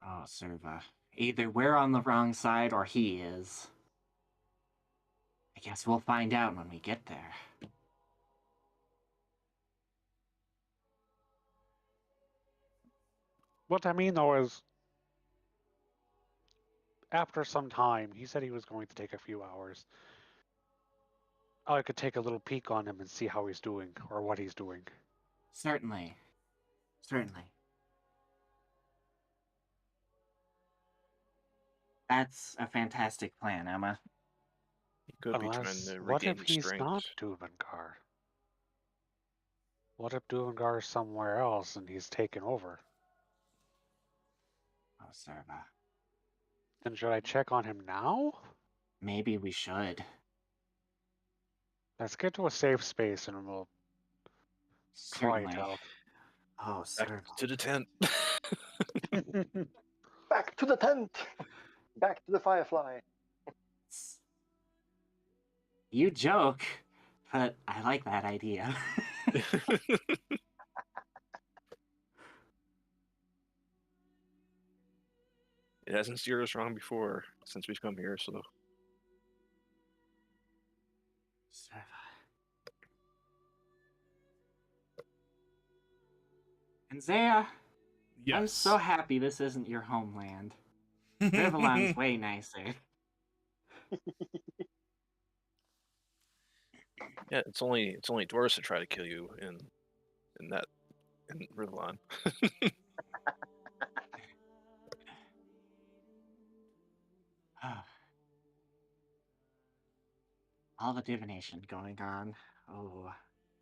Oh, Serva. Either we're on the wrong side or he is. I guess we'll find out when we get there. What I mean, though, is after some time, he said he was going to take a few hours. I could take a little peek on him and see how he's doing or what he's doing. Certainly. Certainly. That's a fantastic plan, Emma. He could be trying Unless, to what regain if he's strength. not Duvengar? What if Duvengar is somewhere else and he's taken over? Oh, Serva. Then should I check on him now? Maybe we should. Let's get to a safe space and we'll try Certainly. it out. Oh, Back Serva. to the tent. Back to the tent! Back to the firefly. You joke, but I like that idea. It hasn't steered us wrong before since we've come here, so. Serva. And Zaya, Yes. I'm so happy this isn't your homeland. Rivellon's way nicer. Yeah, it's only dwarves to try to kill you in Rivellon. All the divination going on. Oh,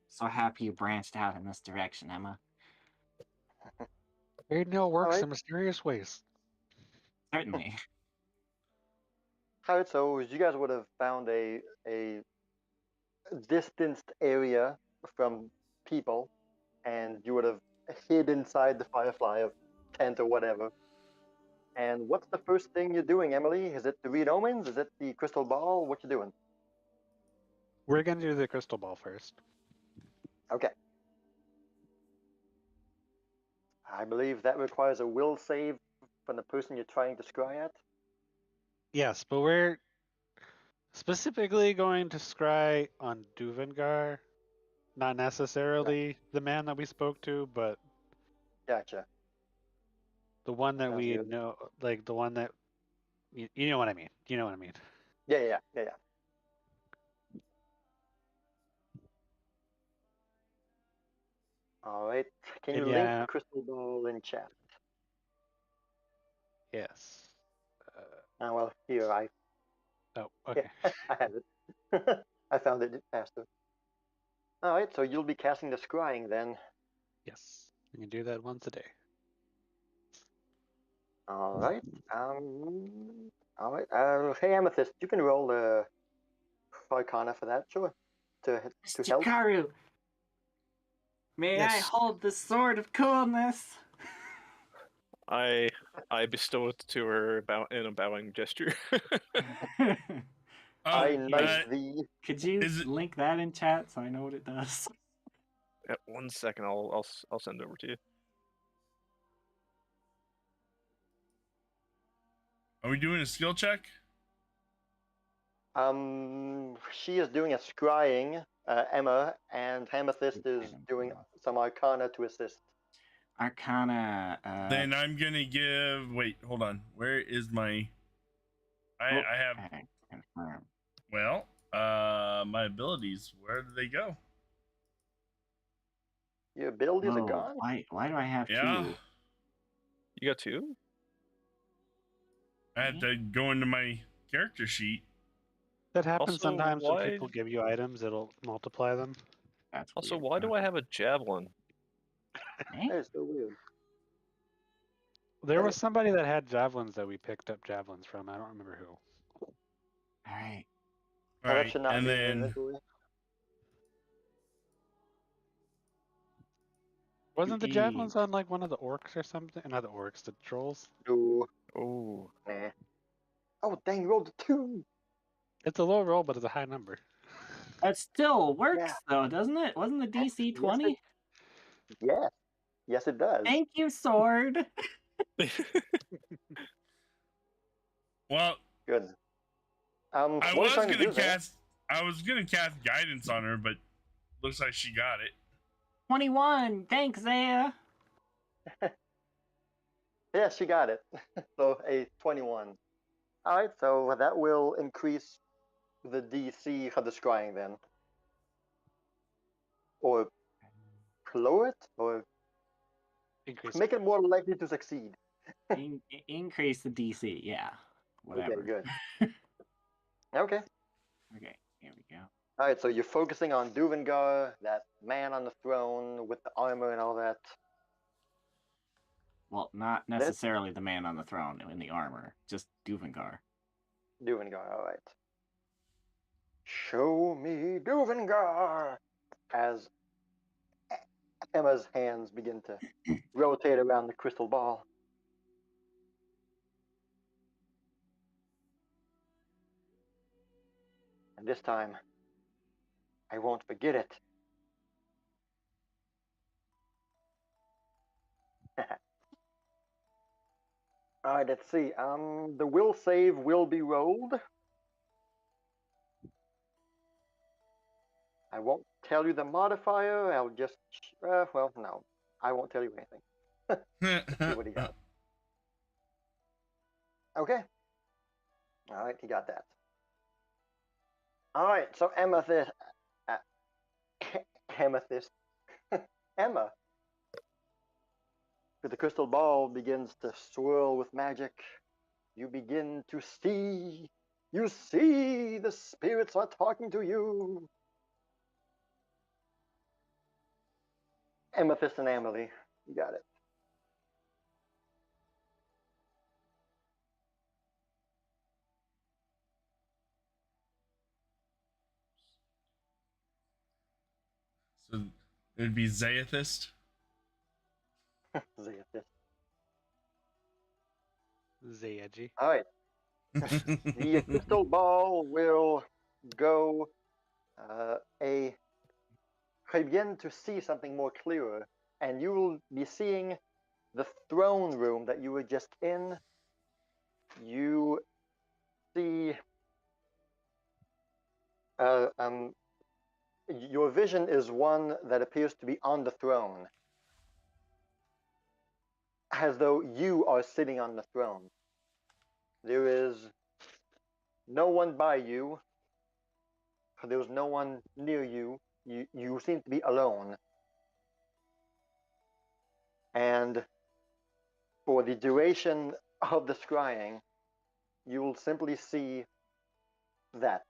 so happy you branched out in this direction, Emma. Aidnil works Alright. in mysterious ways. Certainly. Alright, so you guys would have found a distanced area from people, and you would have hid inside the firefly of tent or whatever. And what's the first thing you're doing, Emily? Is it the read omens? Is it the crystal ball? What you doing? We're going to do the crystal ball first. Okay. I believe that requires a will save from the person you're trying to scry at. Yes, but we're Specifically going to scry on Duvengar, not necessarily the man that we spoke to, but Gotcha. the one that Sounds we good. know, like the one that you know what I mean. You know what I mean. Yeah. All right. Can And you link yeah, crystal ball in chat? yes. Well, here Oh, okay. I have it. I found it faster. All right. So you'll be casting the scrying then. Yes, you can do that once a day. All right. All right. Hey, Amethyst, you can roll the Arcana for that, sure. To Mr. help. Karu, may I Yes. hold the sword of coolness? I bestow it to her in a bowing gesture. I Oh, knight thee. Could you Is it- link that in chat so I know what it does? Yeah, 1 second, I'll send it over to you. Are we doing a skill check? She is doing a scrying, Emma, and Amethyst is doing some Arcana to assist. Arcana. Then I'm gonna give. Wait, hold on. Where is my? I have. Okay, confirm. Well, my abilities. Where did they go? Your abilities are Oh, gone? why do I have Yeah, two? You got 2? I had to go into my character sheet. that happens Also, sometimes when why- people give you items. It'll multiply them. That's Also, weird. why do I have a javelin? Eh? That is so weird. There was somebody that had javelins that we picked up javelins from. I don't remember who. All right. All That right, should not and be in your then inventory. Wasn't the E. javelins on like one of the orcs or something? Not the orcs, the trolls. No. Oh, Nah. Oh, dang, you rolled a 2. It's a low roll, but it's a high number. It still works Yeah. though, doesn't it? Wasn't the DC 20? Yes. Yes, it does. Thank you, sword. well, Good. I What are you was trying to gonna do, Zane? cast. I was gonna cast guidance on her, but looks like she got it. 21. Thanks, Zaya. Yeah, she got it. So a 21. All right, so that will increase the DC for the scrying then. Or lower it, or Increase. make it more likely to succeed. Increase the DC. Yeah. Whatever. Okay, good. Okay. Okay, here we go. All right, so you're focusing on Duvengar, that man on the throne with the armor and all that. Well, not necessarily the man on the throne in the armor, just Duvengar. Duvengar, all right. Show me Duvengar! As Emma's hands begin to rotate around the crystal ball. And this time, I won't forget it. All right, let's see. The will save will be rolled. I won't tell you the modifier. I'll just, well, no, I won't tell you anything. Let's see what he got. Okay. All right, he got that. All right, so Amethyst, Amethyst, Emma, the crystal ball begins to swirl with magic. You begin to see. You see the spirits are talking to you. Amethyst and Emily, you got it. So it'd be Zayathist. Zayathist. Zayaji. All right. The crystal ball will go a. You begin to see something more clearer, and you will be seeing the throne room that you were just in. You see Your vision is one that appears to be on the throne, as though you are sitting on the throne. There is no one by you. There is no one near you. You seem to be alone. And for the duration of the scrying, you will simply see that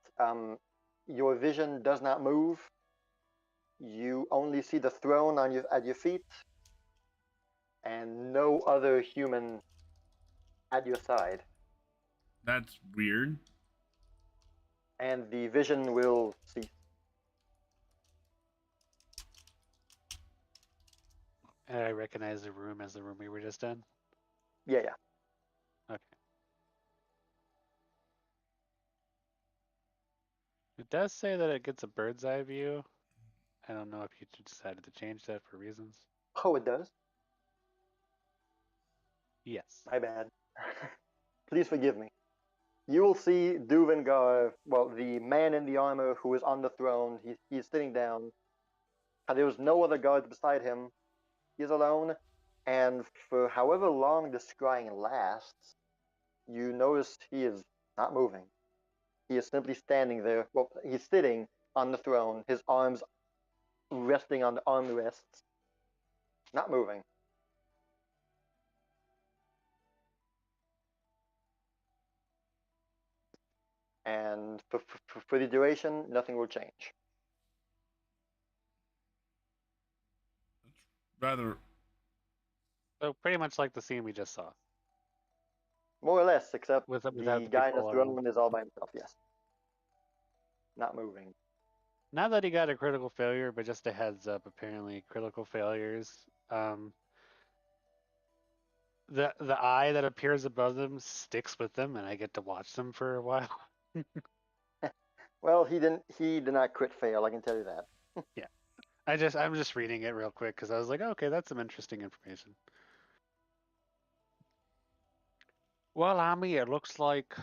your vision does not move. You only see the throne at your feet, and no other human at your side. That's weird. And the vision will cease. And I recognize the room as the room we were just in. Yeah. Okay. It does say that it gets a bird's eye view. I don't know if you decided to change that for reasons. Oh, it does? Yes. My bad. Please forgive me. You will see Duvengar, well, the man in the armor who is on the throne. He's sitting down. There's no other guards beside him. He's alone. And for however long the scrying lasts, you notice he is not moving. He is simply standing there. Well, he's sitting on the throne, his arms resting on the armrests, not moving. And for the duration, nothing will change. Rather, So pretty much like the scene we just saw. More or less, except Without the the guy in the people throne is all by himself, yes. Not moving. Not that he got a critical failure, but just a heads up, apparently critical failures. The eye that appears above them sticks with them, and I get to watch them for a while. Well, he did not crit fail, I can tell you that. Yeah. I'm just reading it real quick because I was like, okay, that's some interesting information. Well, Ami, it looks like,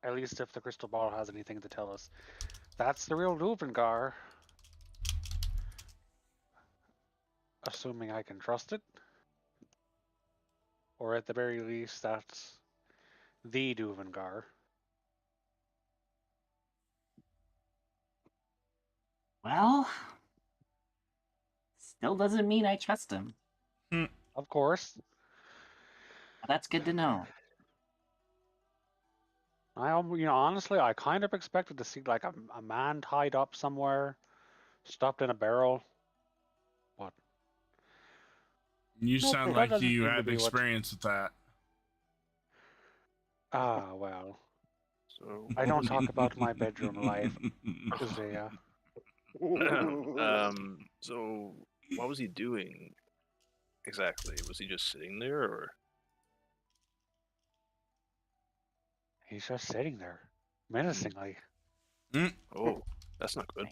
at least if the crystal ball has anything to tell us, that's the real Duvengar. Assuming I can trust it. Or at the very least, that's the Duvengar. Well, still doesn't mean I trust him. Of course. But that's good to know. Honestly, I kind of expected to see like a man tied up somewhere, stuffed in a barrel. What? you Nope, sound that like doesn't you seem to have be what- experience with that. Ah, well. So, I don't talk about my bedroom life, Isaiah. so what was he doing exactly? Was he just sitting there, or? He's just sitting there, menacingly. Oh, that's not good.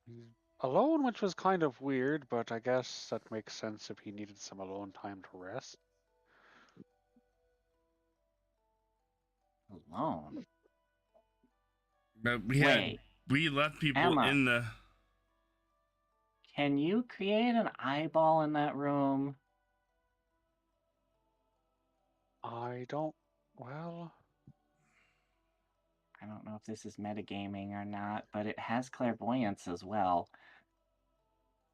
He's alone, which was kind of weird, but I guess that makes sense if he needed some alone time to rest. Alone. But Wait, we left people Emma. in the. Can you create an eyeball in that room? I don't. Well, I don't know if this is metagaming or not, but it has clairvoyance as well.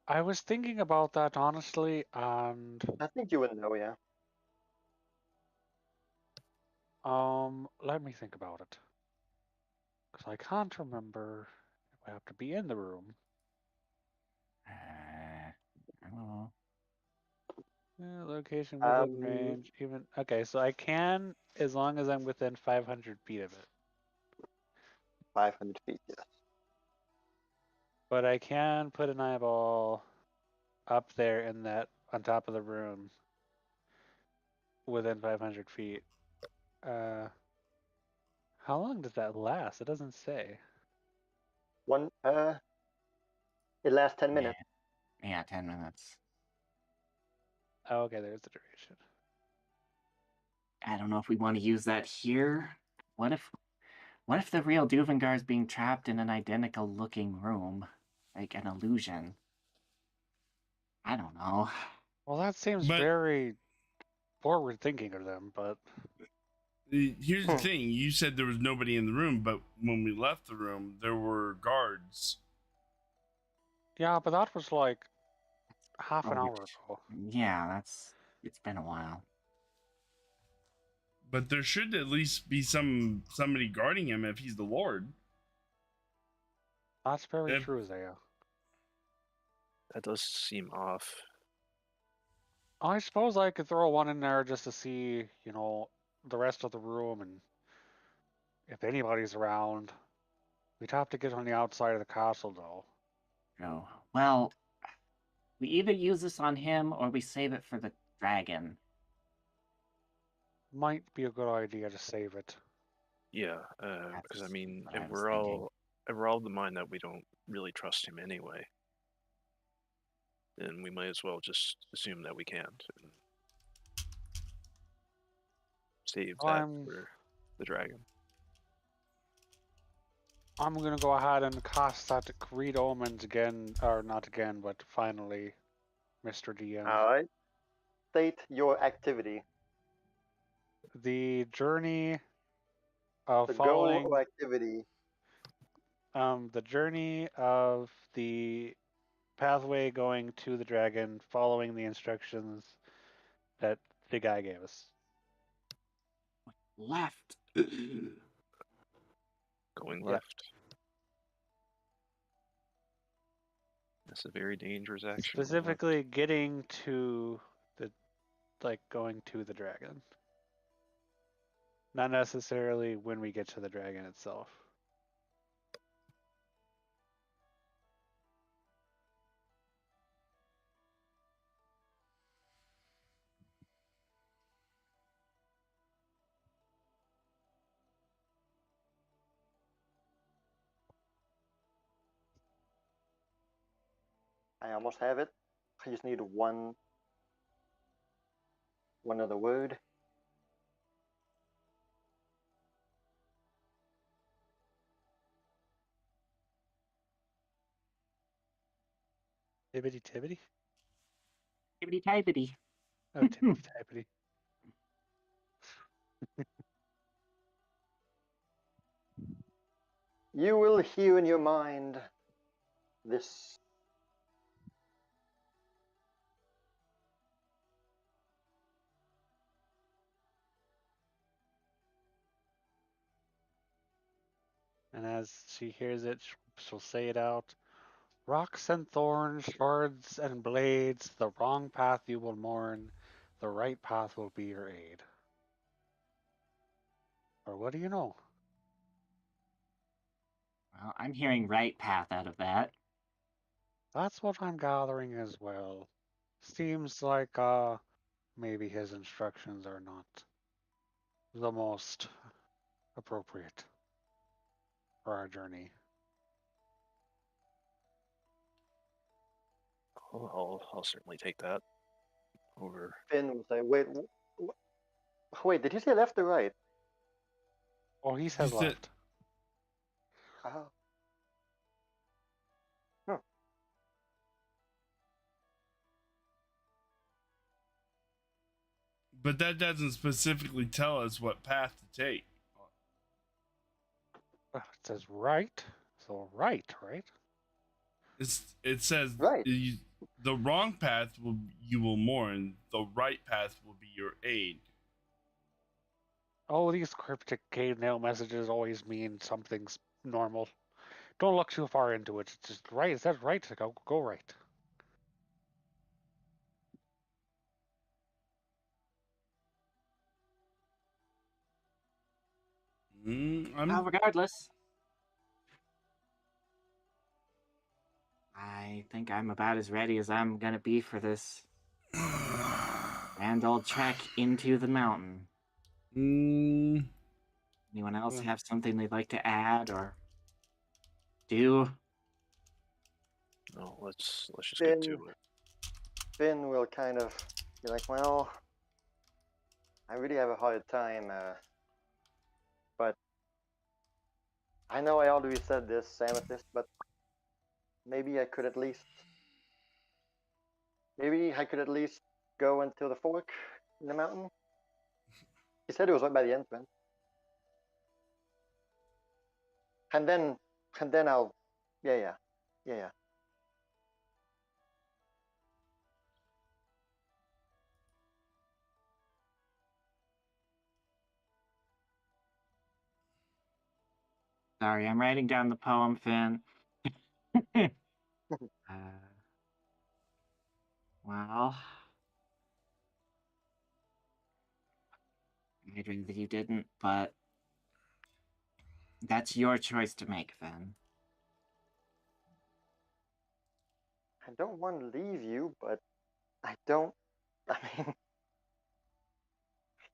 I was thinking about that honestly, and I think you would know, yeah. let me think about it, because I can't remember if I have to be in the room. I don't know. Location within Um, range, even okay. So I can, as long as I'm within 500 feet of it. 500 feet, yes. But I can put an eyeball up there in that on top of the room within 500 feet. How long does that last? It doesn't say. It lasts 10 minutes. Yeah, 10 minutes. Oh, okay, there's the duration. I don't know if we want to use that here. What if What if the real Duvengar is being trapped in an identical-looking room, like an illusion? I don't know. Well, that seems But very forward thinking of them, but here's the thing: you said there was nobody in the room, but when we left the room, there were guards. yeah, but that was like half an Oh, hour ago. yeah, it's been a while. But there should at least be somebody guarding him if he's the Lord. That's very If- true, Zaya. That does seem off. I suppose I could throw one in there just to see, you know, the rest of the room and if anybody's around. We'd have to get on the outside of the castle, though. Oh, well, we either use this on him or we save it for the dragon. Might be a good idea to save it. Yeah, because I That's mean, what I if was we're thinking. all if we're all of the mind that we don't really trust him anyway, then we might as well just assume that we can't and save that for the dragon. I'm gonna go ahead and cast that Read Omens again, or not again, but finally, Mr. DM. Alright. State your activity. The journey of The following goal or activity. the journey of the pathway going to the dragon, following the instructions that the guy gave us. Left. Going Yeah. left. That's a very dangerous action. going left. Specifically getting to the, like, going to the dragon. Not necessarily when we get to the dragon itself. I almost have it. I just need one other word. Tibbity tibbity? Tibbity tibbity. Oh, tibbity tibbity. You will hear in your mind this. And as she hears it, she'll say it out. Rocks and thorns, swords and blades, the wrong path you will mourn, the right path will be your aid. Or what do you know? Well, I'm hearing right path out of that. That's what I'm gathering as well. Seems like maybe his instructions are not the most appropriate for our journey. I'll certainly take that over. Finn will say, wait, did he say left or right? Oh, he says He said- left. Oh. But that doesn't specifically tell us what path to take. It says right, so right? It says Right. the wrong path you will mourn. The right path will be your aid. Oh, these cryptic cave nail messages always mean something's normal. Don't look too far into it. It's just right. It says right. Go right. Well, regardless, I think I'm about as ready as I'm gonna be for this grand old trek into the mountain. Anyone else have something they'd like to add or do? No, let's just get to it. Finn will kind of be like, well, I really have a hard time, but I know I already said this, Amethyst, but maybe I could at least go into the fork in the mountain. He said it was right by the entrance. And then I'll yeah. Sorry, I'm writing down the poem, Finn. Well, I'd rather you didn't, but that's your choice to make, Finn. I don't want to leave you, but I don't. I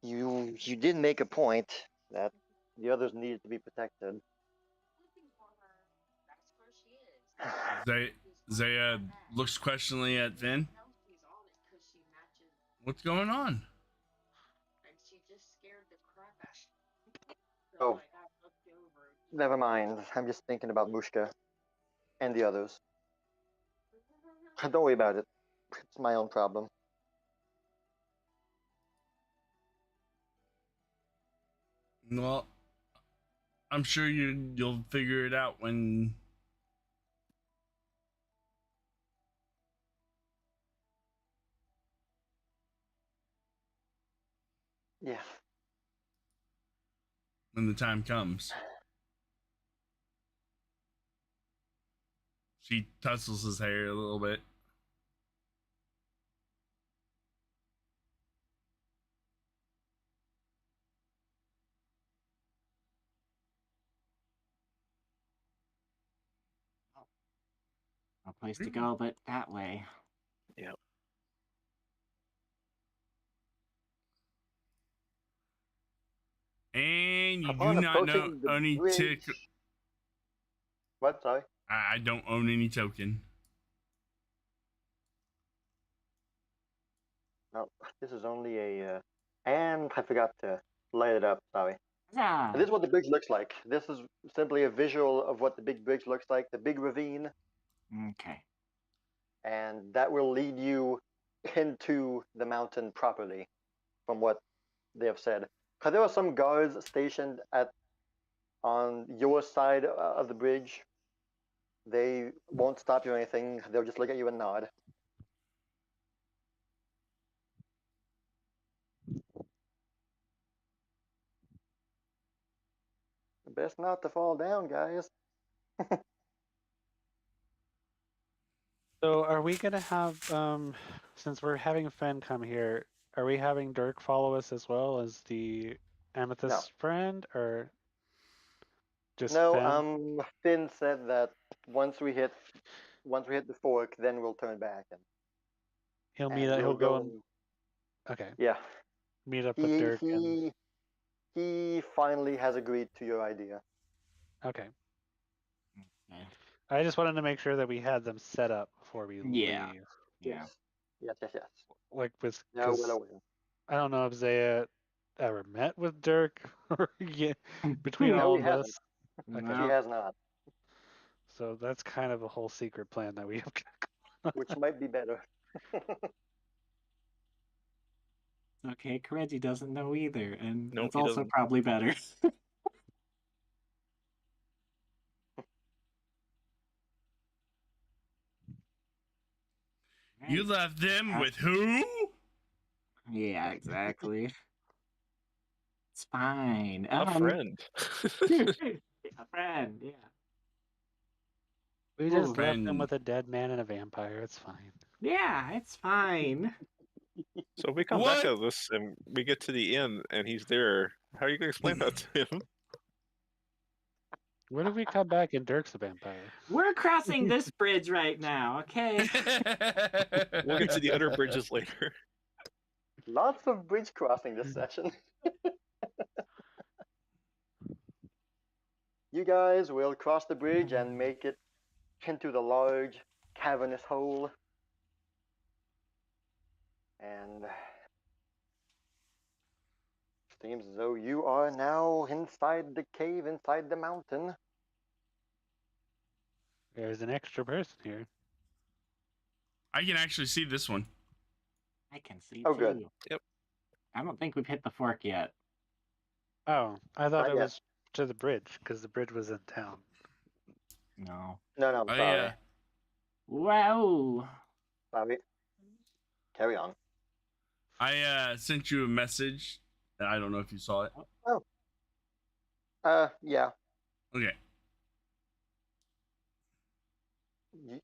mean, you did make a point that the others needed to be protected. Zaya looks questioningly at Finn. What's going on? Oh, never mind. I'm just thinking about Mushka and the others. Don't worry about it. It's my own problem. Well, I'm sure you'll figure it out when Yeah. the time comes. She tussles his hair a little bit. No place to go but that way. Yep. And you Upon do not know approaching the any bridge. What? Sorry. I don't own any token. No, this is only a. And I forgot to light it up. Sorry. Yeah. This is what the bridge looks like. This is simply a visual of what the big bridge looks like. The big ravine. Okay. And that will lead you into the mountain properly, from what they have said. Because there are some guards stationed on your side of the bridge. They won't stop you or anything. They'll just look at you and nod. Best not to fall down, guys. So are we gonna have since we're having Fen come here, are we having Dirk follow us as well as the Amethyst friend, or just No, Fen? Finn said that once we hit the fork, then we'll turn back He'll and he'll we'll go go and and okay, yeah. meet up with He Dirk and he finally has agreed to your idea. okay. Okay. I just wanted to make sure that we had them set up before we Yeah. leave. Yeah. Yes. Like with Yeah, well because aware. I don't know if Zaya ever met with Dirk or between No, all he of hasn't. us. Okay. He No. has not, So that's kind of a whole secret plan that we have. which might be better. Okay, Kireji doesn't know either, and Nope, it's he also doesn't. probably better. You Right. left them with who? Yeah, exactly. It's fine. A friend. A friend, yeah. We Ooh. just left them Friend. with a dead man and a vampire. It's fine. Yeah, it's fine. So if we come back out of this and we get to the inn and he's there, how are you going to explain that to him? What if we come back and Dirk's a vampire? We're crossing this bridge right now, okay? We'll get to the other bridges later. Lots of bridge crossing this session. You guys will cross the bridge and make it into the large cavernous hole. And seems as though you are now inside the cave, inside the mountain. There's an extra person here. I can actually see this one. I can see Oh, too. good. Yep. I don't think we've hit the fork yet. Oh, I thought Not it yet. was to the bridge because the bridge was in town. No. No, I'm I sorry. Wow. Sorry. Carry on. Sent you a message. I don't know if you saw it. Yeah. Okay.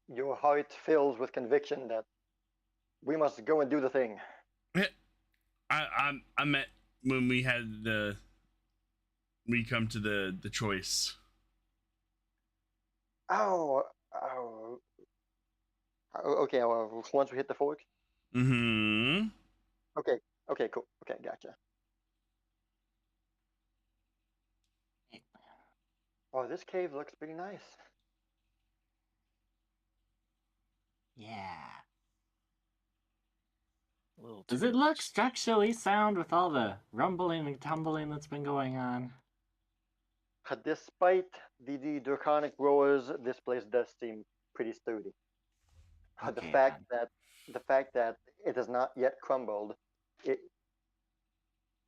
Your heart fills with conviction that we must go and do the thing. I meant when we had we come to the choice. Oh, okay. Well, once we hit the fork. Mm-hmm. Okay. Okay. Cool. Okay. Gotcha. Oh, this cave looks pretty nice. Yeah. A little Does too it look nice. structurally sound with all the rumbling and tumbling that's been going on? Despite the draconic roars, this place does seem pretty sturdy. The Okay, fact that it has not yet crumbled, it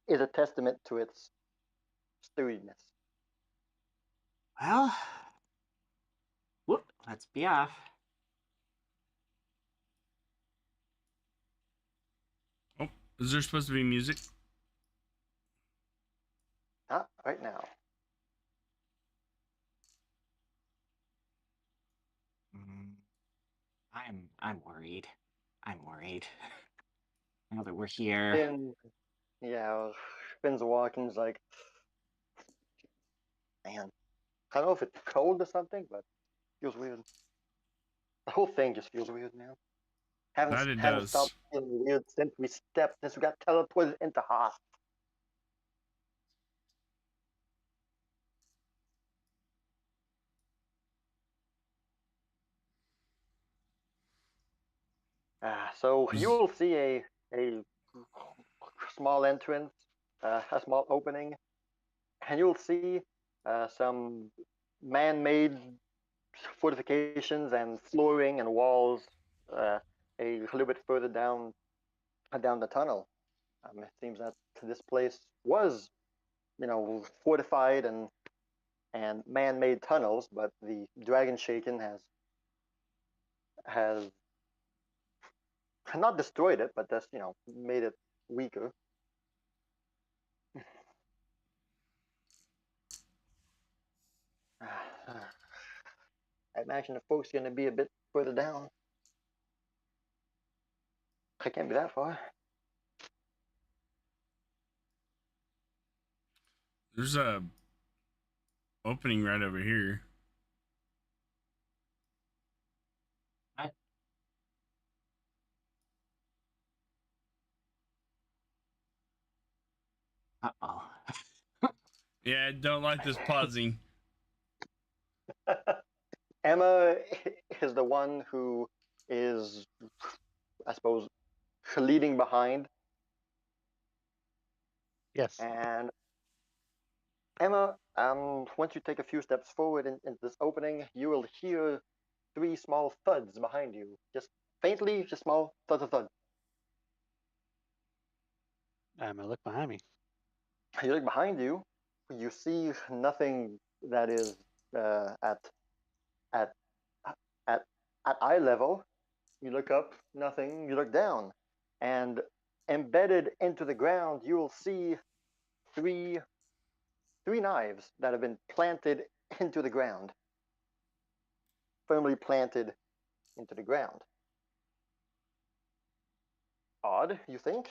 is a testament to its sturdiness. Well, whoop, let's be off. Oh, is there supposed to be music? Not right now. I'm worried. I'm worried. Now that we're here. Finn's walking. Is like, man, I don't know if it's cold or something, but it feels weird. The whole thing just feels weird now. That it Haven't does. stopped feeling weird since we got teleported into Hoth. So you will see a small entrance, a small opening, and you'll see some man-made fortifications and flooring and walls a little bit further down the tunnel. It seems that this place was, fortified and man-made tunnels, but the dragon shaken has not destroyed it, but just made it weaker. I imagine the folks going to be a bit further down. I can't be that far. There's a opening right over here. Uh-oh. Yeah, I don't like this pausing. Emma is the one who is, I suppose, leading behind. Yes. And Emma, once you take a few steps forward into this opening, you will hear 3 small thuds behind you. Just faintly, just small thud. I'm gonna look behind me. You look behind you, you see nothing that is at at at eye level. You look up, nothing. You look down, and embedded into the ground, you will see three knives that have been planted into the ground, firmly planted into the ground. Odd, you think?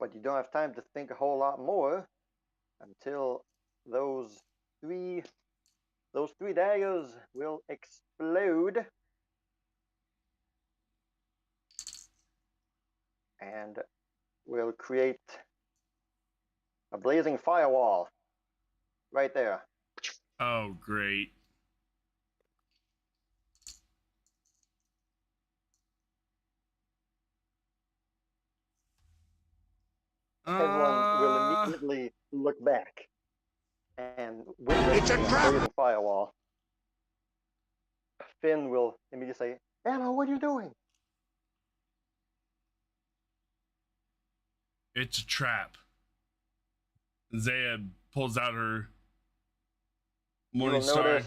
But you don't have time to think a whole lot more until those three daggers will explode and will create a blazing firewall right there. Oh, great. Everyone will immediately look back and witness the blazing firewall. Finn will immediately say, Emma, what are you doing? It's a trap. Zaya pulls out her You Morning will Star. notice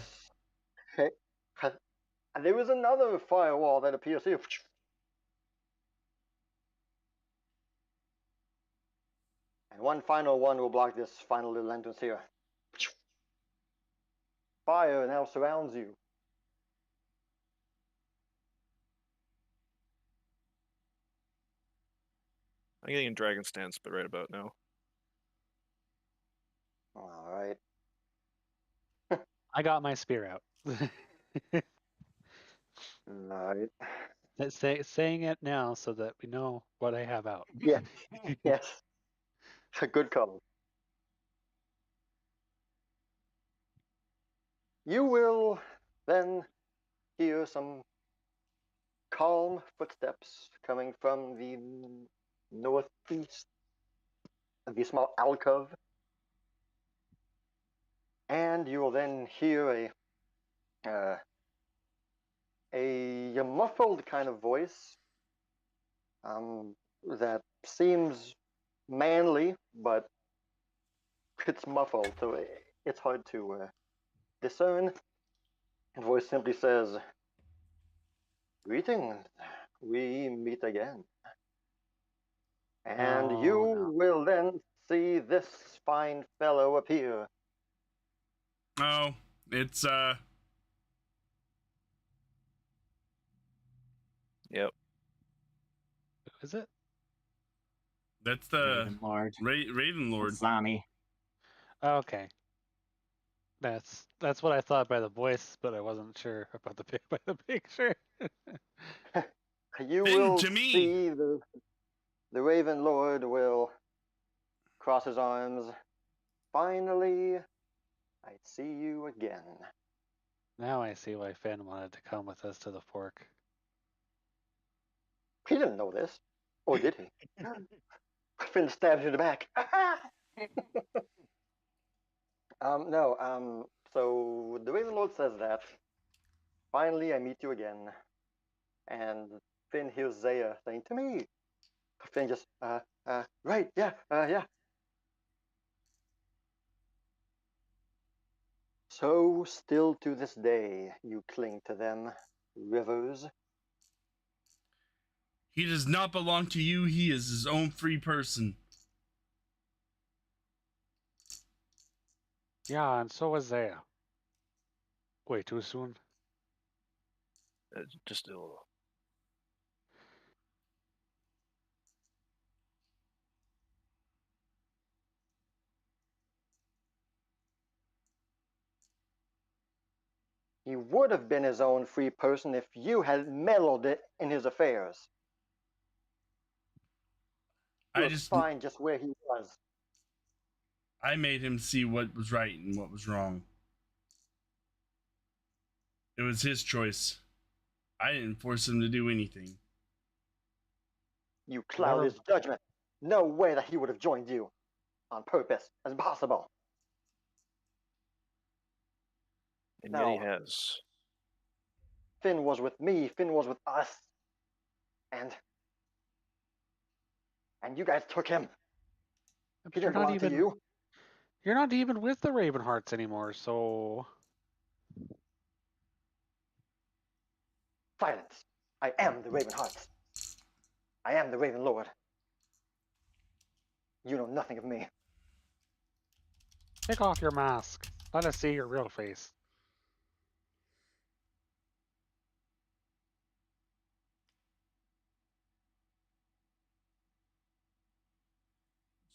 there was another firewall that appears here. And one final one will block this final little entrance here. Fire now surrounds you. I'm getting in dragon stance, but right about now. All right. I got my spear out. All right. Saying it now so that we know what I have out. Yeah. Yes. It's a good call. You will then hear some calm footsteps coming from the northeast of the small alcove. And you will then hear a muffled kind of voice that seems manly, but it's muffled, so it's hard to discern. And voice simply says, "Greetings, we meet again." And Oh, you no. will then see this fine fellow appear. Oh, it's Yep. Who is it? that's the Raven Lord. Raven Lord. Zani. Okay. That's what I thought by the voice, but I wasn't sure about by the picture. You Finn, will to me. see the Raven Lord will cross his arms. Finally, I see you again. Now I see why Finn wanted to come with us to the fork. He didn't know this. Or did he? Finn stabs you in the back. No, so the Raven Lord says that. Finally, I meet you again. And Finn hears Zaya saying, to me. Finn just, right, yeah, yeah. So, still to this day, you cling to them, Rivers. He does not belong to you. He is his own free person. Yeah, and so was Zaya. Wait, too soon? Just a little. He would have been his own free person if you had meddled in his affairs. He was fine just where he was. I made him see what was right and what was wrong. It was his choice. I didn't force him to do anything. You cloud his judgment. No way that he would have joined you on purpose. As impossible. And yet he has. Finn was with me. Finn was with us. And you guys took him. He didn't belong to you. You're not even with the Ravenhearts anymore, so... Silence. I am the Ravenhearts. I am the Raven Lord. You know nothing of me. Take off your mask. Let us see your real face.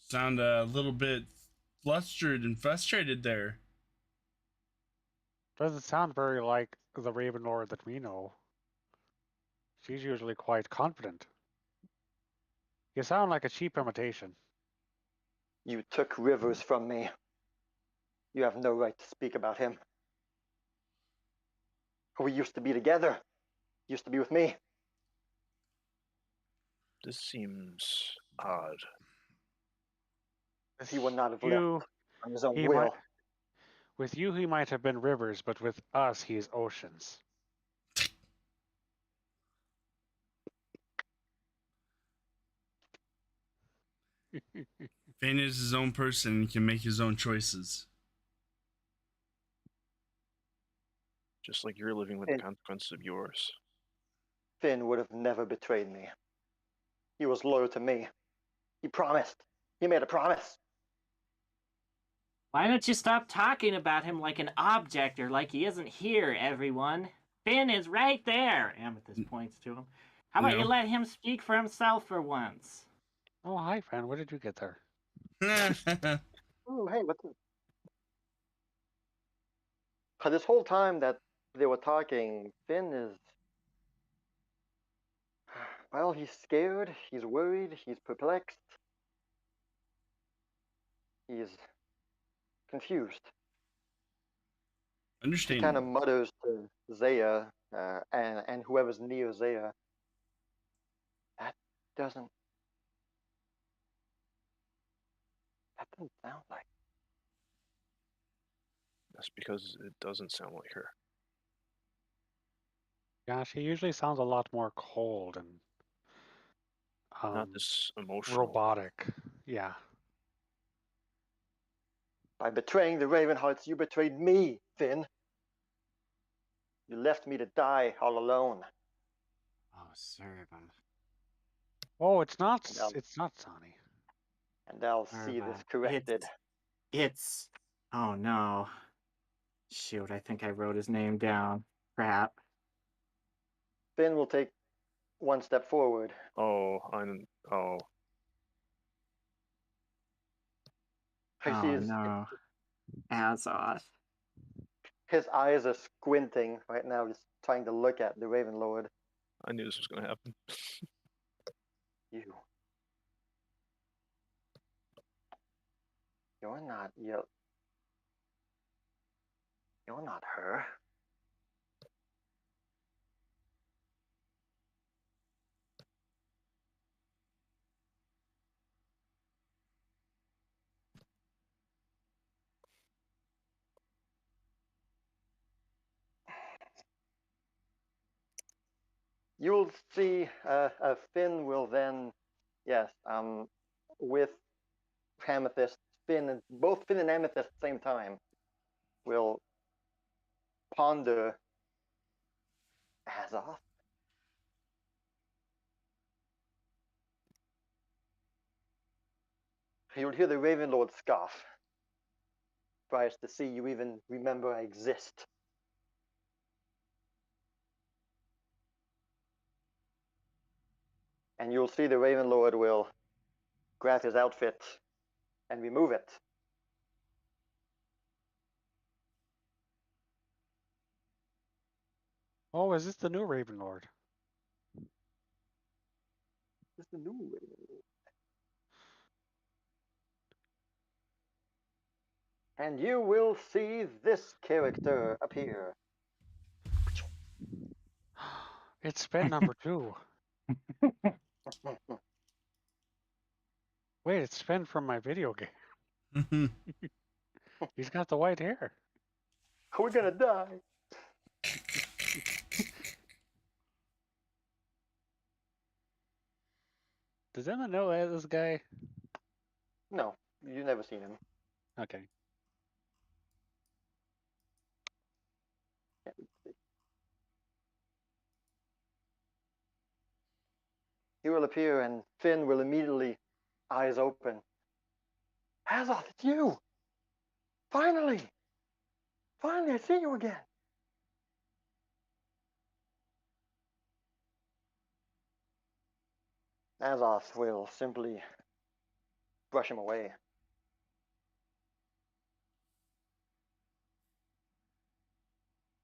Sound a little bit flustered and frustrated there. Doesn't sound very like the Raven Lord that we know. She's usually quite confident. You sound like a cheap imitation. You took Rivers from me. You have no right to speak about him. We used to be together. Used to be with me. This seems odd. He would not have left on his own will. With you, he might have been rivers, but with us, he's oceans. Finn is his own person and can make his own choices. Just like you're living with the consequences of yours. Finn would have never betrayed me. He was loyal to me. He promised. He made a promise. Why don't you stop talking about him like an object or like he isn't here, everyone? Finn is right there, Amethyst points to him. How about you let him speak for himself for once? Oh, hi, Finn. Where did you get there? Oh, hey, what's up? This whole time that they were talking, Finn is... Well, he's scared, he's worried, he's perplexed. He's confused. He kind of mutters to Zaya and whoever's near Zaya. That doesn't sound like. That's because it doesn't sound like her. Yeah, she usually sounds a lot more cold and Not this emotional. robotic. Yeah. By betraying the Ravenhearts, you betrayed me, Finn. You left me to die all alone. Oh, Serva. Oh, it's not. It's not Sonny. And I'll see this corrected. It's. Oh no. Shoot, I think I wrote his name down. Crap. Finn will take one step forward. Oh. No. Azoth. His eyes are squinting right now, just trying to look at the Raven Lord. I knew this was going to happen. You're not her. You'll see Finn will then, yes, with Amethyst, both Finn and Amethyst at the same time will ponder Azoth. You'll hear the Raven Lord scoff. Surprised to see you even remember I exist. And you'll see the Raven Lord will grab his outfit and remove it. Oh, is this the new Raven Lord? This is the new Raven Lord. And you will see this character appear. It's Finn number 2. Wait, it's Finn from my video game. He's got the white hair. We're gonna die. Does anyone know this guy? No, you've never seen him. Okay. He will appear and Finn will immediately, eyes open. Azoth, it's you! Finally! Finally, I see you again! Azoth will simply brush him away.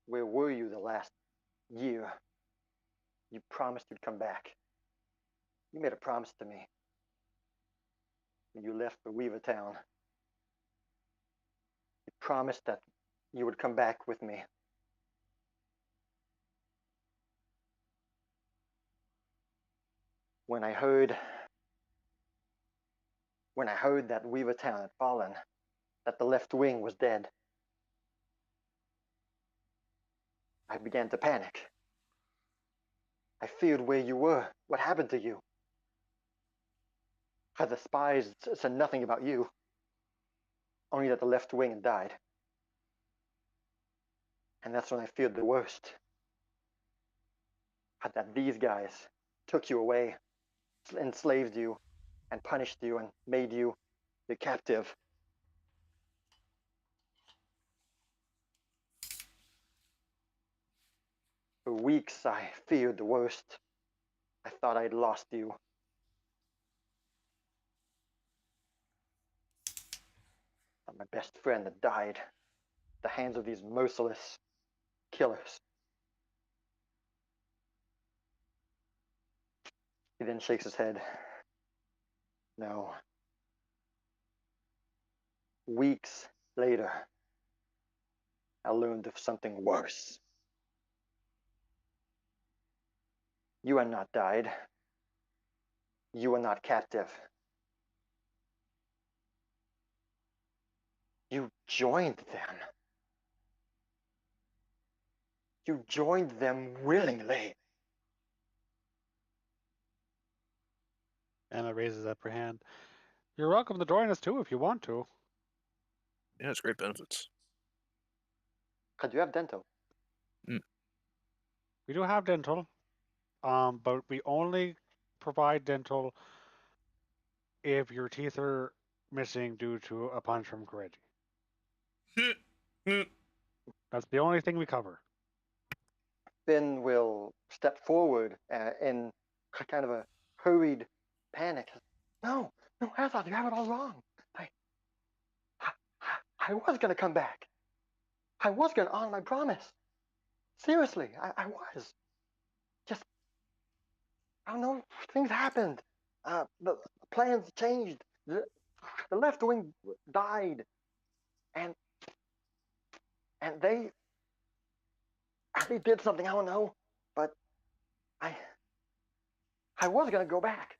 Where were you the last year? You promised you'd come back. You made a promise to me when you left for Weaver Town. You promised that you would come back with me. When I heard that Weaver Town had fallen, that the left wing was dead, I began to panic. I feared where you were, what happened to you. The spies said nothing about you, only that the left wing had died. And that's when I feared the worst. That these guys took you away, enslaved you, and punished you, and made you the captive. For weeks I feared the worst. I thought I'd lost you. But my best friend had died at the hands of these merciless killers. He then shakes his head. No. Weeks later, I learned of something worse. You are not died. You are not captive. You joined them. You joined them willingly. Anna raises up her hand. You're welcome to join us too if you want to. Yeah, it's great benefits. Could you have dental? We do have dental, but we only provide dental if your teeth are missing due to a punch from Kireji. That's the only thing we cover. Finn will step forward in kind of a hurried panic. No, Azov, you have it all wrong. I was going to come back. I was going to honor my promise. Seriously, I was. Just, I don't know, things happened. The plans changed. The left wing died. And they did something, I don't know. But I was going to go back.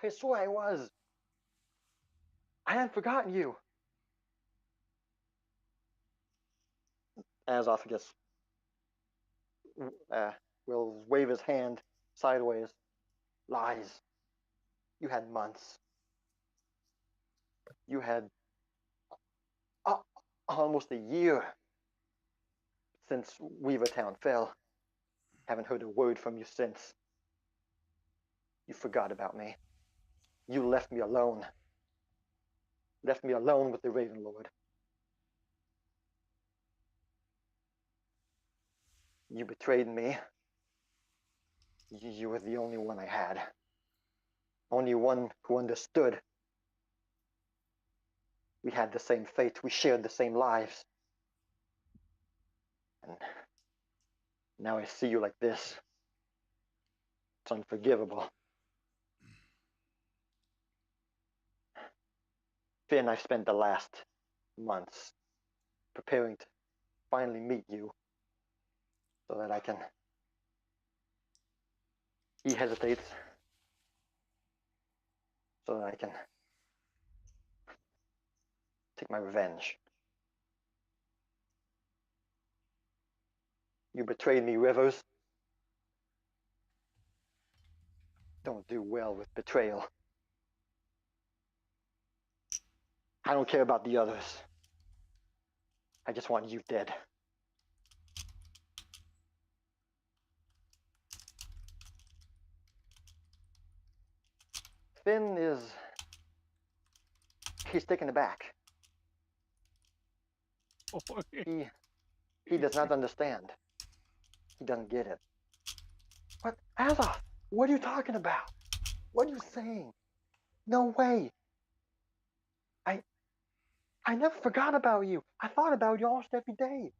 I swear I was. I hadn't forgotten you. Azov just will wave his hand sideways. Lies. You had months. You had almost a year since Weavertown fell. Haven't heard a word from you since. You forgot about me. You left me alone. Left me alone with the Raven Lord. You betrayed me. You were the only one I had. Only one who understood. We had the same fate. We shared the same lives. And now I see you like this. It's unforgivable. Finn, I've spent the last months preparing to finally meet you so that I can... He hesitates. So that I can take my revenge. You betrayed me, Rivers. Don't do well with betrayal. I don't care about the others. I just want you dead. Finn is... He's taken aback. He does not understand. He doesn't get it. What? Azov, what are you talking about? What are you saying? No way. I never forgot about you. I thought about you almost every day.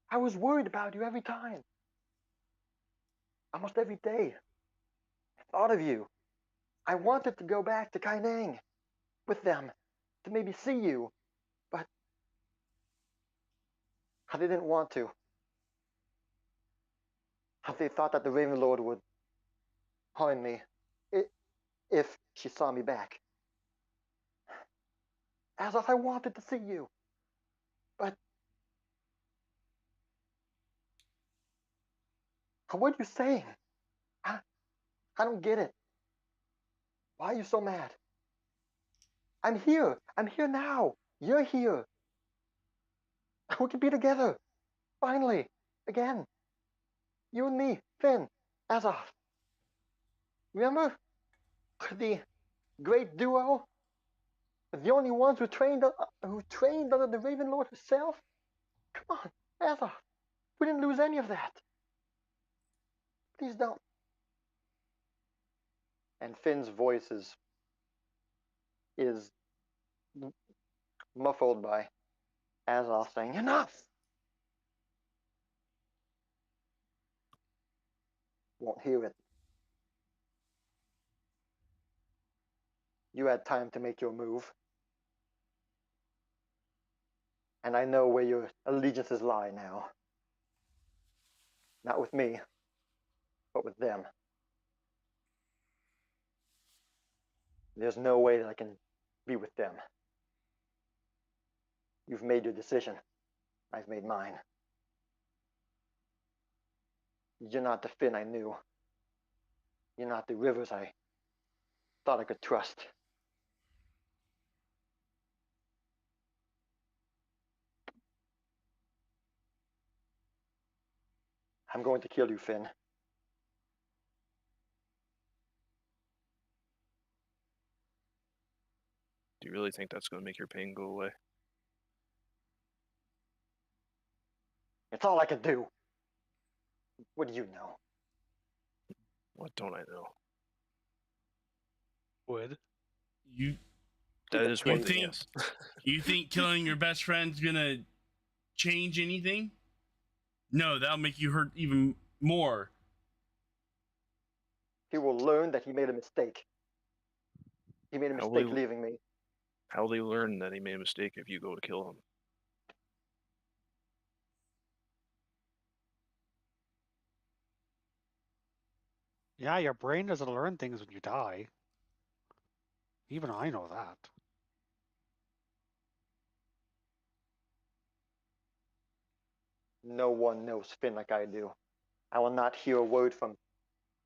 I was worried about you every time. Almost every day. I thought of you. I wanted to go back to Kaineng with them to maybe see you, but I didn't want to. They thought that the Raven Lord would harm me if she saw me back. As if I wanted to see you, but what are you saying? I don't get it. Why are you so mad? I'm here. I'm here now. You're here. We can be together. Finally. Again. You and me, Finn, Azoth. Remember? The great duo? The only ones who trained under the Raven Lord herself? Come on, Azoth. We didn't lose any of that. Please don't. And Finn's voice is muffled by Azoth saying, enough! Won't hear it. You had time to make your move. And I know where your allegiances lie now. Not with me, but with them. There's no way that I can be with them. You've made your decision. I've made mine. You're not the Finn I knew. You're not the Rivers I thought I could trust. I'm going to kill you, Finn. Do you really think that's going to make your pain go away? It's all I can do. What do you know? What don't I know? Would. You That is one thing, think- yes. you think killing your best friend's gonna change anything? No, that'll make you hurt even more. He will learn that he made a mistake. He made a How will mistake he- leaving me. How will they learn that he made a mistake if you go to kill him? Yeah, your brain doesn't learn things when you die. Even I know that. No one knows Finn like I do. I will not hear a word from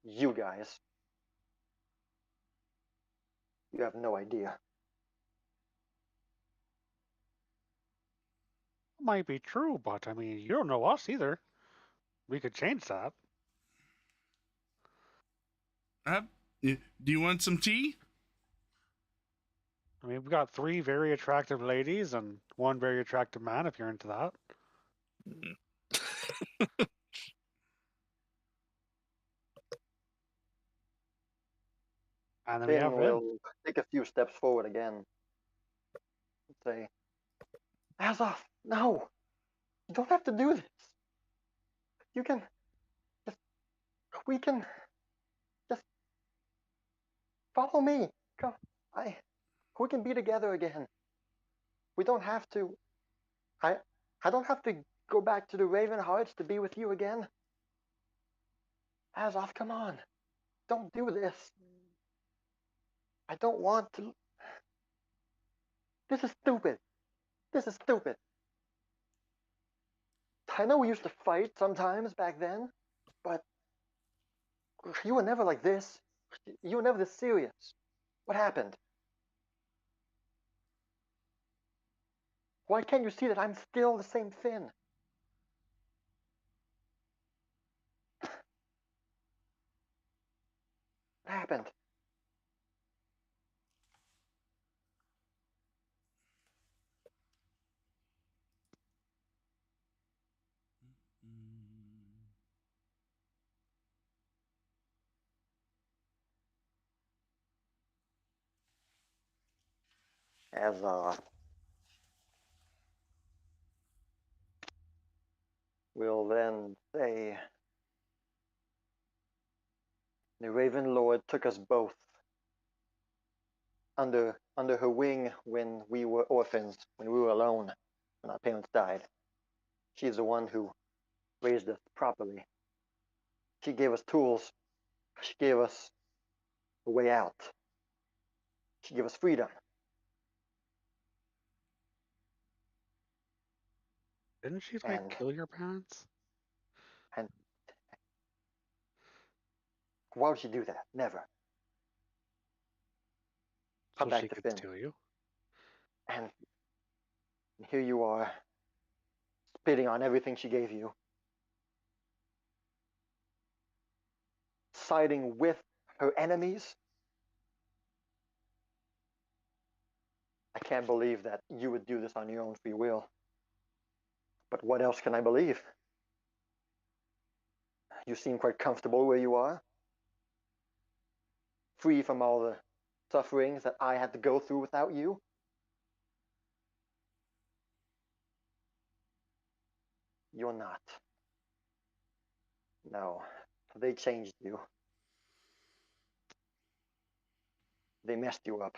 you guys. You have no idea. Might be true, but I mean, you don't know us either. We could change that. Do you want some tea? I mean, we've got 3 very attractive ladies and 1 very attractive man, if you're into that. Mm. And then we Finn have Vin. will take a few steps forward again. And say, Azoth, no! You don't have to do this. You can... We can... Just... Follow me. Come. We can be together again. We don't have to... I don't have to go back to the Raven Hearts to be with you again. Azoth, come on. Don't do this. I don't want to... This is stupid. This is stupid. I know we used to fight sometimes back then, but you were never like this. You were never this serious. What happened? Why can't you see that I'm still the same Finn? What happened? As we'll then say, the Raven Lord took us both under her wing when we were orphans, when we were alone, when our parents died. She's the one who raised us properly. She gave us tools. She gave us a way out. She gave us freedom. Didn't she, like, And- kill your parents? And why would she do that? Never. Come So she back to could Finn. steal you? And here you are, spitting on everything she gave you. Siding with her enemies. I can't believe that you would do this on your own free will. But what else can I believe? You seem quite comfortable where you are. Free from all the sufferings that I had to go through without you. You're not. No, they changed you. They messed you up.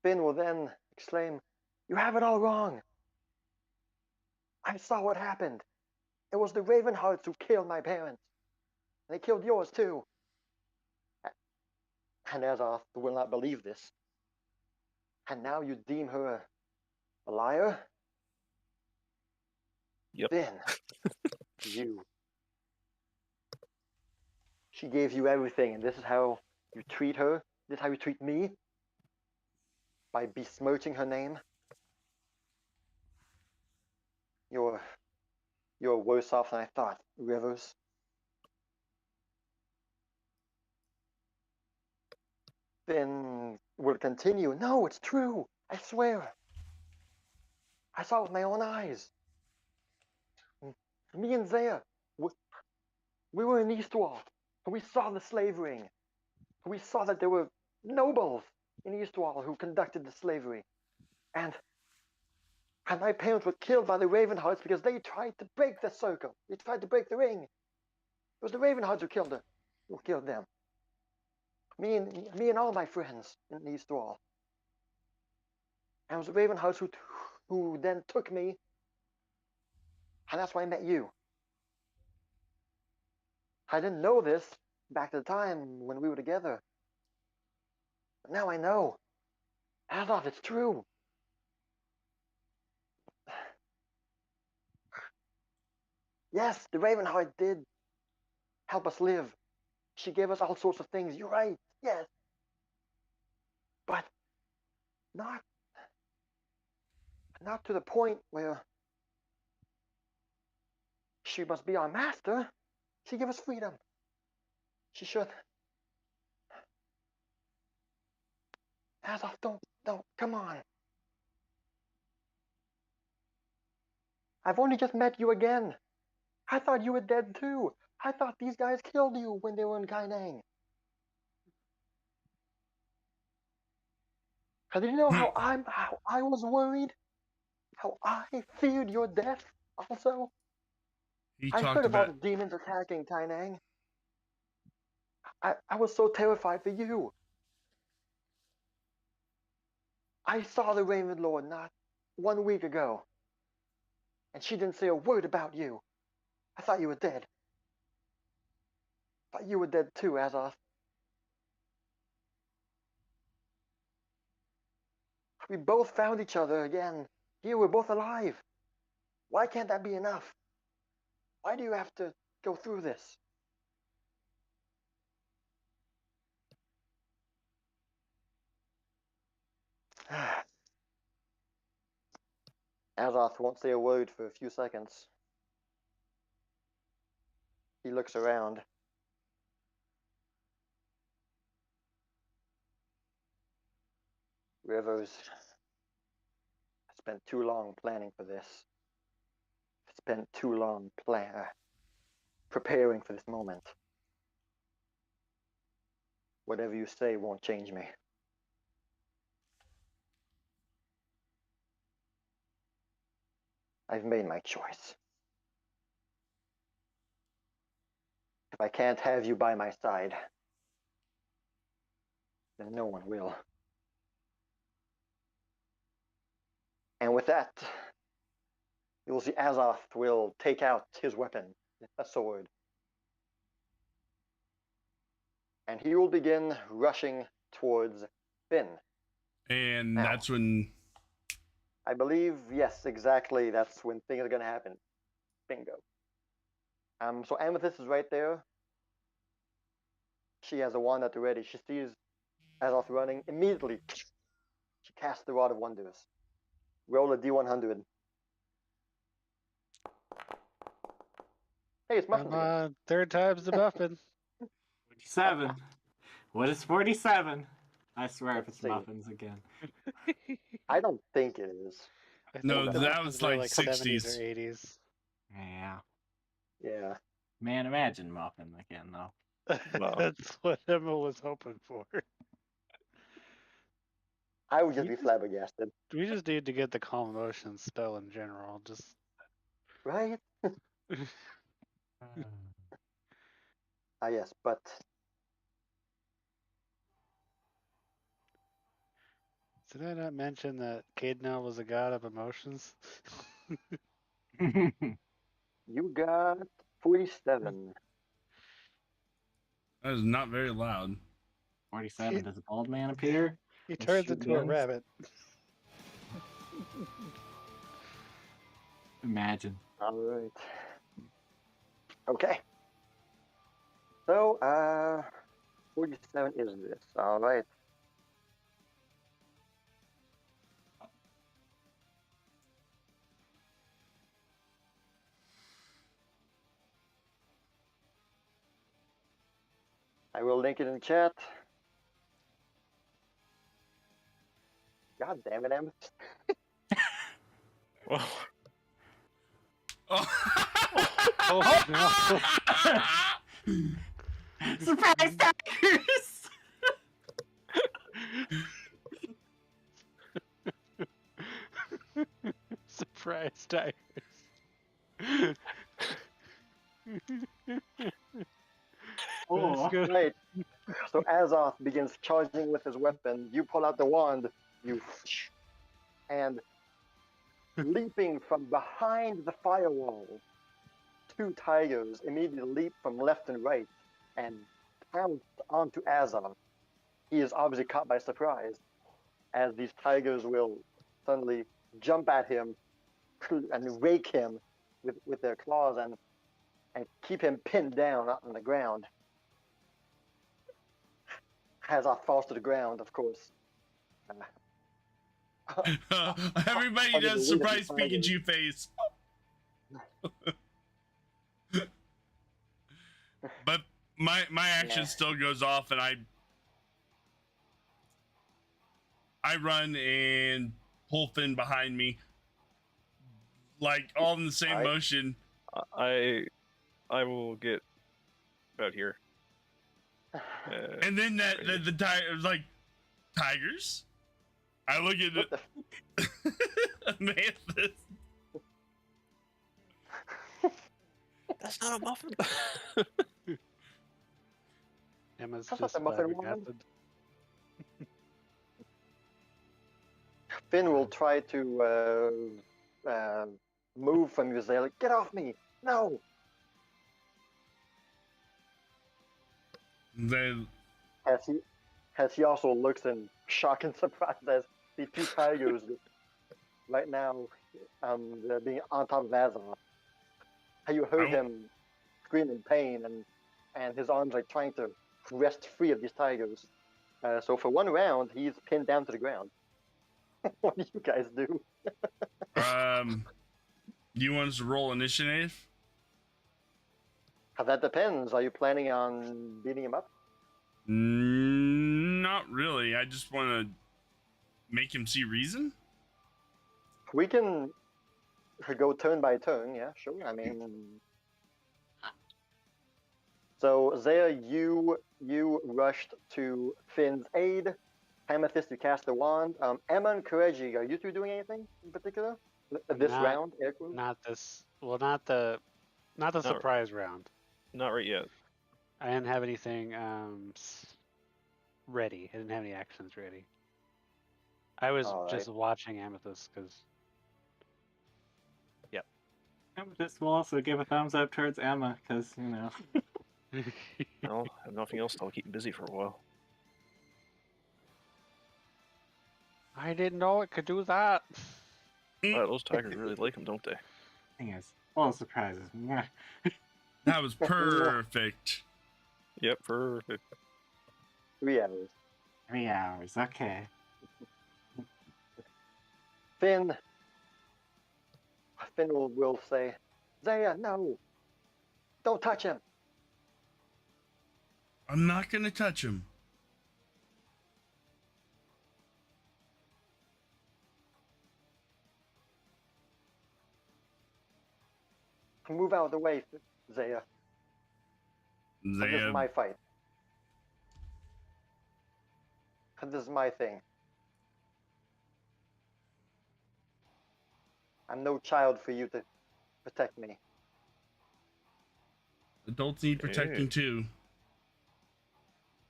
Finn will then exclaim, "You have it all wrong. I saw what happened. It was the Ravenhearts who killed my parents. And they killed yours too." And Azoth will not believe this. And now you deem her a liar? Yep. Finn, you. She gave you everything, and this is how you treat her? This is how you treat me? By besmirching her name? You're worse off than I thought, Rivers. Finn will continue. No, it's true. I swear. I saw it with my own eyes. Me and Zaya, we were in Eastwall, and we saw the slave ring. We saw that there were nobles in Eastwall who conducted the slavery. And my parents were killed by the Ravenhearts because they tried to break the circle. They tried to break the ring. It was the Ravenhearts who killed them. Me and all my friends in Eastwall. And it was the Ravenhearts who then took me. And that's why I met you. I didn't know this back at the time when we were together. But now I know. I thought it's true. Yes, the Ravenheart did help us live. She gave us all sorts of things. You're right. Yes. But not to the point where she must be our master. She gave us freedom. She should. Azoth, don't, come on. I've only just met you again. I thought you were dead too. I thought these guys killed you when they were in Kainang. And did you know how I was worried? How I feared your death also? He I talked heard about about the demons attacking Kainang. I was so terrified for you. I saw the Raven Lord not 1 week ago. And she didn't say a word about you. I thought you were dead. I thought you were dead too, Azoth. We both found each other again. Here we're both alive. Why can't that be enough? Why do you have to go through this? Azoth won't say a word for a few seconds. He looks around. Rivers, I spent too long planning for this. I spent too long preparing for this moment. Whatever you say won't change me. I've made my choice. If I can't have you by my side, then no one will. And with that, you will see Azoth will take out his weapon, a sword. And he will begin rushing towards Finn. and Now, that's when I believe, yes, exactly, that's when things are going to happen. Bingo. So Amethyst is right there. she has a wand at the ready. She sees Azoth running. Immediately, she casts the Rod of Wonders. Roll a D100. Hey, it's Muffin Come again. on, third time's the muffin. 47. What is 47? I swear if Let's it's see. muffins again. I don't think it is. I No, think the that muffins was were like 70s 60s. or 80s. Yeah. Yeah. Man, imagine muffin again, though. Wow. That's what Emma was hoping for. I would just be flabbergasted. We just need to get the calm emotion spell in general. Just Right? Ah, yes, but did I not mention that Cadenel was a god of emotions? you got 47. That is not very loud. 47. Does a bald man appear? He Let's turns shoot into a guns. rabbit. Imagine. All right. Okay. So, 47 is this. All right. I will link it in the chat. God damn it, Amethyst. Well, Oh no! Surprise tigers! Surprise tigers. Oh. That's good. Right. So Azoth begins charging with his weapon. You pull out the wand. You and leaping from behind the firewall, two tigers immediately leap from left and right and pounce onto Azoth. He is obviously caught by surprise, as these tigers will suddenly jump at him and rake him with their claws and keep him pinned down on the ground. Azoth falls to the ground, of course. Everybody I'll give does the lead of surprise the tigers. Pikachu face. But my action Yeah. still goes off, and I run and pull Finn behind me, like all in the same Alright. motion. I will get about here. And then the tiger was like, tigers? I look at What the Amethyst. That's not a muffin. Emma's That's not just the muffin wand. flabbergasted. Finn will try to move from you, Zay, like, get off me! No! Then As he also looks in shock and surprise as the two tigers right now they're being on top of Azoth. How you heard him scream in pain and his arms are trying to wrest free of these tigers. So for one round, he's pinned down to the ground. What do you guys do? do you want us to roll initiative? That depends. Are you planning on beating him up? Not really. I just want to make him see reason. We can go turn by turn, yeah, sure. I mean, so Zaya, you rushed to Finn's aid. Amethyst, you cast the wand. Emma and Kireji, are you two doing anything in particular this Not- round? Air quotes? Not this. Well, not the surprise round. Not right yet. I didn't have anything ready. I didn't have any actions ready. I was All just watching Amethyst because This will also give a thumbs up towards Emma, because, you know. No, I have nothing else. I'll keep him busy for a while. I didn't know it could do that. Those tigers really like him, don't they? Thing is, full of surprises. Mwah. That was perfect. Yep, perfect. 3 hours. 3 hours. Okay. Finn will say, Zaya, no, don't touch him. I'm not gonna touch him. Move out of the way, Zaya. This is Zaya, my fight. This is my thing. I'm no child for you to protect me. adults need protecting too.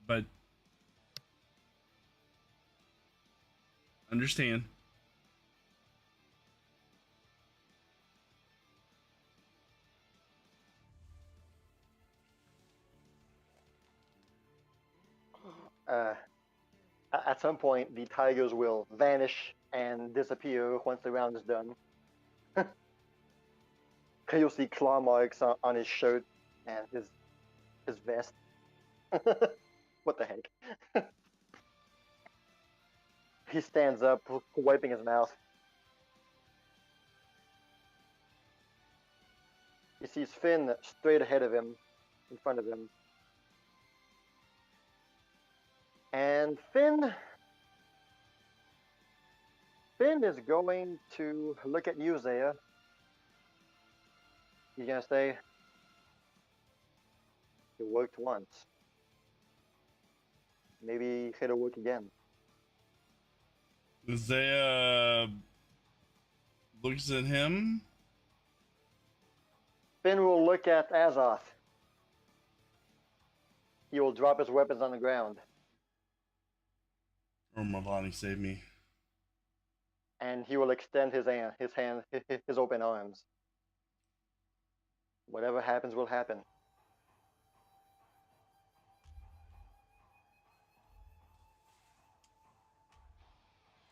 But understand. At some point, the tigers will vanish and disappear once the round is done. You'll see claw marks on his shirt and his vest. What the heck? He stands up, wiping his mouth. He sees Finn straight ahead of him, in front of him. And Finn is going to look at you, Zaya. He's gonna say, "You worked once. Maybe it'll work again." Zaya looks at him. Finn will look at Azoth. He will drop his weapons on the ground. Oh, my body saved me. And he will extend his open arms. Whatever happens will happen.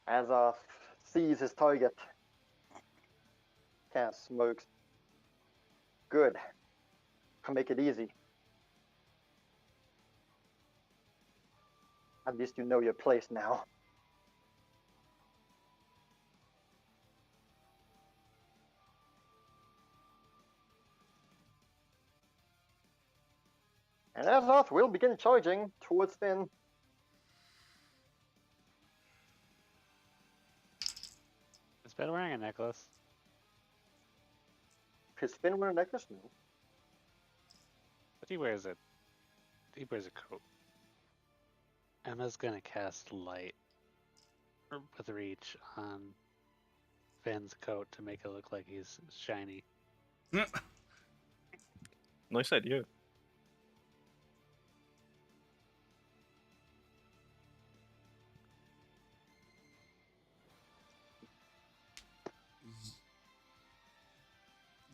Azoth sees his target. Kind of smirks. Good. I'll make it easy. At least you know your place now. And Azoth will begin charging towards Finn. Is Ben wearing a necklace? Is Finn wearing a necklace? No. But he wears it. He wears a coat. Emma's gonna cast light with reach on Finn's coat to make it look like he's shiny. Nice idea.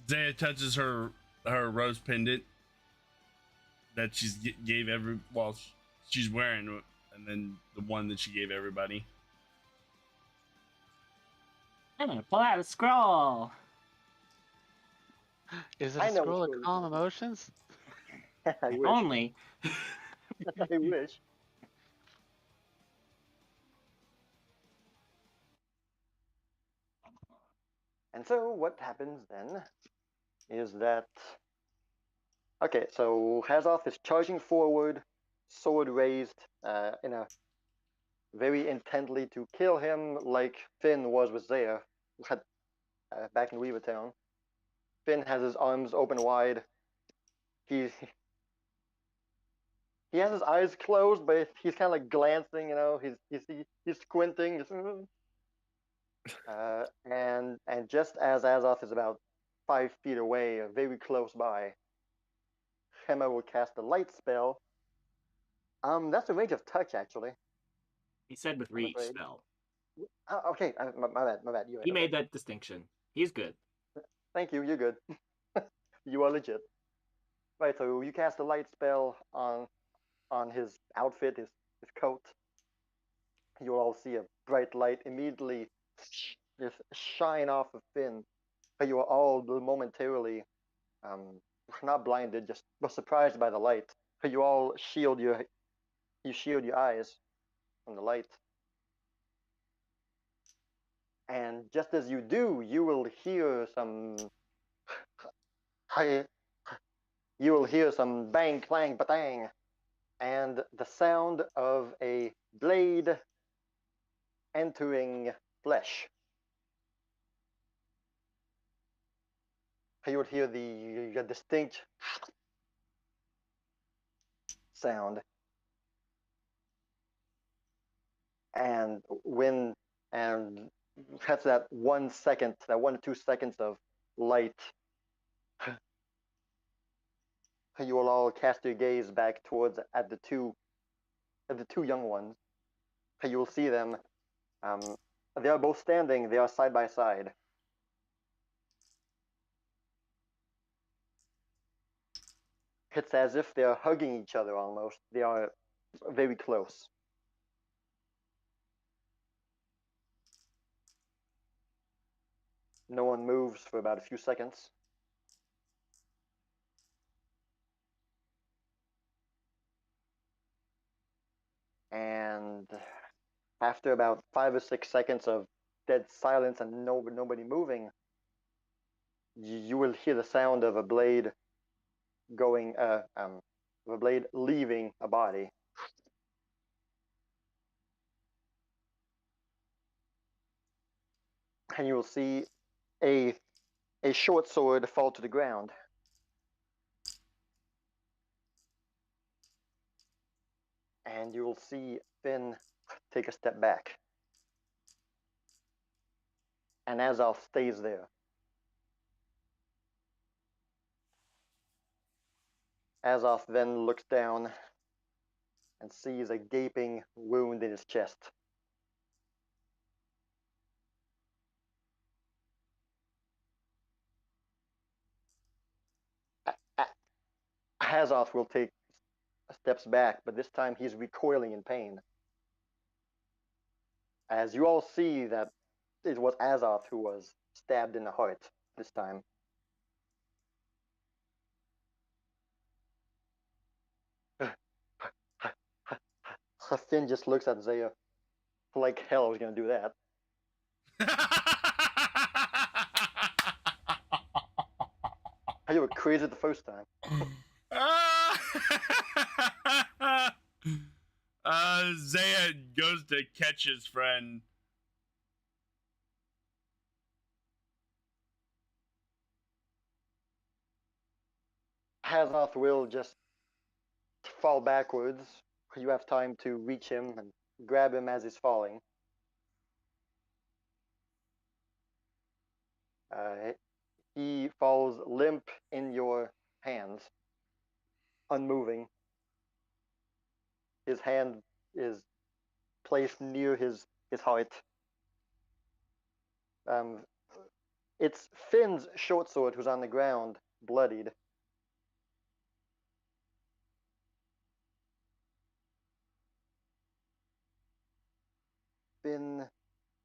Zaya touches her rose pendant that she's gave she's wearing, and then the one that she gave everybody. I'm gonna pull out a scroll. Is it I a know scroll of what's calm going on. emotions? I wish. Only. I wish. And so what happens then is that, okay, so Hazoth is charging forward, sword raised, in a very intently to kill him, like Finn was with Zaya back in Weavertown. Finn has his arms open wide. He has his eyes closed, but he's kind of like glancing. He's squinting. And just as Azoth is about 5 feet away, very close by, Hema will cast a light spell. That's a range of touch, actually. He said with I'm reach afraid. spell. Okay, my bad. You're right. He made that distinction. He's good. Thank you. You're good. You are legit. Right. So you cast a light spell on his outfit, his coat. You all see a bright light immediately just shine off of Finn. You are all momentarily not blinded, just surprised by the light. You all shield You shield your eyes from the light. And just as you do, you will hear some bang, clang, batang, and the sound of a blade entering flesh. You would hear the distinct sound. And that's that 1 second, that 1 to 2 seconds of light. You will all cast your gaze back towards at the two young ones. You will see them. They are both standing. They are side by side. It's as if they are hugging each other almost. They are very close. No one moves for about a few seconds. And after about 5 or 6 seconds of dead silence and nobody moving, you will hear the sound of a blade leaving a body. And you will see a short sword fall to the ground. And you will see Finn take a step back. And Azoth stays there. Azoth then looks down and sees a gaping wound in his chest. Azoth will take steps back, but this time he's recoiling in pain. As you all see that it was Azoth who was stabbed in the heart this time. Finn just looks at Zaya. Like hell I was gonna do that. You were crazy the first time. Zaya goes to catch his friend. Azoth will just fall backwards. You have time to reach him and grab him as he's falling. He falls limp in your hands, unmoving. His hand is placed near his heart. It's Finn's short sword who's on the ground, bloodied. Finn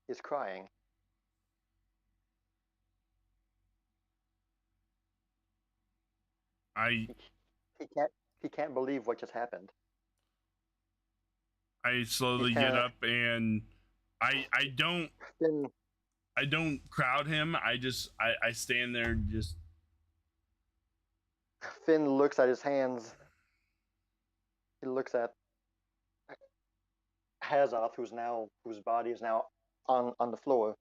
is crying. He can't believe what just happened. I slowly get up and I don't Finn, I don't crowd him. I stand there just. Finn looks at his hands. He looks at Azoth, whose body is now on the floor.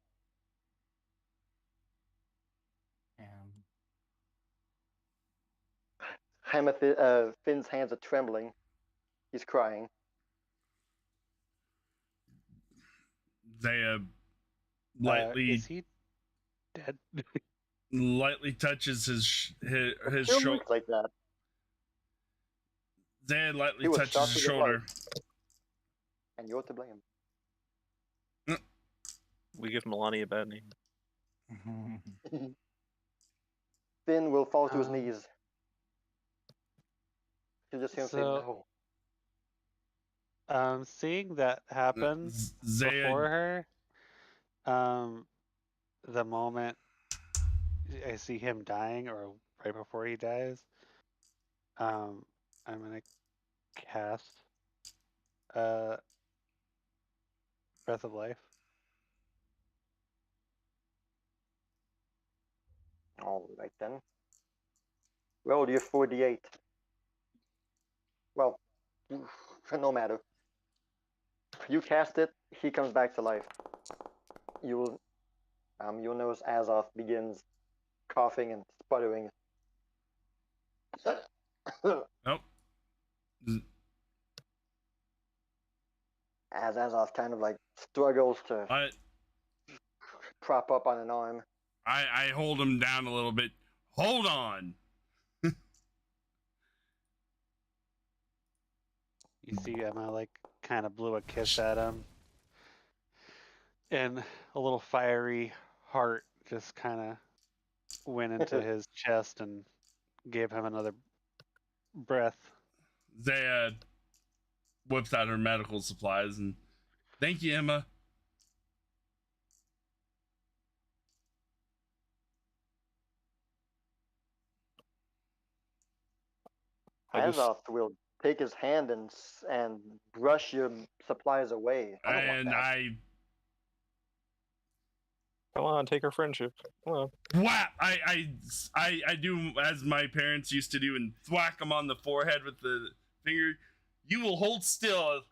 Finn's hands are trembling. He's crying. Zaya lightly is he dead? lightly touches his shoulder. Looks like that. Zaya lightly touches his shoulder. And you're to blame. We give Milani a bad name. Finn will fall to his knees. You just hear him say no. Seeing that happen before her, the moment I see him dying, or right before he dies, I'm gonna cast breath of life. All right then. Roll your 4d8. Well, no matter. You cast it, he comes back to life. You'll notice Azoth begins coughing and sputtering. Nope. As Azoth kind of like struggles to prop up on an arm. I hold him down a little bit. Hold on. You see Emma like kind of blew a kiss at him. And a little fiery heart just kind of went into his chest and gave him another breath. Zaya whips out her medical supplies and thank you, Emma. Azoth will take his hand and brush your supplies away. And Come on, take our friendship. Come on. Whap! I do as my parents used to do and thwack him on the forehead with the finger. You will hold still.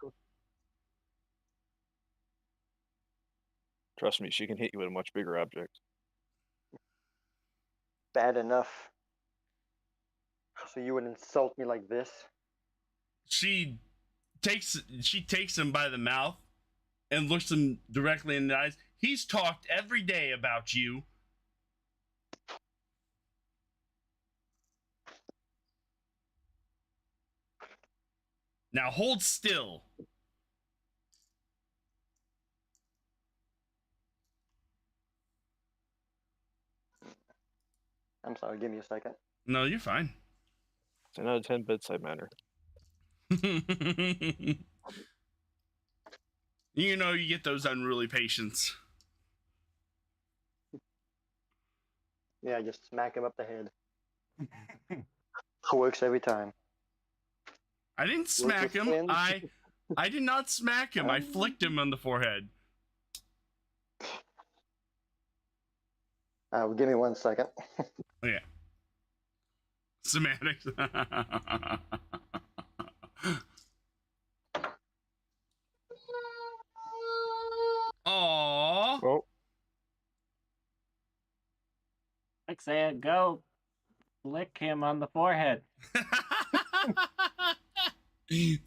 Trust me, she can hit you with a much bigger object. Bad enough. So you would insult me like this? She takes him by the mouth and looks him directly in the eyes. He's talked every day about you. Now hold still. I'm sorry, give me a second. No, you're fine. 10 out of 10 bedside manner. You know, you get those unruly patients. Yeah, just smack him up the head. Works every time. I didn't smack him. I did not smack him. I flicked him on the forehead. Give me 1 second. Oh, yeah. Semantics. Aww. Well, Xaya, go lick him on the forehead.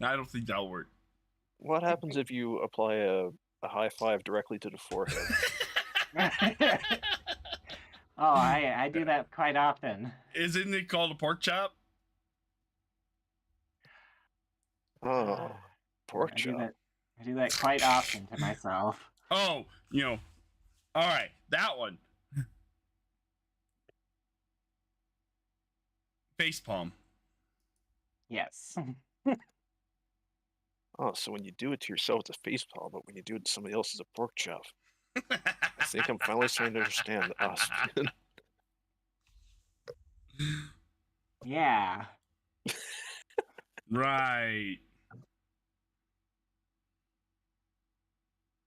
I don't think that'll work. what happens if you apply a high five directly to the forehead? Oh, I do that quite often. Isn't it called a pork chop? Oh, pork chop. I do that quite often to myself. Oh, you know. All right, that one. Facepalm. Yes. Oh, so when you do it to yourself, it's a face palm, but when you do it to somebody else, it's a pork chop. I think I'm finally starting to understand us. Yeah. Right.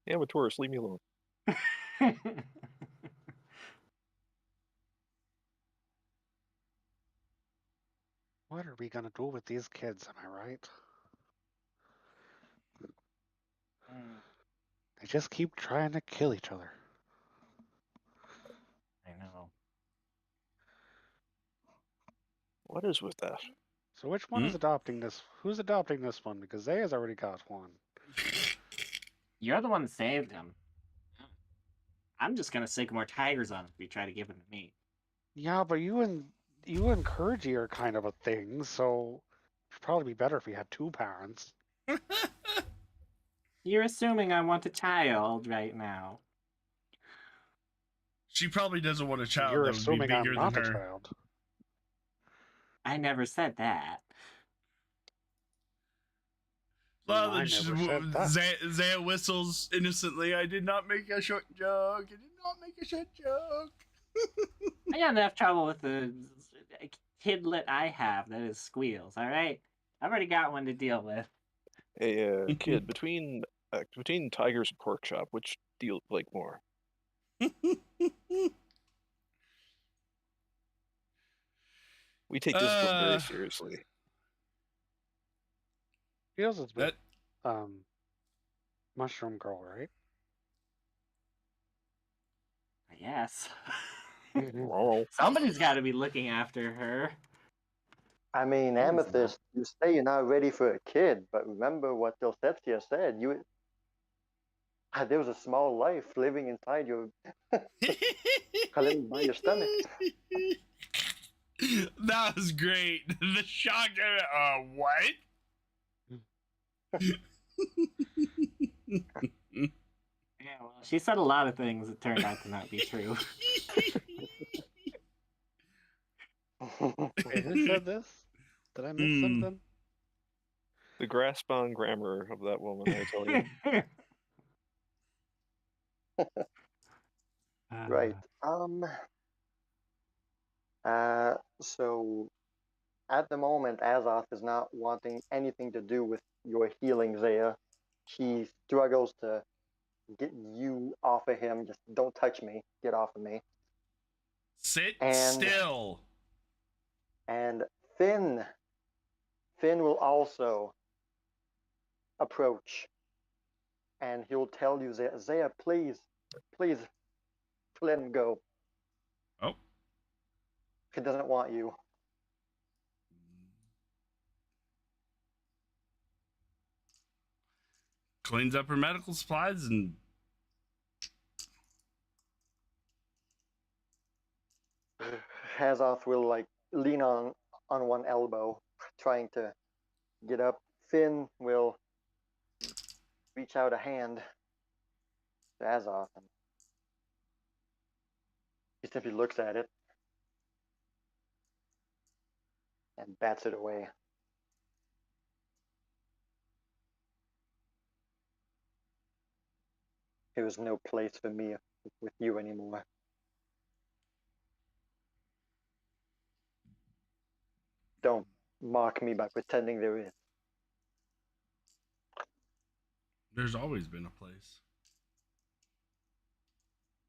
Yeah, I'm a tourist. Leave me alone. What are we gonna do with these kids, am I right? They just keep trying to kill each other. I know. What is with that? So which one is adopting this? Who's adopting this one? Because Zaya's already got one. You're the one that saved him. I'm just gonna stick more tigers on him if you try to give him to me. Yeah, but you and Kireji are kind of a thing, so it'd probably be better if we had two parents. You're assuming I want a child right now. She probably doesn't want a child You're that would be assuming bigger I'm not than a her. child. I never said that. Well, I never said that. Zaya whistles innocently. I did not make a short joke. I did not make a short joke. I got enough trouble with the kidlet I have that is squeals, alright? I've already got one to deal with. Hey, kid, between tigers and pork chop, which do you like more? We take discipline very seriously. Feels it's with that Mushroom Girl, right? Yes. Wow. Somebody's got to be looking after her. I mean, Who's Amethyst, you say you're not ready for a kid, but remember what Delsetia said. There was a small life living inside your, living by your stomach. That was great. The shock. What? Yeah, well, she said a lot of things that turned out to not be true. Wait, who said this? Did I miss something? The grass-bound grammar of that woman, I tell you. Right. So at the moment, Azoth is not wanting anything to do with your healing, Zaya. She struggles to get you off of him. Just don't touch me. Get off of me. Sit And- still. And Finn will also approach, and he'll tell you, Zaya, please let him go. Oh. He doesn't want you. Cleans up her medical supplies and Azoth will like lean on one elbow, trying to get up. Finn will reach out a hand to Azoth, and he simply looks at it and bats it away. There was no place for me with you anymore. Don't mock me by pretending there is. there's always been a place.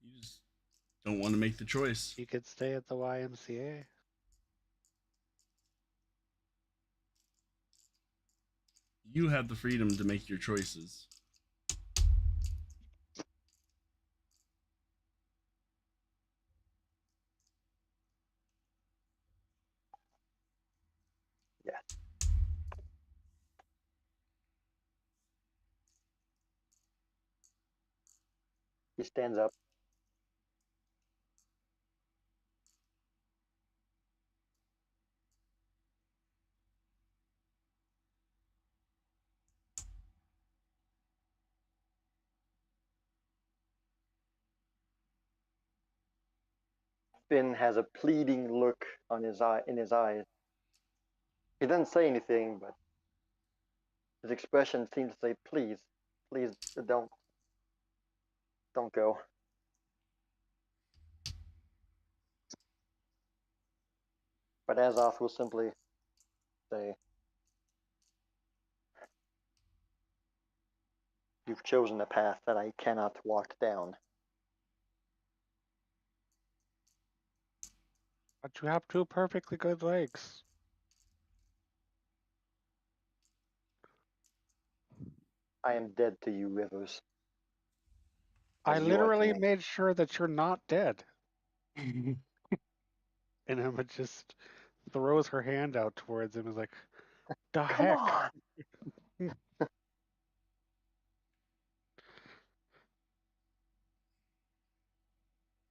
You just don't want to make the choice. You could stay at the YMCA. You have the freedom to make your choices. Yes. He stands up. Finn has a pleading look on his in his eyes. He doesn't say anything, but his expression seems to say, please don't go. But Azoth will simply say, you've chosen a path that I cannot walk down. But you have two perfectly good legs. I am dead to you, Rivers. I And you are to literally me. made sure that you're not dead. And Emma just throws her hand out towards him and is like, the Come heck? on!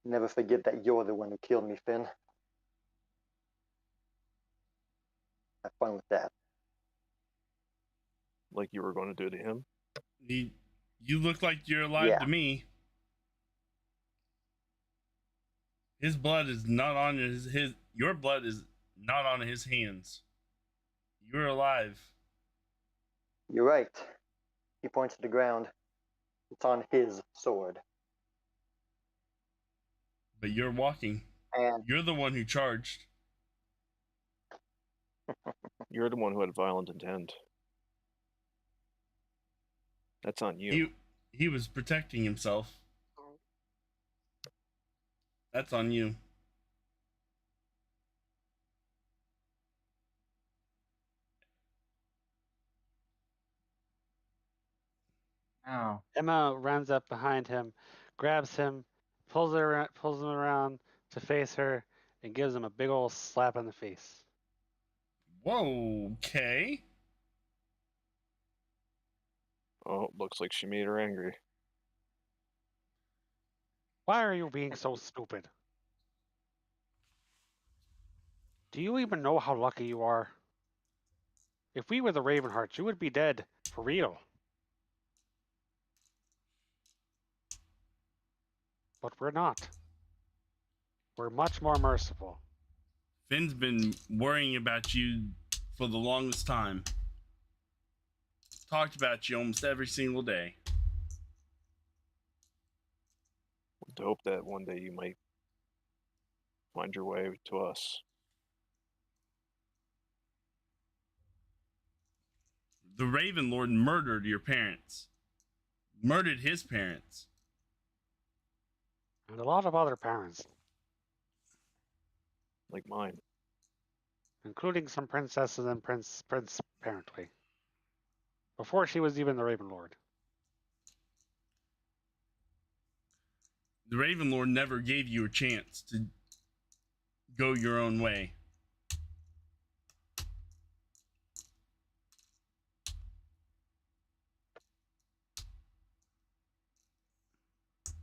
Never forget that you're the one who killed me, Finn. Have fun with that. Like you were going to do to him. You look like you're alive Yeah. to me. His blood is not on his your blood is not on his hands. You're alive. You're right. He points to the ground. It's on his sword. But you're walking. And You're the one who charged. You're the one who had violent intent. That's on you. He was protecting himself. That's on you. Oh. Emma runs up behind him, grabs him, pulls him around to face her, and gives him a big old slap in the face. Whoa, okay. Oh, looks like she made her angry. Why are you being so stupid? Do you even know how lucky you are? If we were the Ravenhearts, you would be dead, for real. But we're not. We're much more merciful. Finn's been worrying about you for the longest time. Talked about you almost every single day. To hope that one day you might find your way to us. The Raven Lord murdered your parents. Murdered his parents. And a lot of other parents, Like mine. including some princesses and prince apparently. Before she was even the Raven Lord. The Raven Lord never gave you a chance to go your own way.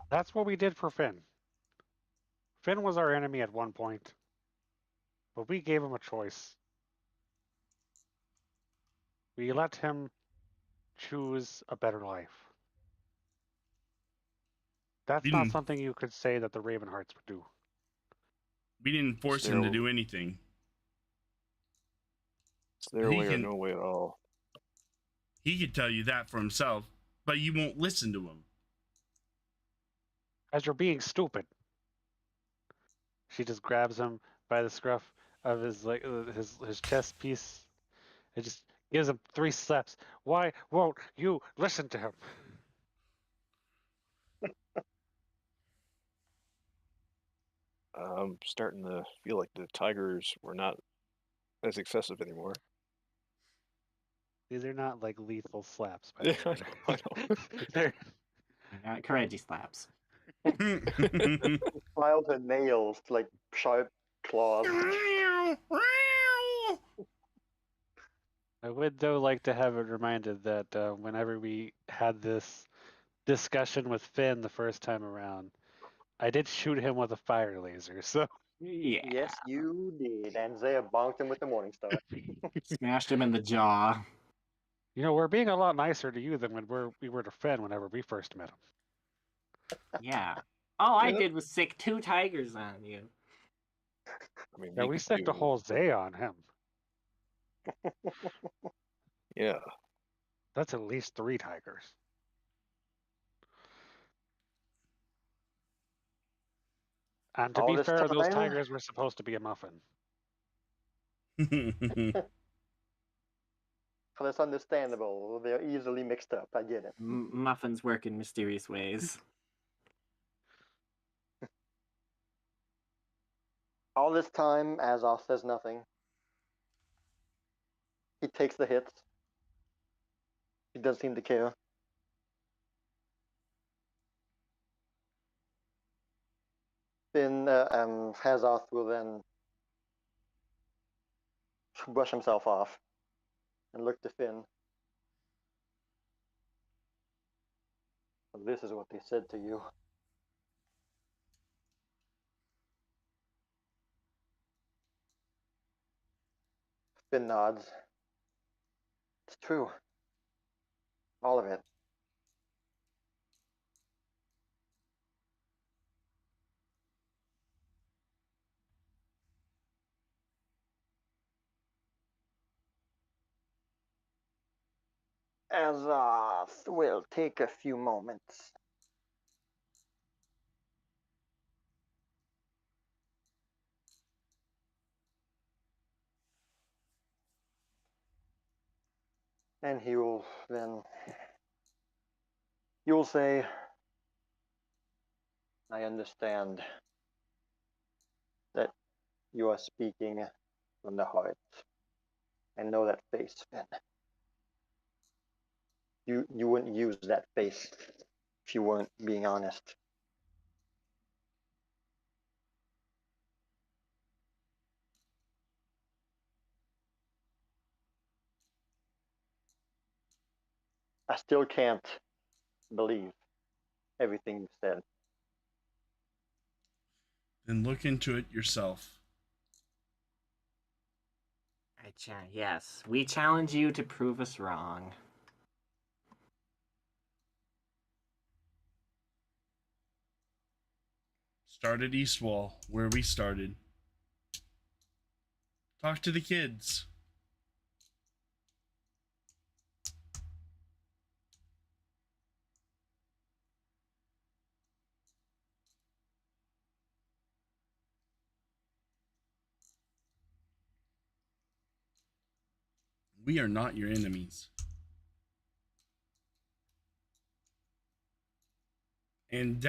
That's what we did for Finn. Finn was our enemy at one point, but we gave him a choice. We let him choose a better life. That's We not didn't, something you could say that the Ravenhearts would do. we didn't force him to do anything. It's their He way or can- no way at all. He could tell you that for himself, but you won't listen to him. As you're being stupid. She just grabs him by the scruff of his chest piece and just gives him 3 slaps. Why won't you listen to him? I'm starting to feel like the tigers were not as excessive anymore. These are not like lethal slaps, by the way. I know. They're Kireji slaps. Filed her nails like sharp claws. I would, though, like to have it reminded that whenever we had this discussion with Finn the first time around, I did shoot him with a fire laser, so Yeah. Yes, you did. And Zaya bonked him with the Morning Star. Smashed him in the jaw. you know, we're being a lot nicer to you than when we were to Finn whenever we first met him. Yeah. All I did was sick 2 tigers on you. I mean, Yeah, me we could sicked a do- whole Zay on him. Yeah. That's at least 3 tigers. And to All be this fair, those time? tigers were supposed to be a muffin. Well, that's understandable. They're easily mixed up. I get it. Muffins work in mysterious ways. All this time, Azoth says nothing. He takes the hits. He doesn't seem to care. Then Azoth will then brush himself off and look to Finn. This is what they said to you. Finn nods. It's true. All of it. Azoth will take a few moments. And he will then You'll say, I understand that you are speaking from the heart. I know that face, Finn. You wouldn't use that face if you weren't being honest. I still can't believe everything you said. Then look into it yourself. Yes, we challenge you to prove us wrong. Start at Eastwall, where we started. Talk to the kids. We are not your enemies. And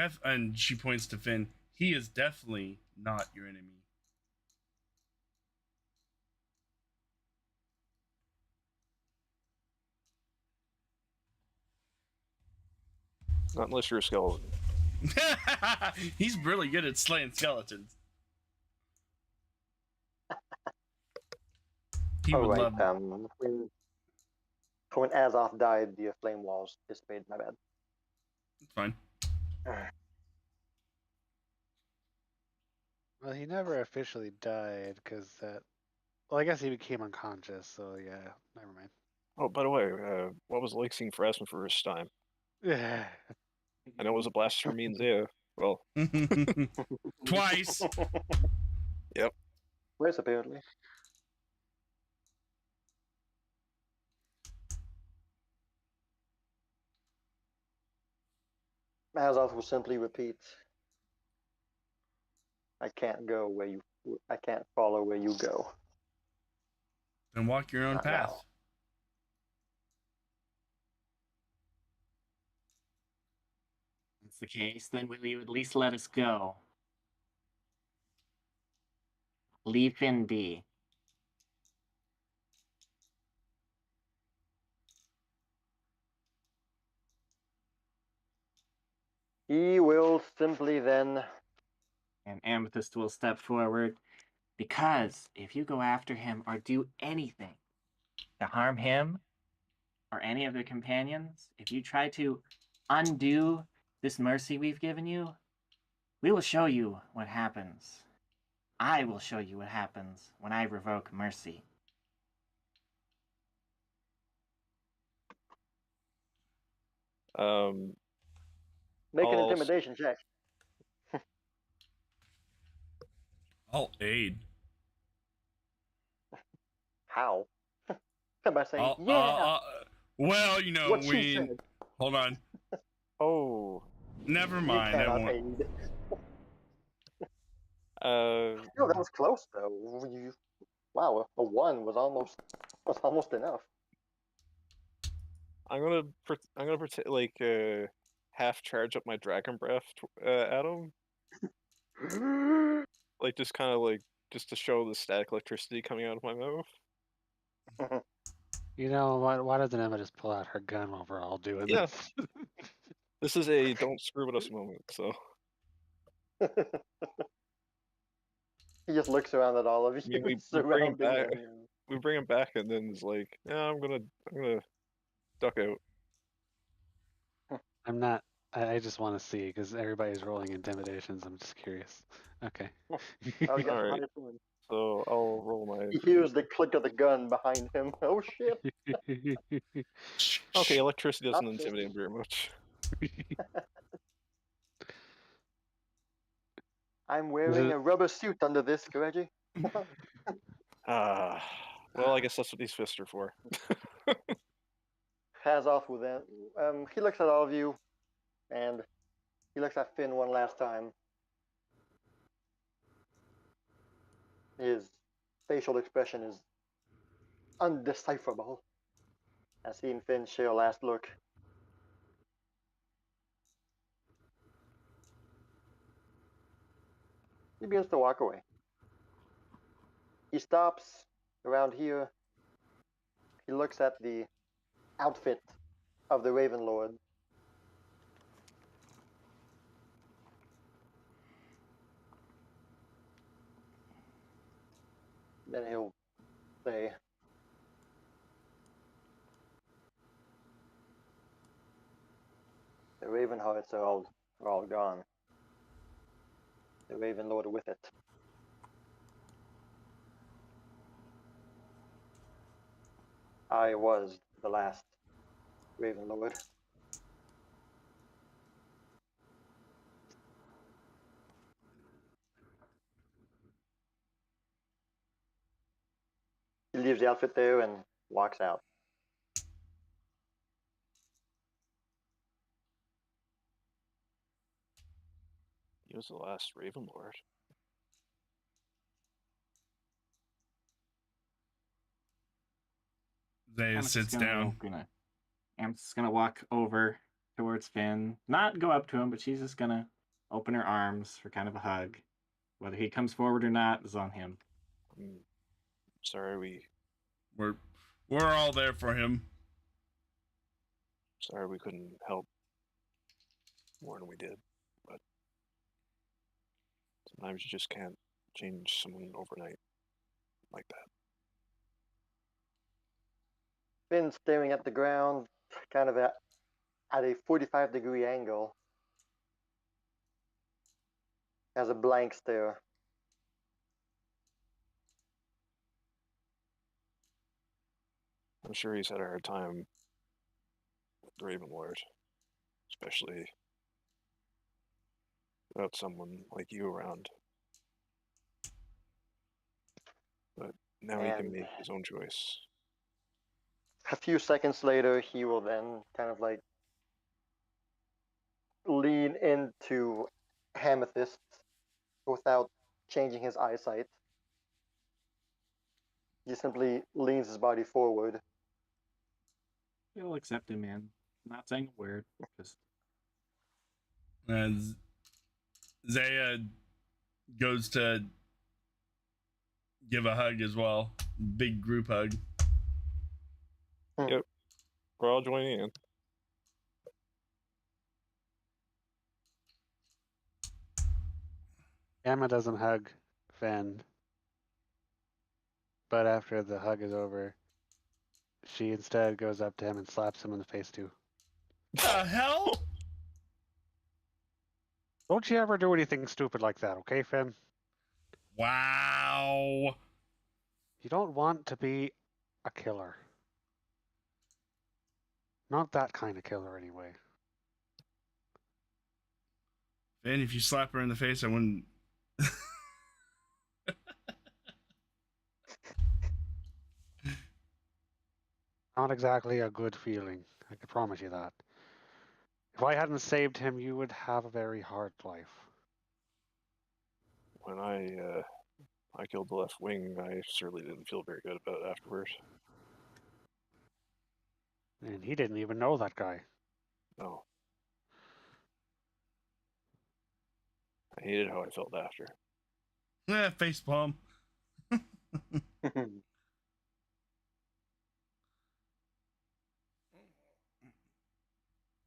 she points to Finn. He is definitely not your enemy. Not unless you're a skeleton. He's really good at slaying skeletons. He would love. When Azoth died, the flame walls dissipated. My bad. It's fine. Well, he never officially died because that. Well, I guess he became unconscious, so yeah, never mind. Oh, by the way, what was it like seeing Phrasma for the first time? Yeah. I know it was a blast for me and Zaya. Well, Twice. Yep. Where's apparently? Azoth will simply repeat, I can't go where you. I can't follow where you go. Then walk your own Not path. now. If that's the case, then will you at least let us go? Leave Finn be. He will simply then. And Amethyst will step forward. Because if you go after him or do anything to harm him or any of the companions, if you try to undo this mercy we've given you, we will show you what happens. I will show you what happens when I revoke mercy. Make an I'll- intimidation check. I'll aid. How? By saying, I'll, yeah. well, you know, What she said. Hold on. Oh. Never You mind. I cannot won't. aid. No, that was close though. Wow, a 1 was almost enough. I'm gonna pretend half charge up my dragon breath at him, like just kind of like just to show the static electricity coming out of my mouth. You know, why doesn't Emma just pull out her gun while we're all doing Yeah. this? This is a don't screw with us moment. So He just looks around at all of you. I mean, we bring him back. We bring him back, and then it's like, yeah, I'm gonna duck out. I'm not. I just want to see because everybody's rolling intimidations. I'm just curious. Okay. I'll get All right. higher to him. So I'll roll my. He hears the click of the gun behind him. Oh shit! Okay, electricity doesn't Not intimidate him safe. very much. I'm wearing a rubber suit under this, Kireji. Well, I guess that's what these fists are for. Has off with it. He looks at all of you, and he looks at Finn one last time. His facial expression is undecipherable as he and Finn share a last look. He begins to walk away. He stops around here. He looks at the outfit of the Raven Lord. Then he'll say, the Raven Hearts are all gone. The Raven Lord with it. I was the last Raven Lord. He leaves the outfit there and walks out. He was the last Raven Lord. Zaya sits down. Am's gonna walk over towards Finn. Not go up to him, but she's just gonna open her arms for kind of a hug. Whether he comes forward or not is on him. I'm sorry We're all there for him. we couldn't help more than we did. But sometimes you just can't change someone overnight like that. Finn staring at the ground, kind of at a 45-degree angle. Has a blank stare. I'm sure he's had a hard time with the Raven Lord, especially without someone like you around. But now he can make his own choice. A few seconds later, he will then kind of like lean into Amethyst without changing his eyesight. He simply leans his body forward. You'll accept him, man. Not saying a word. Just Zaya goes to give a hug as well. Big group hug. Yep. We're all joining in. Emma doesn't hug Finn, but after the hug is over, she instead goes up to him and slaps him in the face too. The hell? Don't you ever do anything stupid like that, okay, Finn? Wow. You don't want to be a killer. Not that kind of killer, anyway. And if you slap her in the face, I wouldn't. Not exactly a good feeling. I can promise you that. If I hadn't saved him, you would have a very hard life. When I killed the left wing, I certainly didn't feel very good about it afterwards. And he didn't even know that guy. No. I hated how I felt after. Facepalm.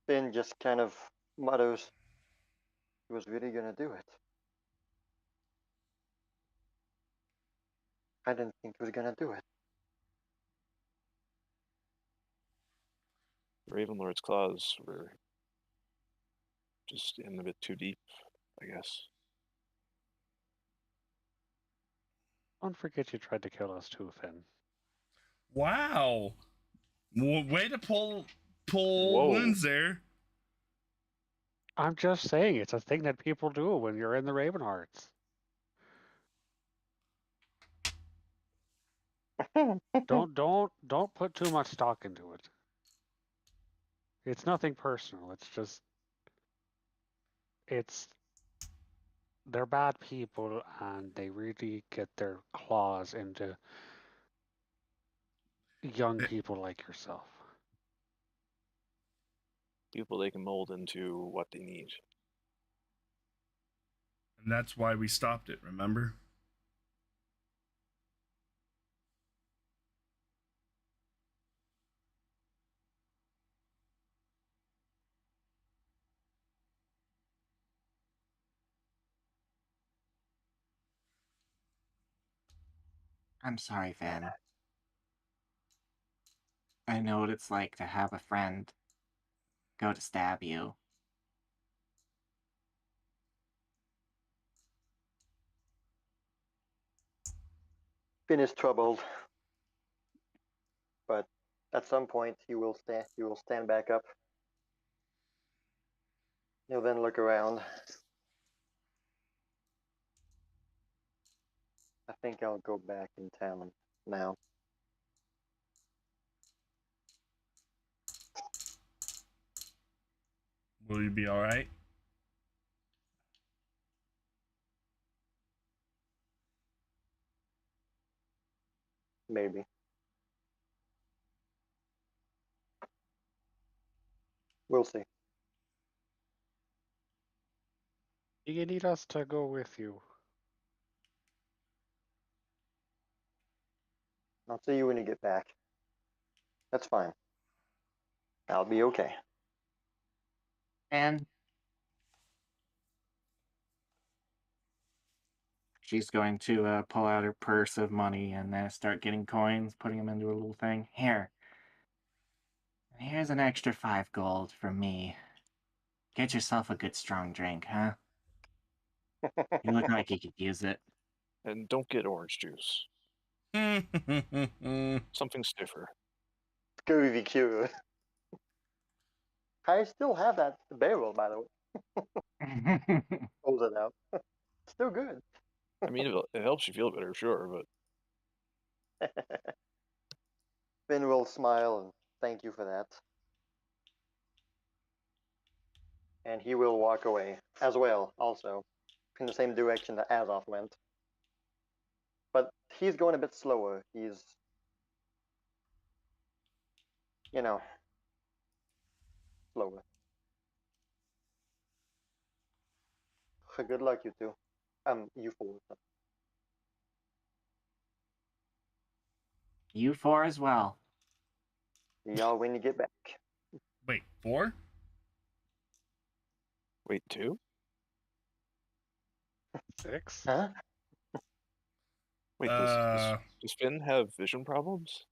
Finn just kind of mutters, he was really gonna do it. I didn't think he was gonna do it. Raven Lord's claws were just in a bit too deep, I guess. Don't forget you tried to kill us too, Finn. Wow. Way to pull Whoa. wounds there. I'm just saying, it's a thing that people do when you're in the Raven Hearts. Don't put too much stock into it. It's nothing personal. It's just they're bad people and they really get their claws into young people like yourself. People they can mold into what they need. And that's why we stopped it, remember? I'm sorry, Finn. I know what it's like to have a friend go to stab you. Finn is troubled, but at some point he will stand back up. He'll then look around. I think I'll go back in town now. Will you be all right? Maybe. We'll see. Do you need us to go with you? I'll see you when you get back. That's fine. I'll be okay. And she's going to pull out her purse of money and start getting coins, putting them into a little thing. Here's an extra 5 gold from me. Get yourself a good strong drink, huh? You look like you could use it. And don't get orange juice. Something stiffer. Scooby Q. I still have that barrel, by the way. Pulls it out. Still good. I mean, it helps you feel better, sure, but Finn will smile and thank you for that. And he will walk away as well, also, in the same direction that Azoth went. But he's going a bit slower. He's, slower. Good luck, you two. You four. You 4 as well. See y'all when you get back. Wait, 4? wait, 2? 6? Huh? Wait, does Finn have vision problems?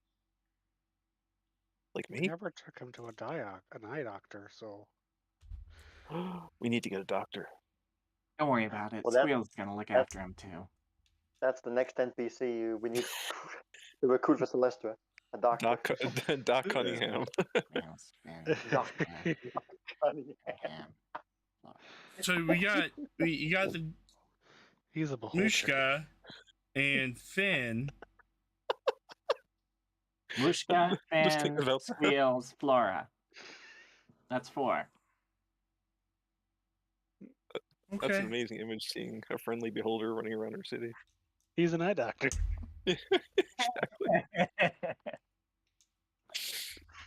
Like We me? never took him to an eye doctor, so We need to get a doctor. Don't worry about it. Well, that- Squeal's gonna look after him too. That's the next NPC we need to recruit for Celestra. A doctor. Doc Cunningham. Squeal's Finn. Doc. Cunningham. So you got the he's a beholder. Mushka and Finn. Mushka, Just think Finn, about that. Squeals, Flora. That's 4. Okay. That's an amazing image, seeing a friendly beholder running around our city. He's an eye doctor. Exactly.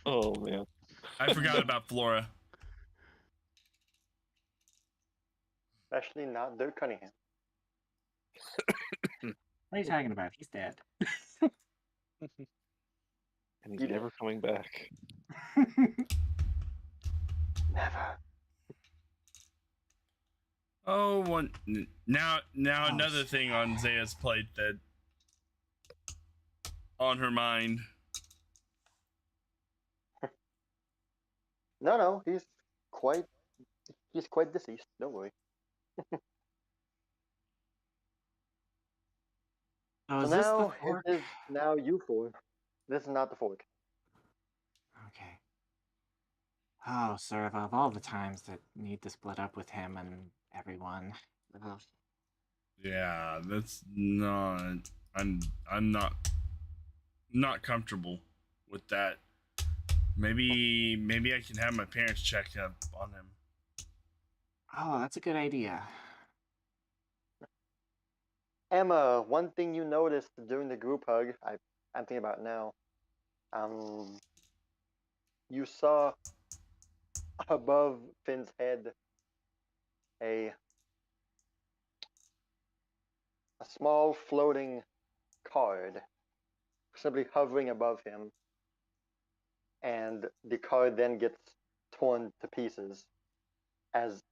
Oh, man. I forgot about Flora. Especially not Dirk Cunningham. What are you talking about? He's dead. And he's You did. never coming back. Never. Oh, now Oh, another thing on Zaya's plate that on her mind. No, he's quite deceased. Don't worry. Oh, So is this the now fork? it is now you four. This is not the fork. Okay. Oh, sir, of all the times that need to split up with him and everyone. Ugh. Yeah, that's not. I'm not comfortable with that. Maybe I can have my parents check up on him. Oh, that's a good idea. Emma, one thing you noticed during the group hug, I'm thinking about now. You saw above Finn's head a a small floating card simply hovering above him, and the card then gets torn to pieces as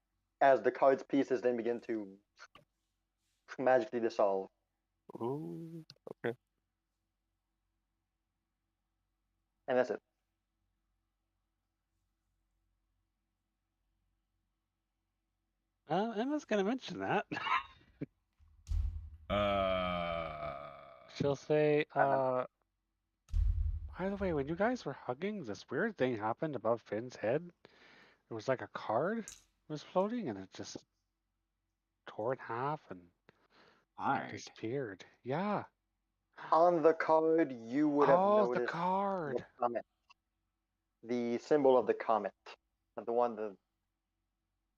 the card's pieces then begin to magically dissolve. Ooh, okay. And that's it. Emma's gonna mention that. She'll say, by the way, when you guys were hugging, this weird thing happened above Finn's head. It was like a card was floating and it just tore in half and Hard. disappeared. Yeah. On the card, you would have Oh, the noticed card. the comet, the symbol of the comet,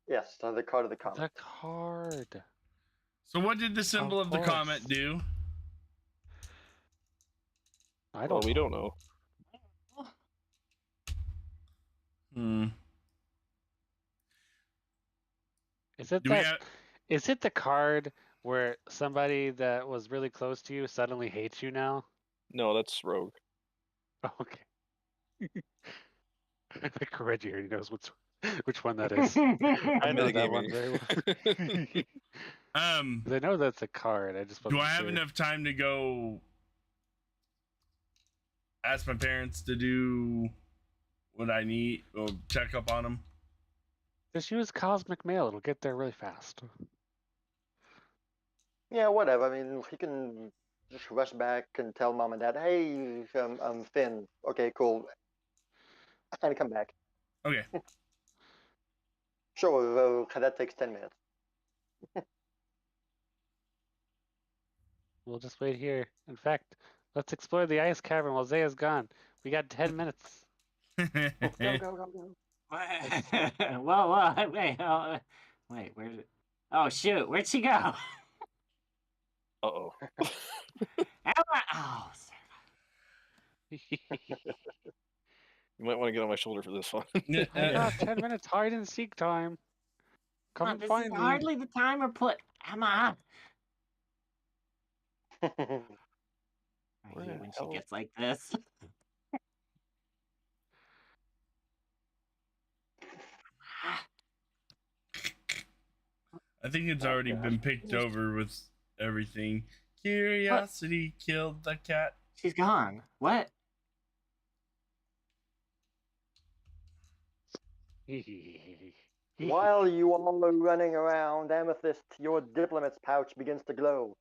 yes, the card of the comet. The card. So what did the symbol of the course. comet do? I Well, don't we know. don't know. Hmm. Is it Do we that? have? Is it the card where somebody that was really close to you suddenly hates you now? No, that's Rogue. Oh, okay. I think Reggie already knows which one that is. I know that one very well. Um. 'Cause I know that's a card. I just Do wasn't I have sure. enough time to go ask my parents to do what I need or check up on them? Just use cosmic mail. It'll get there really fast. Yeah, whatever. I mean, he can just rush back and tell mom and dad, "Hey, I'm Finn." Okay, cool, and come back. Okay. Sure, that takes 10 minutes. We'll just wait here. In fact, let's explore the ice cavern while Zaya's gone. We got 10 minutes. Go, go, go, go. Whoa, wait, where did? Oh shoot, where'd she go? Uh-oh. Emma! Oh, You might want to get on my shoulder for this one. I got 10 minutes hide and seek time. Come and this find is me. hardly the time or put Emma. I Where hate the when hell? she gets like this. I think it's already been picked over with everything. Curiosity killed the cat. She's gone. What? While you all are running around, Amethyst, your diplomat's pouch begins to glow.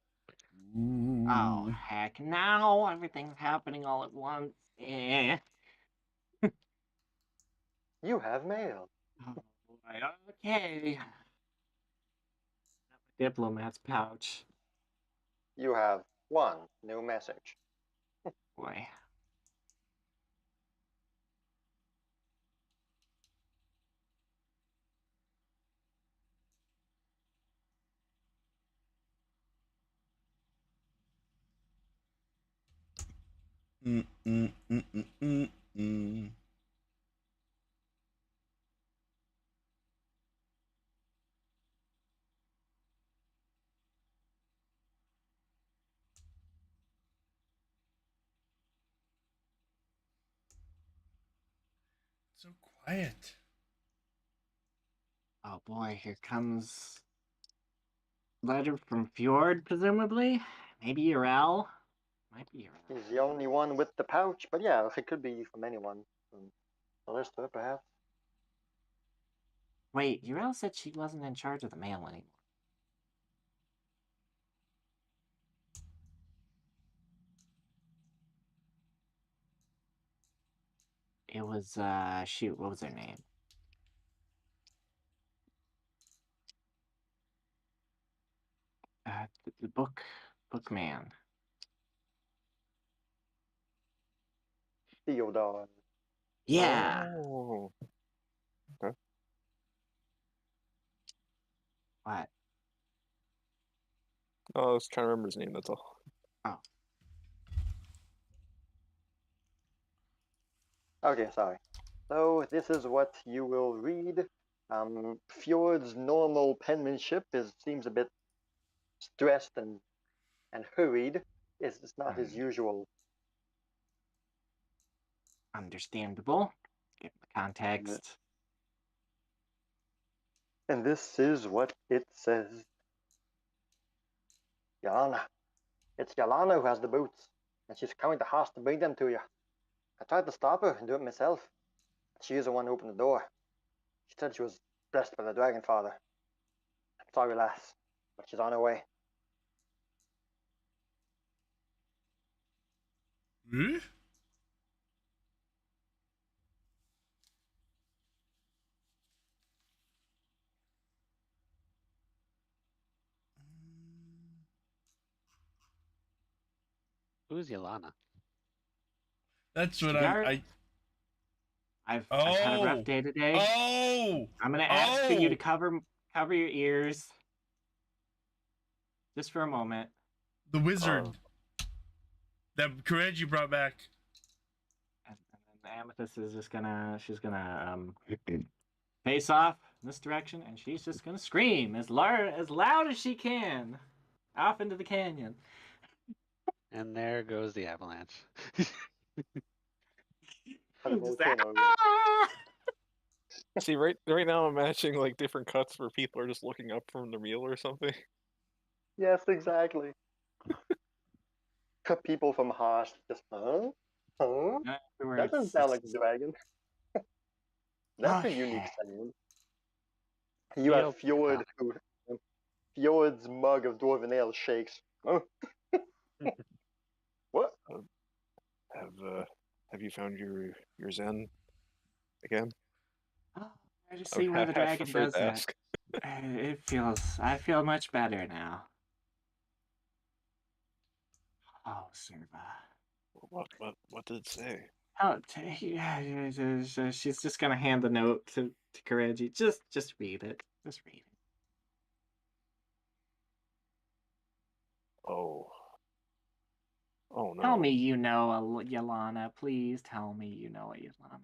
Oh heck! Now everything's happening all at once. Eh. You have mail. Oh boy. Okay. Diplomat's pouch. You have one new message. Boy. Mm. So quiet. Oh boy, here comes letter from Fjord, presumably. Maybe Urel. Might be Urel. He's the only one with the pouch, but yeah, it could be from anyone. From Callisto, perhaps. Wait, Urel said she wasn't in charge of the mail anymore. It was shoot, what was her name? The bookman. Theodore. Yeah. Oh. Okay. What? Oh, I was trying to remember his name, that's all. Oh. Okay, sorry. So this is what you will read. Fjord's normal penmanship seems a bit stressed and and hurried is not his usual. Understandable. Given the context. And this is what it says. Yolana. It's Yolana who has the boots, and she's coming to Haas to bring them to you. I tried to stop her and do it myself. She is the one who opened the door. She said she was blessed by the Dragon Father. I'm sorry, lass, but she's on her way. Hmm? Who's Yolana? That's what Cigar? I've had a rough day today. Oh! I'm gonna ask for you to cover your ears. Just for a moment. The wizard that Kireji brought back. And then the Amethyst is just gonna face off in this direction, and she's just gonna scream as loud as she can off into the canyon. And there goes the avalanche. Just, See, right now I'm matching like different cuts where people are just looking up from the meal or something. Yes, exactly. People from Haas just, huh? Huh? That doesn't sound like a dragon. That's a unique sound. You have Fjord, Fjord's mug of dwarven ale shakes. Huh? What? Have you found your Zen again? I just see why the dragon does that. I feel much better now. Oh, Serva. What did it say? Oh, she's just gonna hand the note to Kireji. Just read it. Just read it. Oh no. Tell me you know a Yolana. Please tell me you know a Yolana.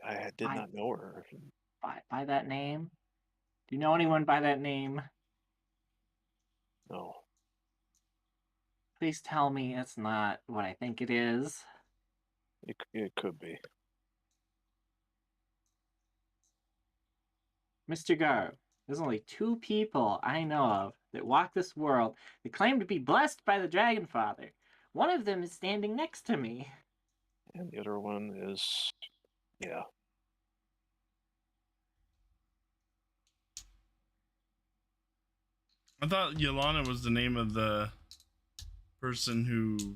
I did not know her. By that name? Do you know anyone by that name? No. Please tell me it's not what I think it is. It could be. Mr. Garou, there's only 2 people I know of that walk this world that claim to be blessed by the Dragon Father. One of them is standing next to me. And the other one is, yeah. I thought Yolana was the name of the person who...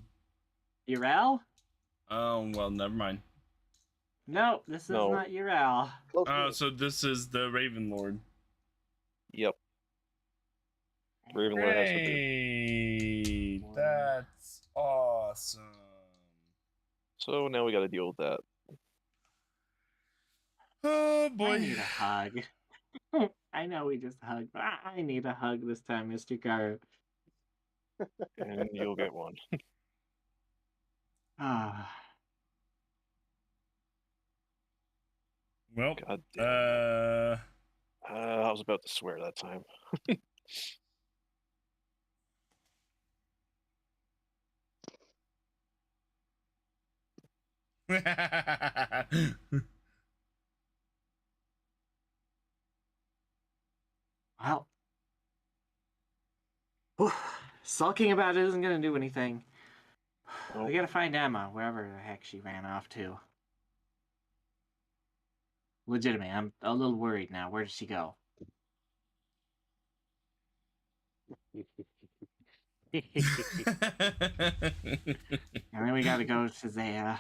Yrel? Oh, well, never mind. No, this is not Yrel. So this is the Raven Lord. Yep. Raven Lord has the beard. Hey, that's awesome. So now we got to deal with that. Oh boy. I need a hug. I know we just hugged, but I need a hug this time, Mr. Garou. And you'll get one. Well, God damn. I was about to swear that time. Well, sulking about it isn't going to do anything. Nope. We got to find Emma, wherever the heck she ran off to. Legitimately, I'm a little worried now. Where did she go? And then we got to go to Zaya.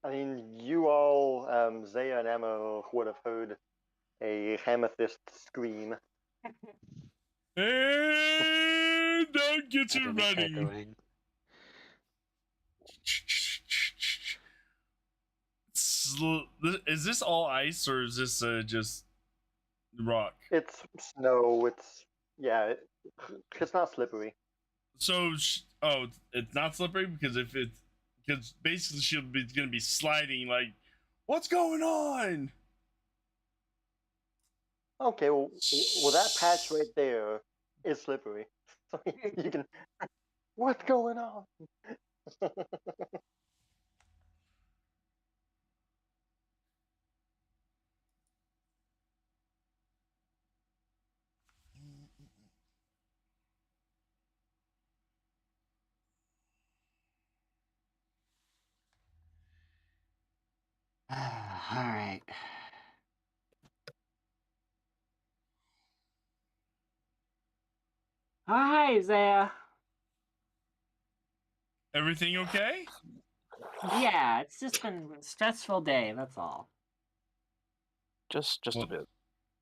I mean, you all, Zaya and Emma, would have heard a Amethyst scream. And don't get you running. Echoing. is this all ice or is this just rock? It's snow. It's not slippery. So it's not slippery because because basically she'll be gonna be sliding. Like, what's going on? Okay, well that patch right there is slippery. So you can. What's going on? All right. Hi, Zaya. Everything okay? Yeah, it's just been a stressful day, that's all. Just Well, a bit.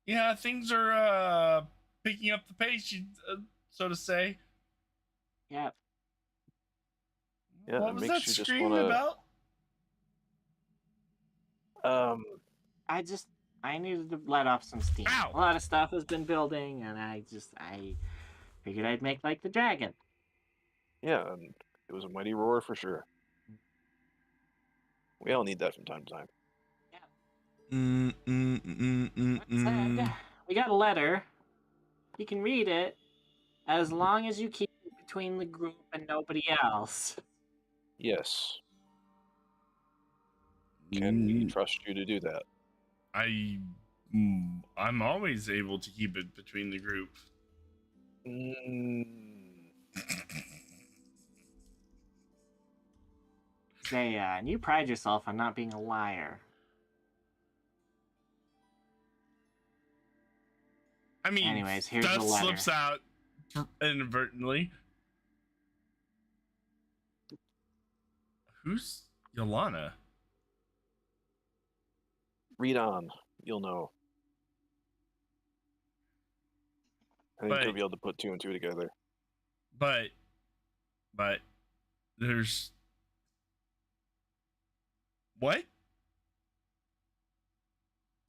Yeah, things are picking up the pace, so to say. Yep. Yeah, What it was makes that you just scream wanna. about? I needed to let off some steam. Ow! A lot of stuff has been building, and I figured I'd make like the dragon. Yeah, and it was a mighty roar for sure. We all need that from time to time. That said, we got a letter. You can read it as long as you keep it between the group and nobody else. Yes. Can we trust you to do that? I'm always able to keep it between the group. Zaya, and you pride yourself on not being a liar. I mean, Anyways, here's stuff the letter. slips out inadvertently. Who's Yolana? Read on. You'll know. I think you'll be able to put two and two together. But there's what?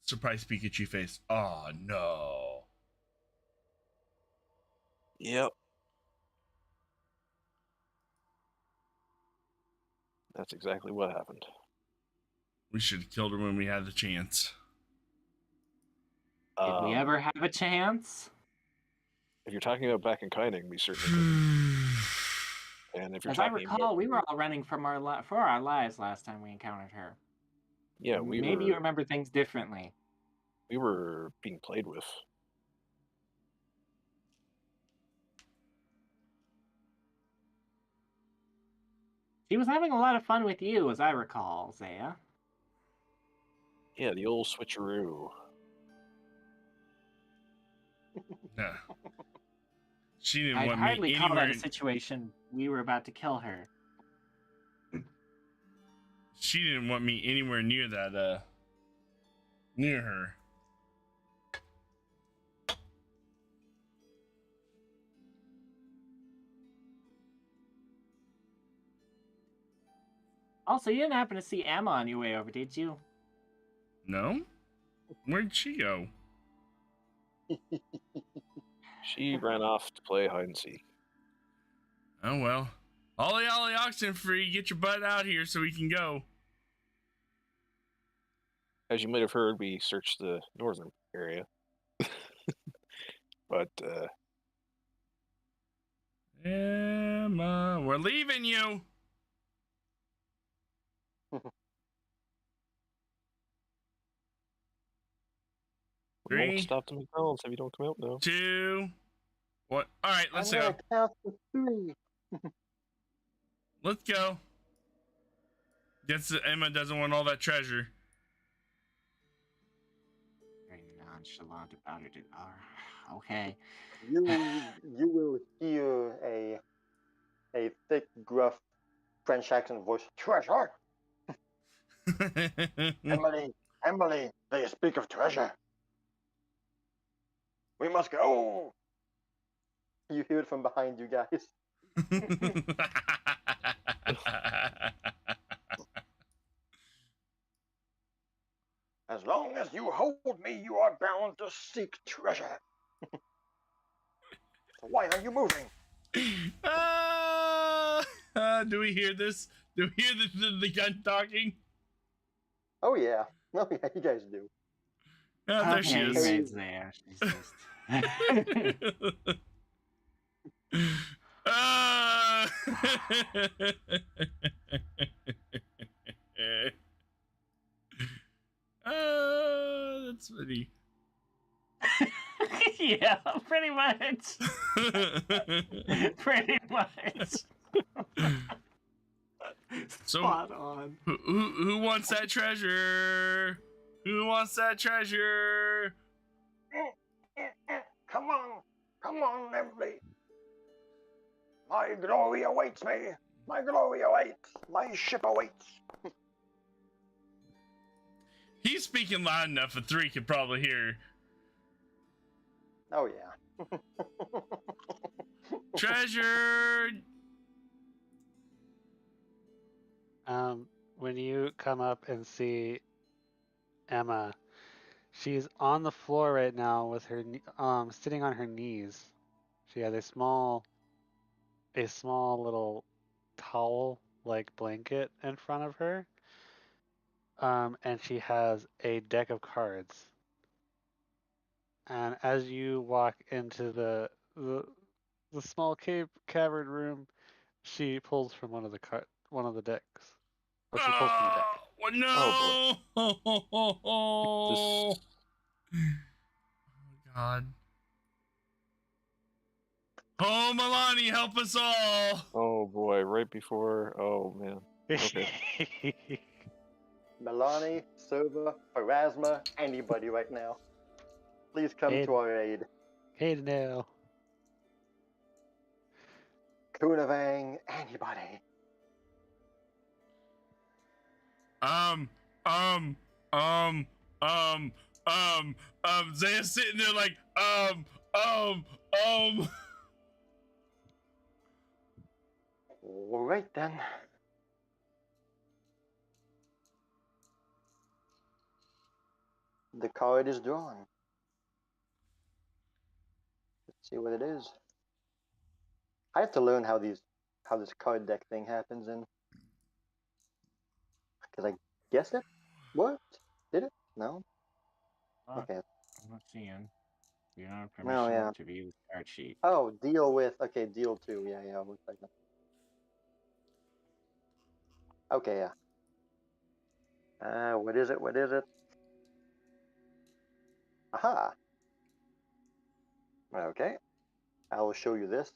Surprise Pikachu face. Oh no. Yep. That's exactly what happened. We should have killed her when we had the chance. Did we ever have a chance? If you're talking about back in Kining, we certainly didn't. And if you're As I talking recall, about, we were all running for our lives last time we encountered her. yeah, Maybe you remember things differently. We were being played with. She was having a lot of fun with you, as I recall, Zaya. Yeah, the old switcheroo. Yeah. She didn't I'd want hardly me call anywhere. that a situation we were about to kill her. She didn't want me anywhere near that. Near her. Also, you didn't happen to see Emma on your way over, did you? No? Where'd she go? She ran off to play hide and seek. Oh well. Ollie Ollie Oxenfree, get your butt out here so we can go. As you might have heard, we searched the northern area. But, Emma, we're leaving you. we won't 3, stop the McDonald's if you don't come out now. 2, 1. All right, let's I'm go. gonna count to 3. Let's go. Guess that Emma doesn't want all that treasure. Very nonchalant about it. Okay. You will hear a thick, gruff French accent voice. Treasure, Emily, they speak of treasure. We must go. You hear it from behind you guys. As long as you hold me, you are bound to seek treasure. So why are you moving? Do we hear this? Do we hear the gun talking? Oh yeah. Oh yeah, you guys do. Oh, there she Okay, is. Raid's there. She's just. Ah! That's funny. Yeah, pretty much. Pretty much. So- Spot on. Who wants that treasure? Who wants that treasure? Come on, Emily. My glory awaits me. My glory awaits. My ship awaits. He's speaking loud enough that 3 could probably hear. Oh yeah. Treasure! When you come up and see Emma, she's on the floor right now with her sitting on her knees. She has a small little towel like blanket in front of her. And she has a deck of cards. And as you walk into the small cavern room, she pulls from one of the decks. Or she pulls from the deck. Oh, no! This- Oh, God. Oh, Milani, help us all! Oh boy, right before. Oh man. Okay. Milani, Silva, Pharasma, anybody right now. Please come Hey. to our aid. Hey now. Kunavang, anybody. Zaya's sitting there like, All right then. The card is drawn. Let's see what it is. I have to learn how this card deck thing happens in. Because I guessed it worked. Did it? No? Okay. I'm not seeing. You don't have No, permission yeah. to view the card sheet. Oh, deal with. Okay, deal 2. Yeah. Looks like that. Okay, yeah. What is it? What is it? Aha! Okay. I will show you this.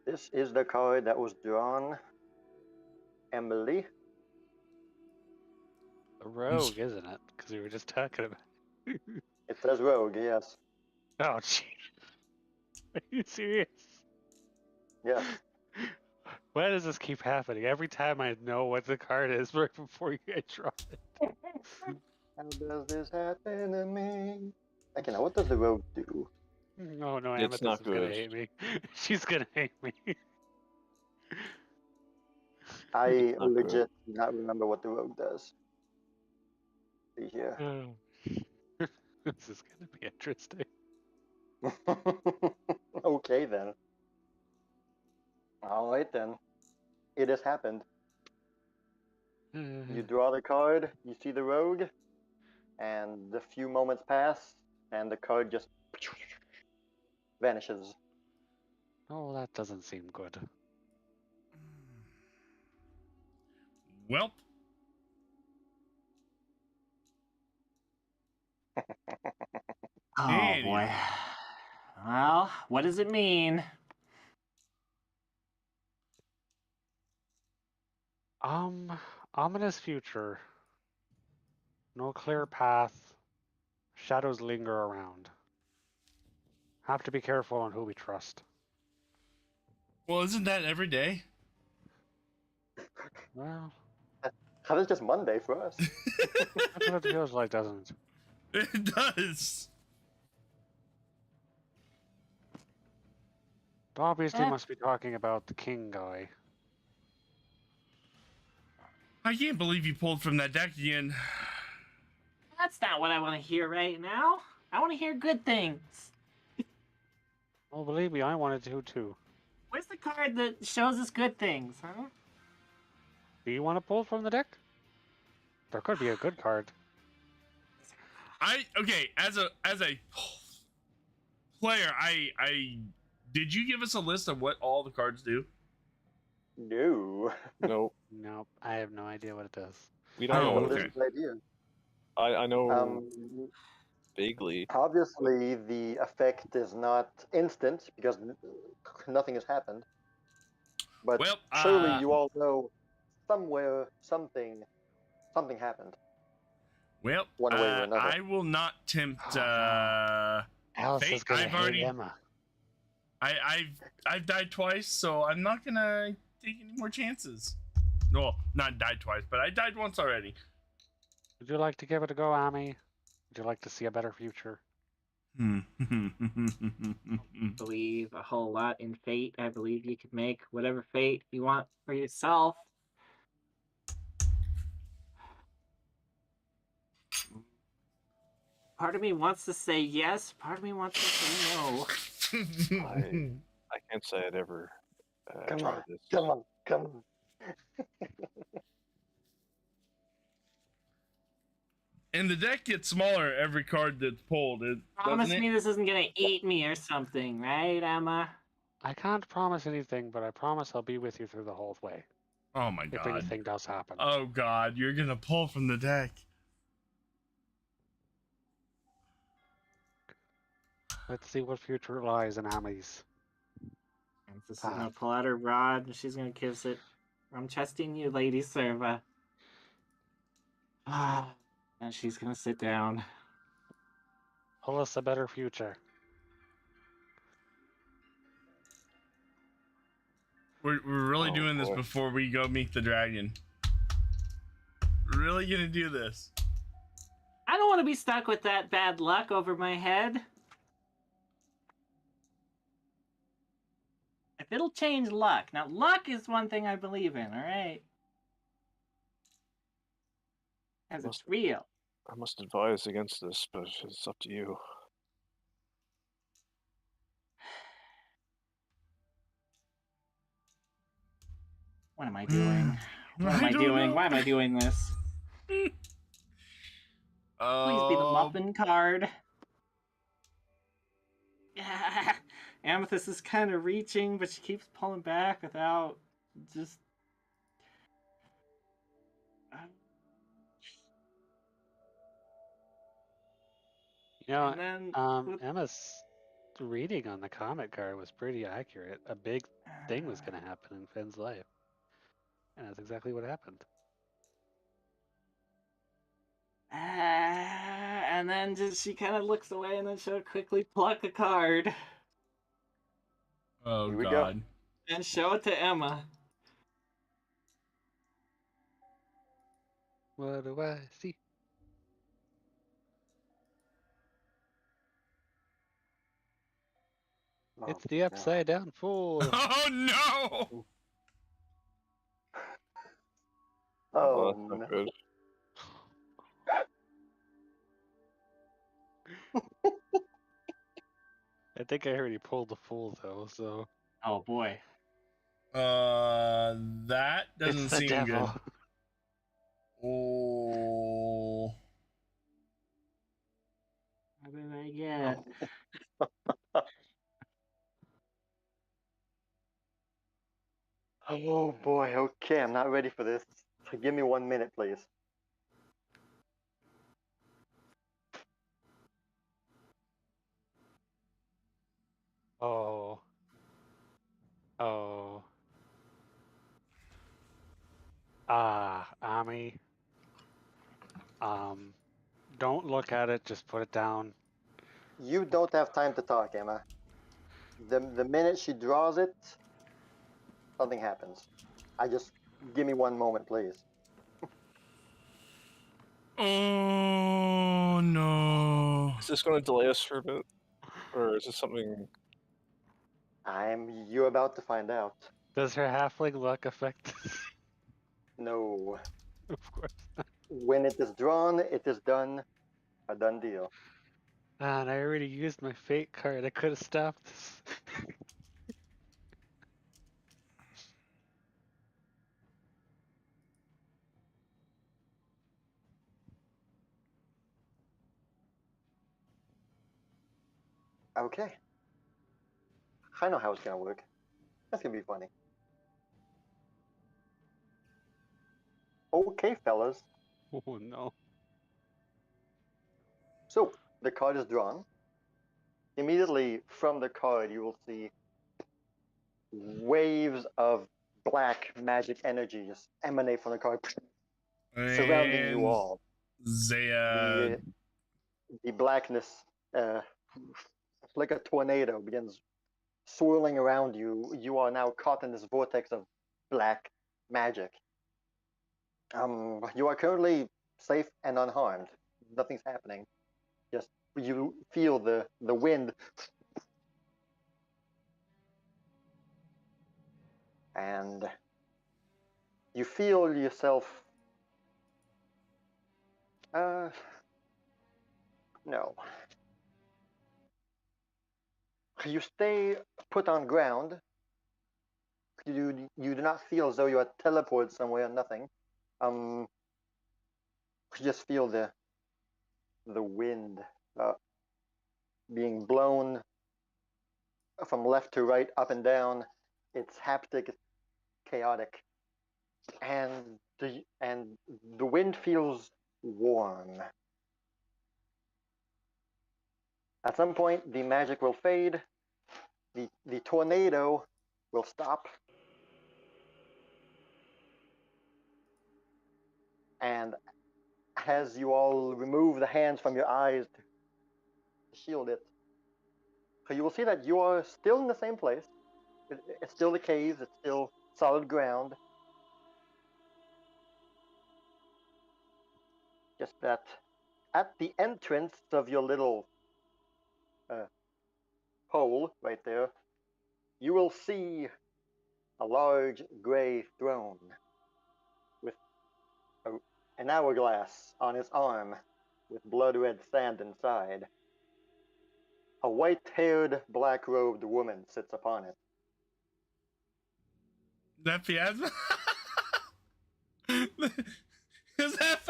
This is the card that was drawn. Emily. A rogue, isn't it? Because we were just talking about it. It says rogue, yes. Oh, jeez. Are you serious? Yes. Why does this keep happening? Every time I know what the card is right before you guys draw it. How does this happen to me? Okay, now what does the rogue do? No, It's Amethyst not is gonna good. hate me. She's gonna hate me. I It's not good. legit do not remember what the rogue does. See here. This is gonna be interesting. Okay then. Alright then. It has happened. You draw the card, you see the rogue, and a few moments pass, and the card just vanishes. Oh, that doesn't seem good. Welp. Oh Anywho. boy. Well, what does it mean? Ominous future. No clear path. Shadows linger around. Have to be careful on who we trust. Well, isn't that every day? Well, How is just Monday for us? that's what it feels like, doesn't it? It does. Obviously must be talking about the king guy. I can't believe you pulled from that deck again. That's not what I want to hear right now. I want to hear good things. Oh, believe me, I wanted to too. Where's the card that shows us good things, huh? Do you want to pull from the deck? There could be a good card. Okay, as a player, I did you give us a list of what all the cards do? No. No, Nope, I have no idea what it does. we don't Oh, know Well, what okay. it is. this is the idea. I know Um, vaguely. obviously, the effect is not instant because nothing has happened. But Well, surely you all know somewhere something happened well, one way or another. I will not tempt Oh, no. Alice fate. is gonna I've hate already Emma. I've died twice, so I'm not gonna take any more chances. Well, not died twice, but I died once already. Would you like to give it a go, Ami? Would you like to see a better future? Hmm. Believe a whole lot in fate. I believe you can make whatever fate you want for yourself. Part of me wants to say yes, part of me wants to say no. I can't say I'd ever Come tried on, this. come on, come on. And the deck gets smaller every card that's pulled. Promise Doesn't me it? this isn't gonna eat me or something, right, Emma? I can't promise anything, but I promise I'll be with you through the whole way. Oh my If god. anything does happen. Oh god, you're gonna pull from the deck. Let's see what future lies in Ami's. Amethyst is gonna pull out her rod and she's gonna kiss it. I'm trusting you, Lady Serva. And she's gonna sit down. Pull us a better future. We're really Oh, doing this boy. before we go meet the dragon. We're really gonna do this. I don't want to be stuck with that bad luck over my head. If it'll change luck. Now, luck is one thing I believe in, alright? Because it's real. I must advise against this, but it's up to you. What am I doing? What am I I don't doing? know. Why am I doing this? Please be the muffin card. Amethyst is kind of reaching, but she keeps pulling back without just... You know, And then Emma's reading on the comic card was pretty accurate. A big thing was going to happen in Finn's life. And that's exactly what happened. And then just she kind of looks away and then she'll quickly pluck a card Oh Here we go. god. and show it to Emma. What do I see? Oh, It's the upside down fool. Oh no! no. Oh, Oh, that's not no. good. I think I heard he pulled the fool though, so Oh boy. That doesn't it's the seem devil. good. Oh. What did I get? Oh boy, okay, I'm not ready for this. So give me 1 minute, please. Oh. Oh. Ami. Don't look at it, just put it down. You don't have time to talk, Emma. The minute she draws it, something happens. Give me 1 moment, please. Oh no. Is this going to delay us for a bit? Or is this something... You're about to find out. Does her halfling luck affect? No. Of course. When it is drawn, it is done. A done deal. And I already used my fate card. I could have stopped this. Okay. I know how it's gonna work. That's gonna be funny. Okay, fellas. Oh no. So the card is drawn. Immediately from the card, you will see waves of black magic energy just emanate from the card, surrounding you And all. Zaya, The blackness, uh, like a tornado, begins swirling around you. You are now caught in this vortex of black magic. You are currently safe and unharmed. Nothing's happening. Just you feel the wind, and you feel yourself. No. You stay put on ground. You do not feel as though you are teleported somewhere. Nothing. You just feel the wind uh, being blown from left to right, up and down. It's haptic, it's chaotic, and the wind feels warm. At some point, the magic will fade. The tornado will stop, and as you all remove the hands from your eyes to shield it, so you will see that you are still in the same place. It's still the cave. It's still solid ground. Just that at the entrance of your little hole right there, you will see a large gray throne with an hourglass on its arm with blood-red sand inside. A white-haired, black-robed woman sits upon it. that Fiasma? Is that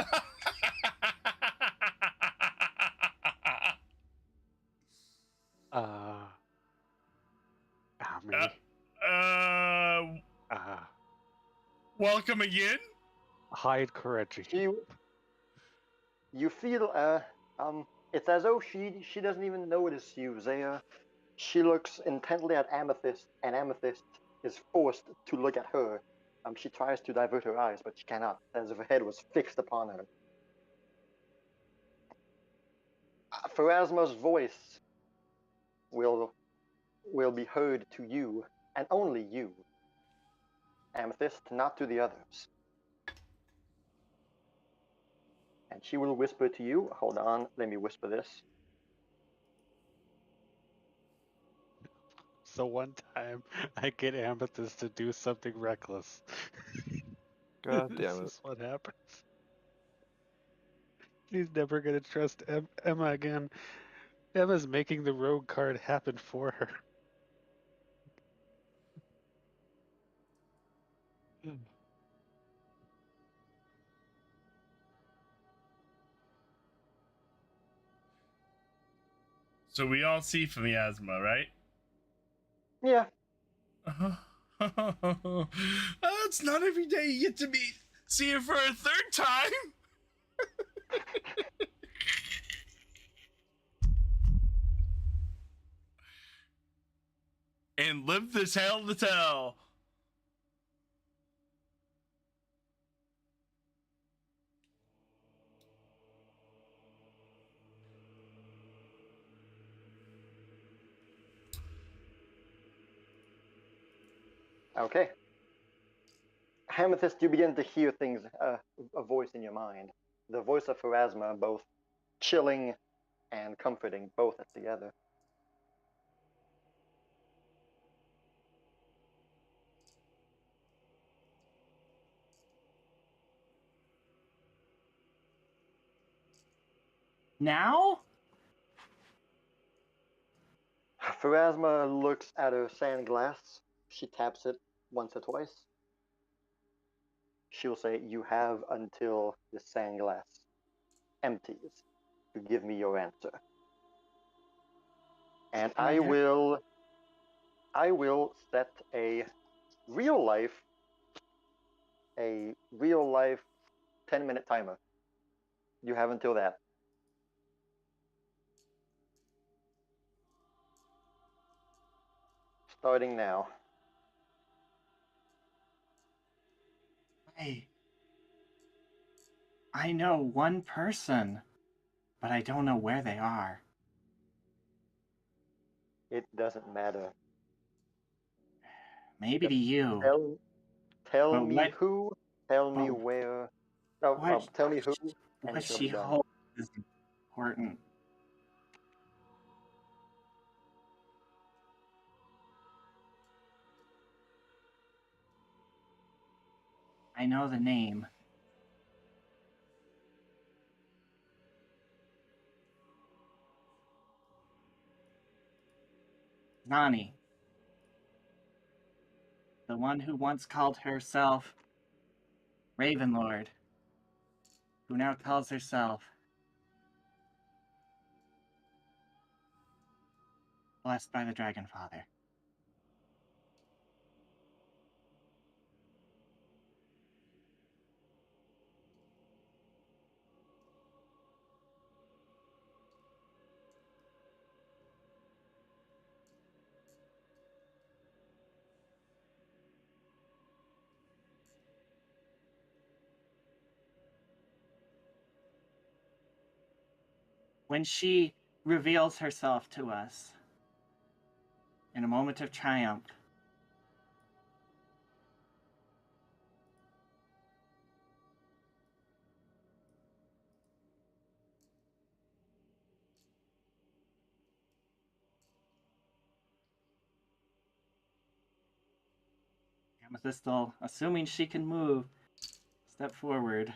Ami. uh, welcome again? Hide Kireji. You feel it's as though she doesn't even notice you, Zaya. She looks intently at Amethyst, and Amethyst is forced to look at her. She tries to divert her eyes, but she cannot, as if her head was fixed upon her. Pharasma's voice will be heard to you, and only you, Amethyst, not to the others. And she will whisper to you. Hold on, let me whisper this. So one time, I get Amethyst to do something reckless. God This damn it. is what happens. She's never gonna trust Emma again. Emma's making the rogue card happen for her. So we all see Miasma, right? Yeah. It's not every day you get to see her for a third time. And live this hell to tell. Okay. Amethyst, you begin to hear things, a voice in your mind. The voice of Pharasma, both chilling and comforting, both together. Now? Pharasma looks at her sand glass. She taps it once or twice. She'll say, "You have until the sand glass empties to give me your answer. And I will set a real life 10-minute timer. You have until that. Starting now. I know one person, but I don't know where they are. It doesn't matter. Maybe to you. Tell But me what- who, tell me but where. what- Tell me who, and What she'll she be done. holds is important. I know the name. Nani. The one who once called herself Ravenlord. Who now calls herself Blessed by the Dragon Father. When she reveals herself to us in a moment of triumph, Amethyst, assuming she can move, step forward.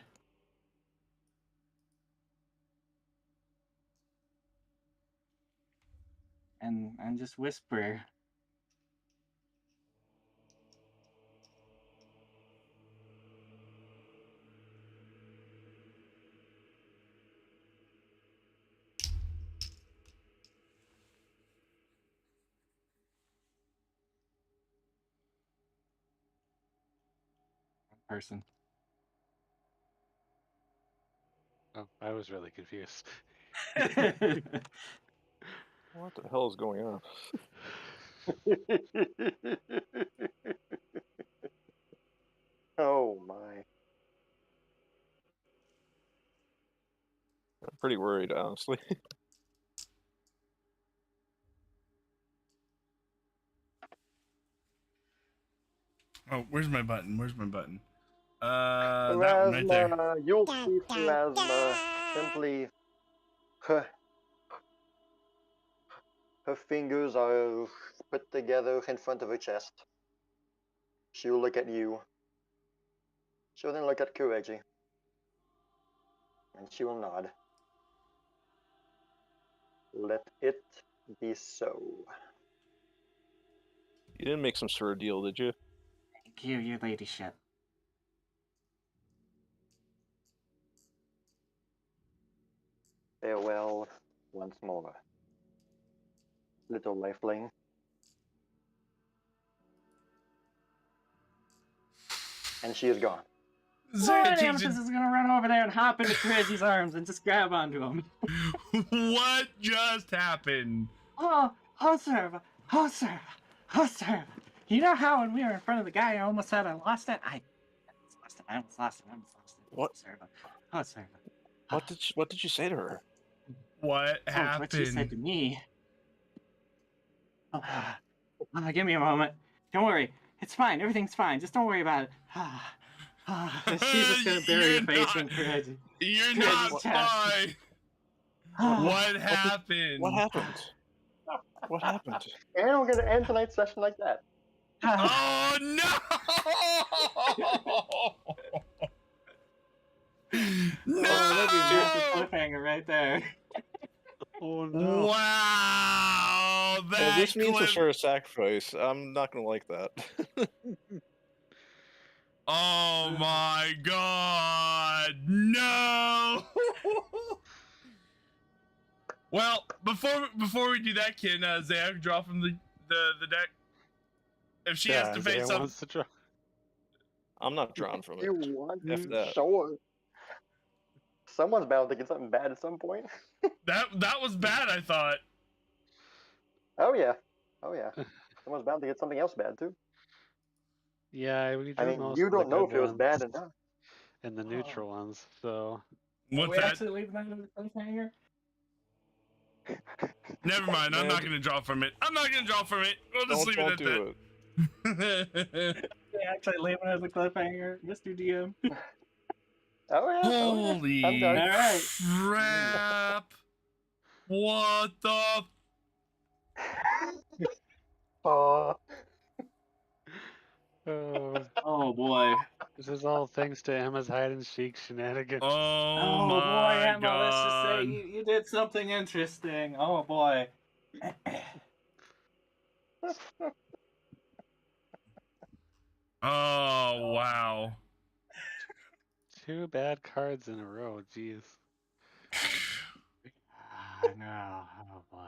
And just whisper. Person. Oh, I was really confused. What the hell is going on? Oh my. I'm pretty worried, honestly. Oh, where's my button? Where's my button? That one right there. Pharasma, you'll see Pharasma simply. Her fingers are put together in front of her chest. She'll look at you. She'll then look at Kireji. And she will nod. Let it be so. You didn't make some sort of deal, did you? Thank you, your ladyship. Farewell once more, little lifeling. And she is gone. Amethyst is gonna run over there and hop into Kireji's arms and just grab onto him. What just happened? Oh, sir. You know how when we were in front of the guy, I almost said I lost it? I almost lost it. What? Oh, sir. What did you say to her? What Oh, happened? what she said to me. Give me a moment. Don't worry. It's fine. Everything's fine. Just don't worry about it. She's just gonna bury her face in Kireji. You're Kireji's not chest. fine. What happened? What happened? What happened? And we're going to end tonight's session like that. Oh no! Oh, that'd be a massive No! cliffhanger right there. Oh no. Wow, Well, that this means a clip- sort of sacrifice. I'm not gonna like that. Oh my god, no! Well, before we do that, can Zach draw from the deck? If she has to face Isaiah something, wants to draw. I'm not drawn from it. You want F that. Sure. Someone's bound to get something bad at some point. that was bad. I thought. Oh yeah. Someone's bound to get something else bad too. Yeah, we I drew mean, most you of the don't know good if it was ones bad or not. and the neutral ones, so. What's we that? actually leaving that in the cliffhanger? Never mind. I'm Man. not gonna draw from it. I'm not gonna draw from it. We'll just leave Don't it do at it. that. We actually leaving it as a cliffhanger, Mr. DM. Oh yeah. Holy I'm done. All right. crap! What the? Oh, Oh boy. This is all thanks to Emma's hide and seek shenanigans. Oh, boy, my Emma, god! let's just say you did something interesting. Oh boy. Oh wow! 2 bad cards in a row, jeez. No, oh boy.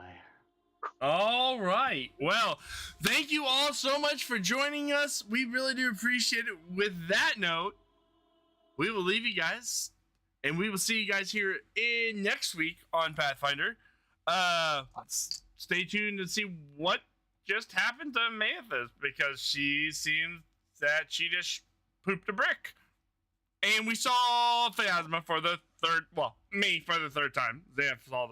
All right. Well, thank you all so much for joining us. We really do appreciate it. With that note, we will leave you guys, and we will see you guys here in next week on Pathfinder. Stay tuned to see what just happened to Amethyst, because she seems that she just pooped a brick. And we saw Phantasma for the third, well, me for the third time. Zan saw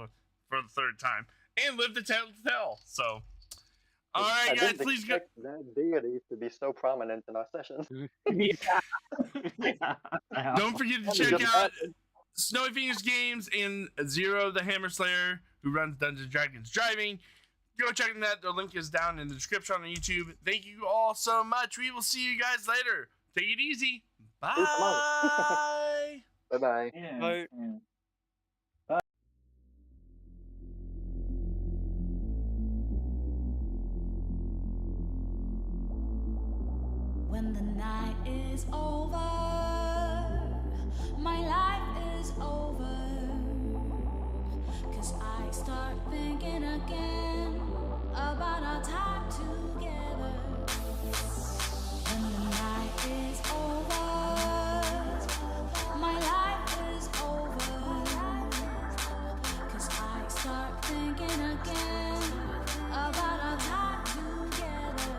for the third time. And lived to tell. So, all right, I guys, didn't please go. expect that deity to be so prominent in our session. Yeah. Don't forget to Only check just out happened. Snowy Fingers Games and Zero the Hammer Slayer, who runs Dungeons & Dragons Driving. Go check them out. The link is down in the description on YouTube. Thank you all so much. We will see you guys later. Take it easy. Bye. Bye-bye. Yeah. Bye. Yeah. When the night is over, my life is over. 'Cause I start thinking again about our time together. When the night is over, my life is over. 'Cause I start thinking again about our time together.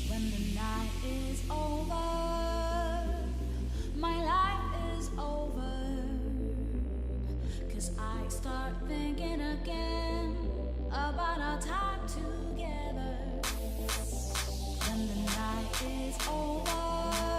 When the night is over, my life is over. 'Cause I start thinking again about our time together. When the night is over,